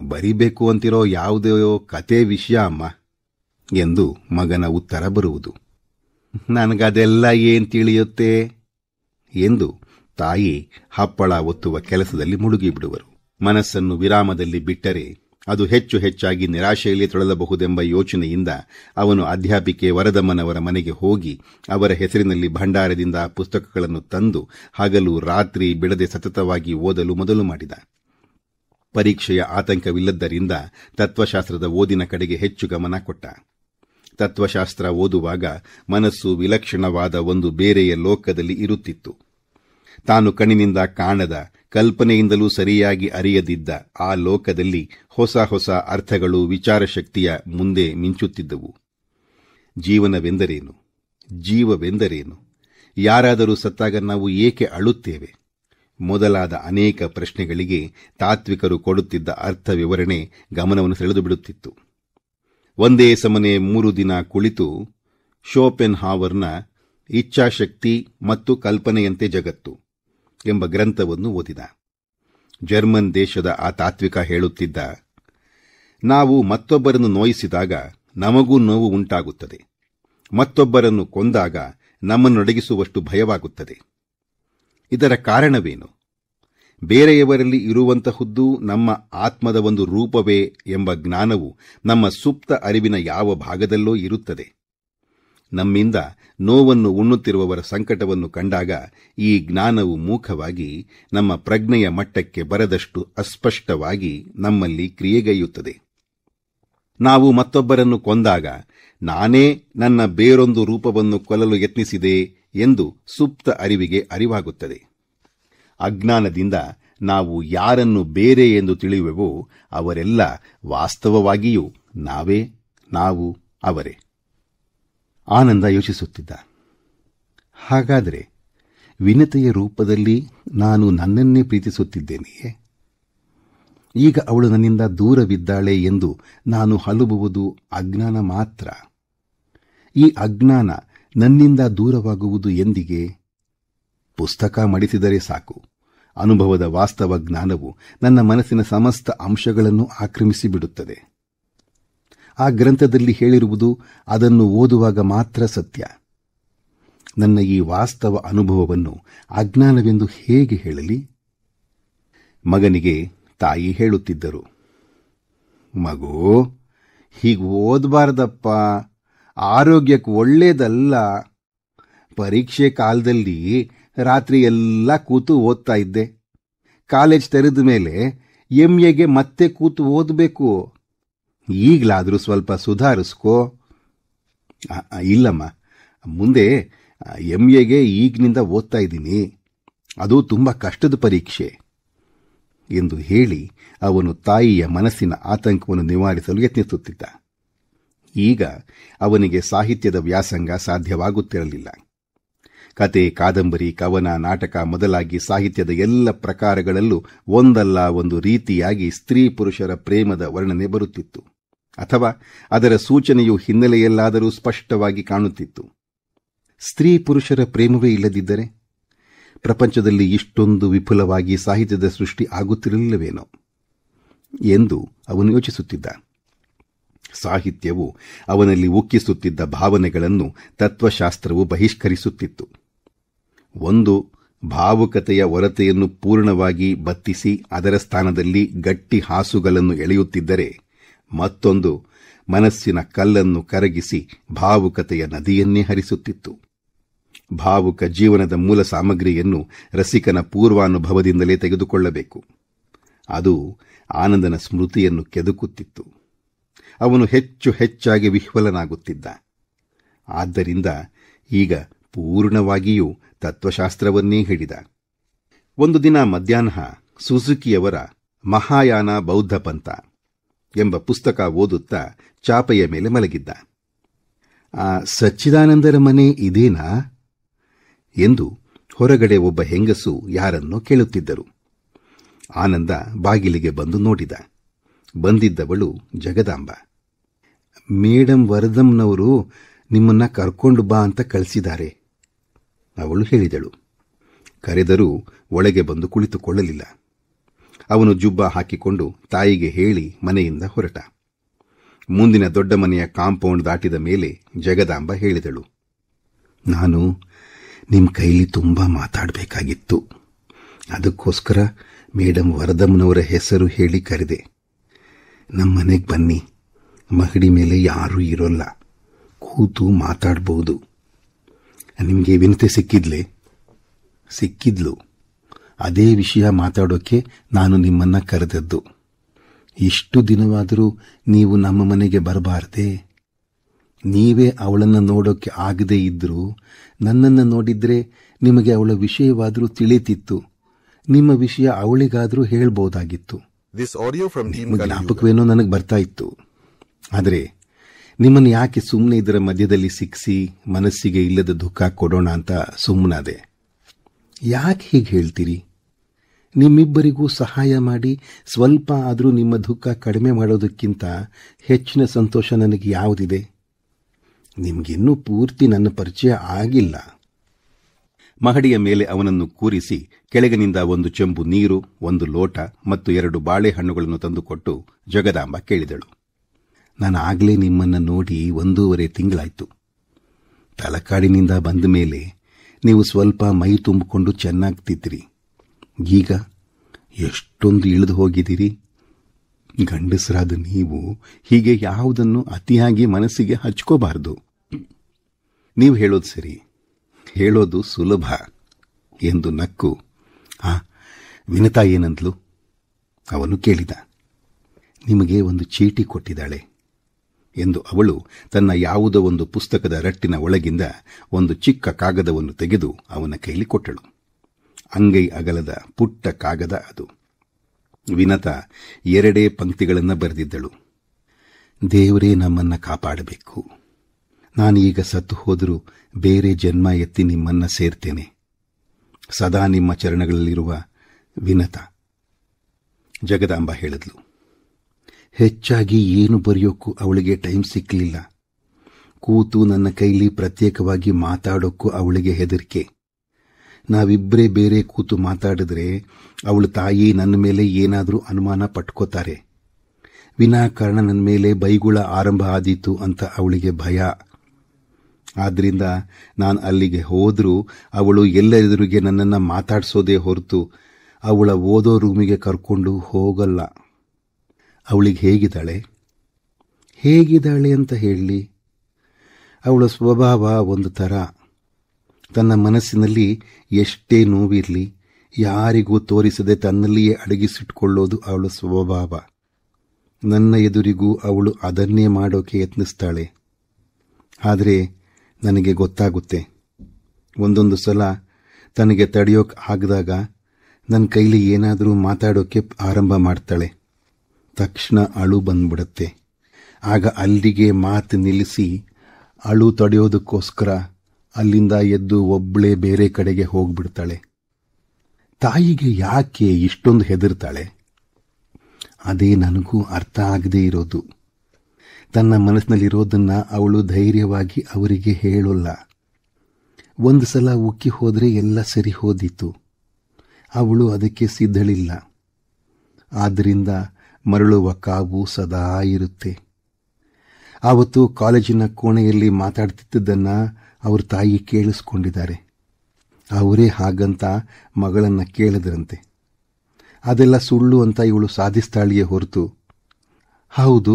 ಬರಿಬೇಕು ಅಂತಿರೋ ಯಾವುದೋ ಕತೆ ವಿಷಯ ಅಮ್ಮ ಎಂದು ಮಗನ ಉತ್ತರ ಬರುವುದು. ನನಗದೆಲ್ಲ ಏನ್ ತಿಳಿಯುತ್ತೆ ಎಂದು ತಾಯಿ ಹಪ್ಪಳ ಒತ್ತುವ ಕೆಲಸದಲ್ಲಿ ಮುಳುಗಿಬಿಡುವರು. ಮನಸ್ಸನ್ನು ವಿರಾಮದಲ್ಲಿ ಬಿಟ್ಟರೆ ಅದು ಹೆಚ್ಚಾಗಿ ನಿರಾಶೆಯಲ್ಲಿ ತೊಳಲಬಹುದೆಂಬ ಯೋಚನೆಯಿಂದ ಅವನು ಅಧ್ಯಾಪಿಕೆ ವರದಮ್ಮನವರ ಮನೆಗೆ ಹೋಗಿ ಅವರ ಹೆಸರಿನಲ್ಲಿ ಭಂಡಾರದಿಂದ ಪುಸ್ತಕಗಳನ್ನು ತಂದು ಹಗಲು ರಾತ್ರಿ ಬಿಡದೆ ಸತತವಾಗಿ ಓದಲು ಮೊದಲು ಮಾಡಿದ. ಪರೀಕ್ಷೆಯ ಆತಂಕವಿಲ್ಲದ್ದರಿಂದ ತತ್ವಶಾಸ್ತ್ರದ ಓದಿನ ಕಡೆಗೆ ಹೆಚ್ಚು ಗಮನ ಕೊಟ್ಟ. ತತ್ವಶಾಸ್ತ್ರ ಓದುವಾಗ ಮನಸ್ಸು ವಿಲಕ್ಷಣವಾದ ಒಂದು ಬೇರೆಯ ಲೋಕದಲ್ಲಿ ಇರುತ್ತಿತ್ತು. ತಾನು ಕಣ್ಣಿನಿಂದ ಕಾಣದ, ಕಲ್ಪನೆಯಿಂದಲೂ ಸರಿಯಾಗಿ ಅರಿಯದಿದ್ದ ಆ ಲೋಕದಲ್ಲಿ ಹೊಸ ಹೊಸ ಅರ್ಥಗಳು ವಿಚಾರಶಕ್ತಿಯ ಮುಂದೆ ಮಿಂಚುತ್ತಿದ್ದವು. ಜೀವನವೆಂದರೇನು? ಜೀವವೆಂದರೇನು? ಯಾರಾದರೂ ಸತ್ತಾಗ ನಾವು ಏಕೆ ಅಳುತ್ತೇವೆ? ಮೊದಲಾದ ಅನೇಕ ಪ್ರಶ್ನೆಗಳಿಗೆ ತಾತ್ವಿಕರು ಕೊಡುತ್ತಿದ್ದ ಅರ್ಥ ವಿವರಣೆ ಗಮನವನ್ನು ಸೆಳೆದುಬಿಡುತ್ತಿತ್ತು. ಒಂದೇ ಸಮನೆ 3 ದಿನ ಕುಳಿತು ಶೋಪೆನ್ ಹಾವರ್ನ ಇಚ್ಛಾಶಕ್ತಿ ಮತ್ತು ಕಲ್ಪನೆಯಂತೆ ಜಗತ್ತು ಎಂಬ ಗ್ರಂಥವನ್ನು ಓದಿದ. ಜರ್ಮನ್ ದೇಶದ ಆ ತಾತ್ವಿಕ ಹೇಳುತ್ತಿದ್ದ, ನಾವು ಮತ್ತೊಬ್ಬರನ್ನು ನೋಯಿಸಿದಾಗ ನಮಗೂ ನೋವು ಉಂಟಾಗುತ್ತದೆ, ಮತ್ತೊಬ್ಬರನ್ನು ಕೊಂದಾಗ ನಮ್ಮನ್ನೊಡಗಿಸುವಷ್ಟು ಭಯವಾಗುತ್ತದೆ. ಇದರ ಕಾರಣವೇನು? ಬೇರೆಯವರಲ್ಲಿ ಇರುವಂತಹುದ್ದು ನಮ್ಮ ಆತ್ಮದ ಒಂದು ರೂಪವೇ ಎಂಬ ಜ್ಞಾನವು ನಮ್ಮ ಸುಪ್ತ ಅರಿವಿನ ಯಾವ ಭಾಗದಲ್ಲೋ ಇರುತ್ತದೆ. ನಮ್ಮಿಂದ ನೋವನ್ನು ಉಣ್ಣುತ್ತಿರುವವರ ಸಂಕಟವನ್ನು ಕಂಡಾಗ ಈ ಜ್ಞಾನವು ಮೂಕವಾಗಿ ನಮ್ಮ ಪ್ರಜ್ಞೆಯ ಮಟ್ಟಕ್ಕೆ ಬರದಷ್ಟು ಅಸ್ಪಷ್ಟವಾಗಿ ನಮ್ಮಲ್ಲಿ ಕ್ರಿಯೆಗೈಯುತ್ತದೆ. ನಾವು ಮತ್ತೊಬ್ಬರನ್ನು ಕೊಂದಾಗ ನಾನೇ ನನ್ನ ಬೇರೊಂದು ರೂಪವನ್ನು ಕೊಲ್ಲಲು ಯತ್ನಿಸಿದೆ ಎಂದು ಸುಪ್ತ ಅರಿವಿಗೆ ಅರಿವಾಗುತ್ತದೆ. ಅಜ್ಞಾನದಿಂದ ನಾವು ಯಾರನ್ನು ಬೇರೆ ಎಂದು ತಿಳಿಯುವೆವೋ ಅವರೆಲ್ಲ ವಾಸ್ತವವಾಗಿಯೂ ನಾವೇ, ನಾವು ಅವರೇ. ಆನಂದ ಯೋಚಿಸುತ್ತಿದ್ದ, ಹಾಗಾದರೆ ವಿನತೆಯ ರೂಪದಲ್ಲಿ ನಾನು ನನ್ನನ್ನೇ ಪ್ರೀತಿಸುತ್ತಿದ್ದೇನೆಯೇ? ಈಗ ಅವಳು ನನ್ನಿಂದ ದೂರವಿದ್ದಾಳೆ ಎಂದು ನಾನು ಹಲುಬುವುದು ಅಜ್ಞಾನ ಮಾತ್ರ. ಈ ಅಜ್ಞಾನ ನನ್ನಿಂದ ದೂರವಾಗುವುದು ಎಂದಿಗೆ? ಪುಸ್ತಕ ಮಡಿಸಿದರೆ ಸಾಕು, ಅನುಭವದ ವಾಸ್ತವ ಜ್ಞಾನವು ನನ್ನ ಮನಸ್ಸಿನ ಸಮಸ್ತ ಅಂಶಗಳನ್ನು ಆಕ್ರಮಿಸಿಬಿಡುತ್ತದೆ. ಆ ಗ್ರಂಥದಲ್ಲಿ ಹೇಳಿರುವುದು ಅದನ್ನು ಓದುವಾಗ ಮಾತ್ರ ಸತ್ಯ. ನನ್ನ ಈ ವಾಸ್ತವ ಅನುಭವವನ್ನು ಅಜ್ಞಾನವೆಂದು ಹೇಗೆ ಹೇಳಲಿ? ಮಗನಿಗೆ ತಾಯಿ ಹೇಳುತ್ತಿದ್ದರು, ಮಗು, ಹೀಗೆ ಓದಬಾರ್ದಪ್ಪ, ಆರೋಗ್ಯಕ್ಕೆ ಒಳ್ಳೇದಲ್ಲ. ಪರೀಕ್ಷೆ ಕಾಲದಲ್ಲಿ ರಾತ್ರಿ ಎಲ್ಲ ಕೂತು ಓದ್ತಾ ಇದ್ದೆ. ಕಾಲೇಜ್ ತೆರೆದ ಮೇಲೆ ಎಂಎಗೆ ಮತ್ತೆ ಕೂತು ಓದಬೇಕು. ಈಗಲಾದರೂ ಸ್ವಲ್ಪ ಸುಧಾರಿಸ್ಕೋ. ಇಲ್ಲಮ್ಮ, ಮುಂದೆ ಎಂಎಗೆ ಈಗಿನಿಂದ ಓದ್ತಾ ಇದ್ದೀನಿ, ಅದು ತುಂಬ ಕಷ್ಟದ ಪರೀಕ್ಷೆ ಎಂದು ಹೇಳಿ ಅವನು ತಾಯಿಯ ಮನಸ್ಸಿನ ಆತಂಕವನ್ನು ನಿವಾರಿಸಲು ಯತ್ನಿಸುತ್ತಿದ್ದ. ಈಗ ಅವನಿಗೆ ಸಾಹಿತ್ಯದ ವ್ಯಾಸಂಗ ಸಾಧ್ಯವಾಗುತ್ತಿರಲಿಲ್ಲ. ಕತೆ, ಕಾದಂಬರಿ, ಕವನ, ನಾಟಕ ಮೊದಲಾಗಿ ಸಾಹಿತ್ಯದ ಎಲ್ಲ ಪ್ರಕಾರಗಳಲ್ಲೂ ಒಂದಲ್ಲ ಒಂದು ರೀತಿಯಾಗಿ ಸ್ತ್ರೀ ಪುರುಷರ ಪ್ರೇಮದ ವರ್ಣನೆ ಬರುತ್ತಿತ್ತು, ಅಥವಾ ಅದರ ಸೂಚನೆಯು ಹಿನ್ನೆಲೆಯಲ್ಲಾದರೂ ಸ್ಪಷ್ಟವಾಗಿ ಕಾಣುತ್ತಿತ್ತು. ಸ್ತ್ರೀ ಪುರುಷರ ಪ್ರೇಮವೇ ಇಲ್ಲದಿದ್ದರೆ ಪ್ರಪಂಚದಲ್ಲಿ ಇಷ್ಟೊಂದು ವಿಪುಲವಾಗಿ ಸಾಹಿತ್ಯದ ಸೃಷ್ಟಿ ಆಗುತ್ತಿರಲಿಲ್ಲವೇನೋ ಎಂದು ಅವನು ಯೋಚಿಸುತ್ತಿದ್ದ. ಸಾಹಿತ್ಯವು ಅವನಲ್ಲಿ ಉಕ್ಕಿಸುತ್ತಿದ್ದ ಭಾವನೆಗಳನ್ನು ತತ್ವಶಾಸ್ತ್ರವು ಬಹಿಷ್ಕರಿಸುತ್ತಿತ್ತು. ಒಂದು ಭಾವುಕತೆಯ ಒರತೆಯನ್ನು ಪೂರ್ಣವಾಗಿ ಬತ್ತಿಸಿ ಅದರ ಸ್ಥಾನದಲ್ಲಿ ಗಟ್ಟಿ ಹಾಸುಗಳನ್ನು ಎಳೆಯುತ್ತಿದ್ದರೆ, ಮತ್ತೊಂದು ಮನಸ್ಸಿನ ಕಲ್ಲನ್ನು ಕರಗಿಸಿ ಭಾವುಕತೆಯ ನದಿಯನ್ನೇ ಹರಿಸುತ್ತಿತ್ತು. ಭಾವುಕ ಜೀವನದ ಮೂಲ ಸಾಮಗ್ರಿಯನ್ನು ರಸಿಕನ ಪೂರ್ವಾನುಭವದಿಂದಲೇ ತೆಗೆದುಕೊಳ್ಳಬೇಕು. ಅದು ಆನಂದನ ಸ್ಮೃತಿಯನ್ನು ಕೆದಕುತ್ತಿತ್ತು. ಅವನು ಹೆಚ್ಚು ಹೆಚ್ಚಾಗಿ ವಿಹ್ವಲನಾಗುತ್ತಿದ್ದ. ಆದ್ದರಿಂದ ಈಗ ಪೂರ್ಣವಾಗಿಯೂ ತತ್ವಶಾಸ್ತ್ರವನ್ನೇ ಹಿಡಿದ. ಒಂದು ದಿನ ಮಧ್ಯಾಹ್ನ ಸುಜುಕಿಯವರ ಮಹಾಯಾನ ಬೌದ್ಧ ಪಂಥ ಎಂಬ ಪುಸ್ತಕ ಓದುತ್ತಾ ಚಾಪೆಯ ಮೇಲೆ ಮಲಗಿದ್ದ. ಸಚ್ಚಿದಾನಂದರ ಮನೆ ಇದೇನಾ ಎಂದು ಹೊರಗಡೆ ಒಬ್ಬ ಹೆಂಗಸು ಯಾರನ್ನೋ ಕೇಳುತ್ತಿದ್ದರು. ಆನಂದ ಬಾಗಿಲಿಗೆ ಬಂದು ನೋಡಿದ. ಬಂದಿದ್ದವಳು ಜಗದಾಂಬ. ಮೇಡಂ ವರದಂನವರು ನಿಮ್ಮನ್ನ ಕರ್ಕೊಂಡು ಬಾ ಅಂತ ಕಳಿಸಿದ್ದಾರೆ, ಅವಳು ಹೇಳಿದಳು. ಕರೆದರೂ ಒಳಗೆ ಬಂದು ಕುಳಿತುಕೊಳ್ಳಲಿಲ್ಲ. ಅವನು ಜುಬ್ಬ ಹಾಕಿಕೊಂಡು ತಾಯಿಗೆ ಹೇಳಿ ಮನೆಯಿಂದ ಹೊರಟ. ಮುಂದಿನ ದೊಡ್ಡ ಮನೆಯ ಕಾಂಪೌಂಡ್ ದಾಟಿದ ಮೇಲೆ ಜಗದಾಂಬ ಹೇಳಿದಳು, ನಾನು ನಿಮ್ಮ ಕೈಲಿ ತುಂಬ ಮಾತಾಡಬೇಕಾಗಿತ್ತು. ಅದಕ್ಕೋಸ್ಕರ ಮೇಡಂ ವರದಮ್ಮನವರ ಹೆಸರು ಹೇಳಿ ಕರೆದೆ. ನಮ್ಮ ಮನೆಗೆ ಬನ್ನಿ, ಮಹಡಿ ಮೇಲೆ ಯಾರೂ ಇರೋಲ್ಲ, ಕೂತು ಮಾತಾಡ್ಬೋದು. ನಿಮಗೆ ವಿನತೆ ಸಿಕ್ಕಿದ್ಲೆ? ಸಿಕ್ಕಿದ್ಲು. ಅದೇ ವಿಷಯ ಮಾತಾಡೋಕೆ ನಾನು ನಿಮ್ಮನ್ನ ಕರೆದದ್ದು. ಇಷ್ಟು ದಿನವಾದರೂ ನೀವು ನಮ್ಮ ಮನೆಗೆ ಬರಬಾರ್ದೇ? ನೀವೇ ಅವಳನ್ನು ನೋಡೋಕ್ಕೆ ಆಗದೇ ಇದ್ದರೂ ನನ್ನನ್ನು ನೋಡಿದ್ರೆ ನಿಮಗೆ ಅವಳ ವಿಷಯವಾದರೂ ತಿಳಿತಿತ್ತು. ನಿಮ್ಮ ವಿಷಯ ಅವಳಿಗಾದರೂ ಹೇಳ್ಬೋದಾಗಿತ್ತು. ಜ್ಞಾಪಕವೇನೋ ನನಗೆ ಬರ್ತಾ ಇತ್ತು. ಆದರೆ ನಿಮ್ಮನ್ನು ಯಾಕೆ ಸುಮ್ಮನೆ ಇದರ ಮಧ್ಯದಲ್ಲಿ ಸಿಕ್ಕಿಸಿ ಮನಸ್ಸಿಗೆ ಇಲ್ಲದ ದುಃಖ ಕೊಡೋಣ ಅಂತ ಸುಮ್ಮನಾದೆ. ಯಾಕೆ ಹೀಗೆ ಹೇಳ್ತೀರಿ? ನಿಮ್ಮಿಬ್ಬರಿಗೂ ಸಹಾಯ ಮಾಡಿ ಸ್ವಲ್ಪ ಆದರೂ ನಿಮ್ಮ ದುಃಖ ಕಡಿಮೆ ಮಾಡೋದಕ್ಕಿಂತ ಹೆಚ್ಚಿನ ಸಂತೋಷ ನನಗೆ ಯಾವುದಿದೆ? ನಿಮಗಿನ್ನೂ ಪೂರ್ತಿ ನನ್ನ ಪರಿಚಯ ಆಗಿಲ್ಲ. ಮಹಡಿಯ ಮೇಲೆ ಅವನನ್ನು ಕೂರಿಸಿ ಕೆಳಗಿನಿಂದ ಒಂದು ಚೆಂಬು ನೀರು, ಒಂದು ಲೋಟ ಮತ್ತು 2 ಬಾಳೆಹಣ್ಣುಗಳನ್ನು ತಂದುಕೊಟ್ಟು ಜಗದಾಂಬ ಕೇಳಿದಳು. ನಾನು ಆಗಲೇ ನಿಮ್ಮನ್ನು ನೋಡಿ 1.5 ತಿಂಗಳಾಯ್ತು. ತಲಕಾಡಿನಿಂದ ಬಂದ ಮೇಲೆ ನೀವು ಸ್ವಲ್ಪ ಮೈ ತುಂಬಿಕೊಂಡು ಚೆನ್ನಾಗ್ತಿದ್ರಿ. ಈಗ ಎಷ್ಟೊಂದು ಇಳಿದು ಹೋಗಿದ್ದೀರಿ. ಗಂಡಸರಾದ ನೀವು ಹೀಗೆ ಯಾವುದನ್ನು ಅತಿಯಾಗಿ ಮನಸ್ಸಿಗೆ ಹಚ್ಕೋಬಾರದು. ನೀವು ಹೇಳೋದು ಸರಿ, ಹೇಳೋದು ಸುಲಭ ಎಂದು ನಕ್ಕು, ವಿನತಾ ಏನಂದ್ಲು? ಅವನು ಕೇಳಿದ. ನಿಮಗೆ ಒಂದು ಚೀಟಿ ಕೊಟ್ಟಿದ್ದಾಳೆ ಎಂದು ಅವಳು ತನ್ನ ಯಾವುದೋ ಒಂದು ಪುಸ್ತಕದ ರಟ್ಟಿನ ಒಳಗಿಂದ ಒಂದು ಚಿಕ್ಕ ಕಾಗದವನ್ನು ತೆಗೆದು ಅವನ ಕೈಲಿ ಕೊಟ್ಟಳು. ಅಂಗೈ ಅಗಲದ ಪುಟ್ಟ ಕಾಗದ ಅದು. ವಿನತಾ 2 ಪಂಕ್ತಿಗಳನ್ನು ಬರೆದಿದ್ದಳು. ದೇವರೇ ನಮ್ಮನ್ನ ಕಾಪಾಡಬೇಕು. ನಾನೀಗ ಸತ್ತು ಹೋದರೂ ಬೇರೆ ಜನ್ಮ ಎತ್ತಿ ನಿಮ್ಮನ್ನ ಸೇರ್ತೇನೆ. ಸದಾ ನಿಮ್ಮ ಚರಣಗಳಲ್ಲಿರುವ ವಿನತಾ. ಜಗದಾಂಬ ಹೇಳಿದ್ಲು. ಹೆಚ್ಚಾಗಿ ಏನು ಬರೆಯೋಕ್ಕೂ ಅವಳಿಗೆ ಟೈಮ್ ಸಿಕ್ಕಲಿಲ್ಲ. ಕೂತು ನನ್ನ ಕೈಲಿ ಪ್ರತ್ಯೇಕವಾಗಿ ಮಾತಾಡೋಕ್ಕೂ ಅವಳಿಗೆ ಹೆದರಿಕೆ. ನಾವಿಬ್ಬರೇ ಬೇರೆ ಕೂತು ಮಾತಾಡಿದ್ರೆ ಅವಳ ತಾಯಿ ನನ್ನ ಮೇಲೆ ಏನಾದರೂ ಅನುಮಾನ ಪಟ್ಕೋತಾರೆ. ವಿನಾಕಾರಣ ನನ್ನ ಮೇಲೆ ಬೈಗುಳ ಆರಂಭ ಆದೀತು ಅಂತ ಅವಳಿಗೆ ಭಯ. ಆದ್ರಿಂದ ನಾನು ಅಲ್ಲಿಗೆ ಹೋದರೂ ಅವಳು ಎಲ್ಲೆದುರಿಗೆ ನನ್ನನ್ನು ಮಾತಾಡಿಸೋದೇ ಹೊರತು ಅವಳ ಓದೋ ರೂಮಿಗೆ ಕರ್ಕೊಂಡು ಹೋಗಲ್ಲ. ಅವಳಿಗೆ ಹೇಗಿದ್ದಾಳೆ ಅಂತ ಹೇಳಲಿ? ಅವಳ ಸ್ವಭಾವ ಒಂದು ಥರ. ತನ್ನ ಮನಸ್ಸಿನಲ್ಲಿ ಎಷ್ಟೇ ನೋವಿರಲಿ ಯಾರಿಗೂ ತೋರಿಸದೆ ತನ್ನಲ್ಲಿಯೇ ಅಡಗಿಸಿಟ್ಕೊಳ್ಳೋದು ಅವಳ ಸ್ವಭಾವ. ನನ್ನ ಎದುರಿಗೂ ಅವಳು ಅದನ್ನೇ ಮಾಡೋಕೆ ಯತ್ನಿಸ್ತಾಳೆ. ಆದರೆ ನನಗೆ ಗೊತ್ತಾಗುತ್ತೆ, ಒಂದೊಂದು ಸಲ ತನಗೆ ತಡೆಯೋಕೆ ಆಗದಾಗ ನನ್ನ ಕೈಲಿ ಏನಾದರೂ ಮಾತಾಡೋಕೆ ಆರಂಭ ಮಾಡ್ತಾಳೆ. ತಕ್ಷಣ ಅಳು ಬಂದ್ಬಿಡುತ್ತೆ. ಆಗ ಅಲ್ಲಿಗೆ ಮಾತು ನಿಲ್ಲಿಸಿ ಅಳು ತಡೆಯೋದಕ್ಕೋಸ್ಕರ ಅಲ್ಲಿಂದ ಎದ್ದು ಒಬ್ಬಳೇ ಬೇರೆ ಕಡೆಗೆ ಹೋಗ್ಬಿಡ್ತಾಳೆ. ತಾಯಿಗೆ ಯಾಕೆ ಇಷ್ಟೊಂದು ಹೆದರ್ತಾಳೆ? ಅದೇ ನನಗೂ ಅರ್ಥ ಆಗದೇ ಇರೋದು. ತನ್ನ ಮನಸ್ಸಿನಲ್ಲಿರೋದನ್ನ ಅವಳು ಧೈರ್ಯವಾಗಿ ಅವರಿಗೆ ಹೇಳೋಲ್ಲ. ಒಂದು ಸಲ ಉಕ್ಕಿ ಹೋದರೆ ಎಲ್ಲ ಸರಿ ಹೋದಿತ್ತು. ಅವಳು ಅದಕ್ಕೆ ಸಿದ್ಧಳಿಲ್ಲ. ಆದ್ದರಿಂದ ಮರಳುವ ಕಾವು ಸದಾ ಇರುತ್ತೆ. ಆವತ್ತು ಕಾಲೇಜಿನ ಕೋಣೆಯಲ್ಲಿ ಮಾತಾಡ್ತಿದ್ದನ್ನ ಅವ್ರ ತಾಯಿ ಕೇಳಿಸ್ಕೊಂಡಿದ್ದಾರೆ. ಅವರೇ ಹಾಗಂತ ಮಗಳನ್ನ ಕೇಳಿದ್ರಂತೆ. ಅದೆಲ್ಲ ಸುಳ್ಳು ಅಂತ ಇವಳು ಸಾಧಿಸ್ತಾಳಿಯೇ ಹೊರತು, ಹೌದು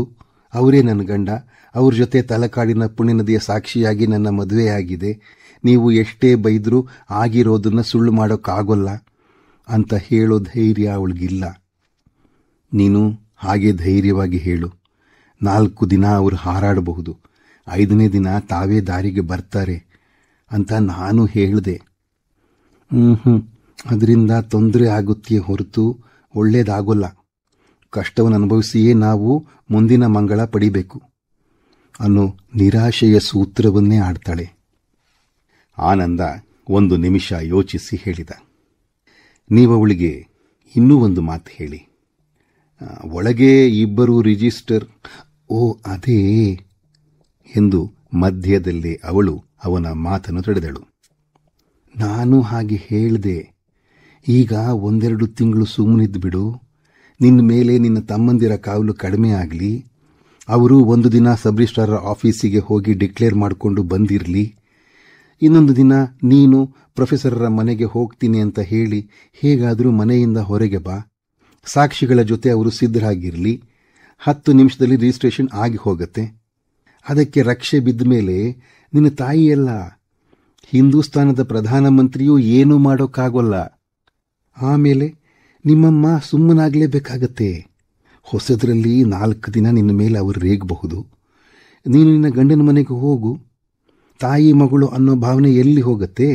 ಅವರೇ ನನ್ನ ಗಂಡ, ಅವ್ರ ಜೊತೆ ತಲಕಾಡಿನ ಪುಣ್ಯನದಿಯ ಸಾಕ್ಷಿಯಾಗಿ ನನ್ನ ಮದುವೆಯಾಗಿದೆ, ನೀವು ಎಷ್ಟೇ ಬೈದರೂ ಆಗಿರೋದನ್ನ ಸುಳ್ಳು ಮಾಡೋಕ್ಕಾಗೋಲ್ಲ ಅಂತ ಹೇಳೋ ಧೈರ್ಯ ಅವಳಿಗಿಲ್ಲ. ನೀನು ಹಾಗೆ ಧೈರ್ಯವಾಗಿ ಹೇಳು. 4 ದಿನ ಅವರು ಹಾರಾಡಬಹುದು, 5ನೇ ದಿನ ತಾವೇ ದಾರಿಗೆ ಬರ್ತಾರೆ ಅಂತ ನಾನು ಹೇಳಿದೆ. ಅದರಿಂದ ತೊಂದರೆ ಆಗುತ್ತೆಯೇ ಹೊರತು ಒಳ್ಳೇದಾಗೋಲ್ಲ. ಕಷ್ಟವನ್ನು ಅನುಭವಿಸಿಯೇ ನಾವು ಮುಂದಿನ ಮಂಗಳ ಪಡಿಬೇಕು ಅನ್ನೋ ನಿರಾಶೆಯ ಸೂತ್ರವನ್ನೇ ಆಡ್ತಾಳೆ. ಆನಂದ 1 ನಿಮಿಷ ಯೋಚಿಸಿ ಹೇಳಿದ. ನೀವವಳಿಗೆ ಇನ್ನೂ ಒಂದು ಮಾತು ಹೇಳಿ. ಒಳಗೆ 2 ರಿಜಿಸ್ಟರ್. ಓ ಅದೇ ಎಂದು ಮಧ್ಯದಲ್ಲೇ ಅವಳು ಅವನ ಮಾತನ್ನು ತಡೆದಳು. ನಾನು ಹಾಗೆ ಹೇಳಿದೆ. ಈಗ 1-2 ತಿಂಗಳು ಸುಮ್ಮನಿದ್ದು ಬಿಡು. ನಿನ್ನ ಮೇಲೆ ನಿನ್ನ ತಮ್ಮಂದಿರ ಕಾವಲು ಕಡಿಮೆ ಆಗಲಿ. ಅವರು 1 ದಿನ ಸಬ್ ರಿಜಿಸ್ಟ್ರಾರ್ ಆಫೀಸಿಗೆ ಹೋಗಿ ಡಿಕ್ಲೇರ್ ಮಾಡಿಕೊಂಡು ಬಂದಿರಲಿ. ಇನ್ನೊಂದು ದಿನ ನೀನು ಪ್ರೊಫೆಸರರ ಮನೆಗೆ ಹೋಗ್ತೀನಿ ಅಂತ ಹೇಳಿ ಹೇಗಾದರೂ ಮನೆಯಿಂದ ಹೊರಗೆ ಬಾ. ಸಾಕ್ಷಿಗಳ ಜೊತೆ ಅವರು ಸಿದ್ಧರಾಗಿರಲಿ. 10 ನಿಮಿಷದಲ್ಲಿ ರಿಜಿಸ್ಟ್ರೇಷನ್ ಆಗಿ ಹೋಗುತ್ತೆ. ಅದಕ್ಕೆ ರಕ್ಷೆ ಬಿದ್ದ ಮೇಲೆ ನಿನ್ನ ತಾಯಿಯಲ್ಲ, ಹಿಂದೂಸ್ತಾನದ ಪ್ರಧಾನಮಂತ್ರಿಯೂ ಏನೂ ಮಾಡೋಕ್ಕಾಗೋಲ್ಲ. ಆಮೇಲೆ ನಿಮ್ಮಮ್ಮ ಸುಮ್ಮನಾಗಲೇಬೇಕಾಗತ್ತೆ. ಹೊಸದರಲ್ಲಿ 4 ದಿನ ನಿನ್ನ ಮೇಲೆ ಅವರು ರೇಗಬಹುದು. ನೀನು ನಿನ್ನ ಗಂಡನ ಮನೆಗೆ ಹೋಗು. ತಾಯಿ ಮಗಳು ಅನ್ನೋ ಭಾವನೆ ಎಲ್ಲಿ ಹೋಗತ್ತೆ?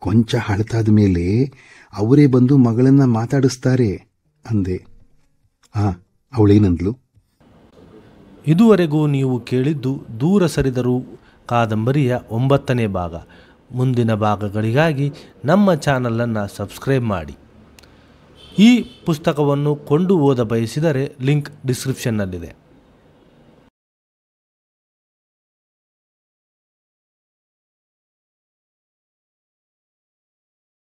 ಕೊಂಚ ಹಳತಾದ ಮೇಲೆ ಅವರೇ ಬಂದು ಮಗಳನ್ನು ಮಾತಾಡಿಸ್ತಾರೆ ಅಂದೆ. ಅವಳೇನಂದ್ಲು? ಇದುವರೆಗೂ ನೀವು ಕೇಳಿದ್ದು ದೂರ ಸರಿದರು ಕಾದಂಬರಿಯ 9ನೇ ಭಾಗ. ಮುಂದಿನ ಭಾಗಗಳಿಗಾಗಿ ನಮ್ಮ ಚಾನಲನ್ನು ಸಬ್ಸ್ಕ್ರೈಬ್ ಮಾಡಿ. ಈ ಪುಸ್ತಕವನ್ನು ಕೊಂಡು ಓದ ಬಯಸಿದರೆ ಲಿಂಕ್ ಡಿಸ್ಕ್ರಿಪ್ಷನ್ನಲ್ಲಿದೆ.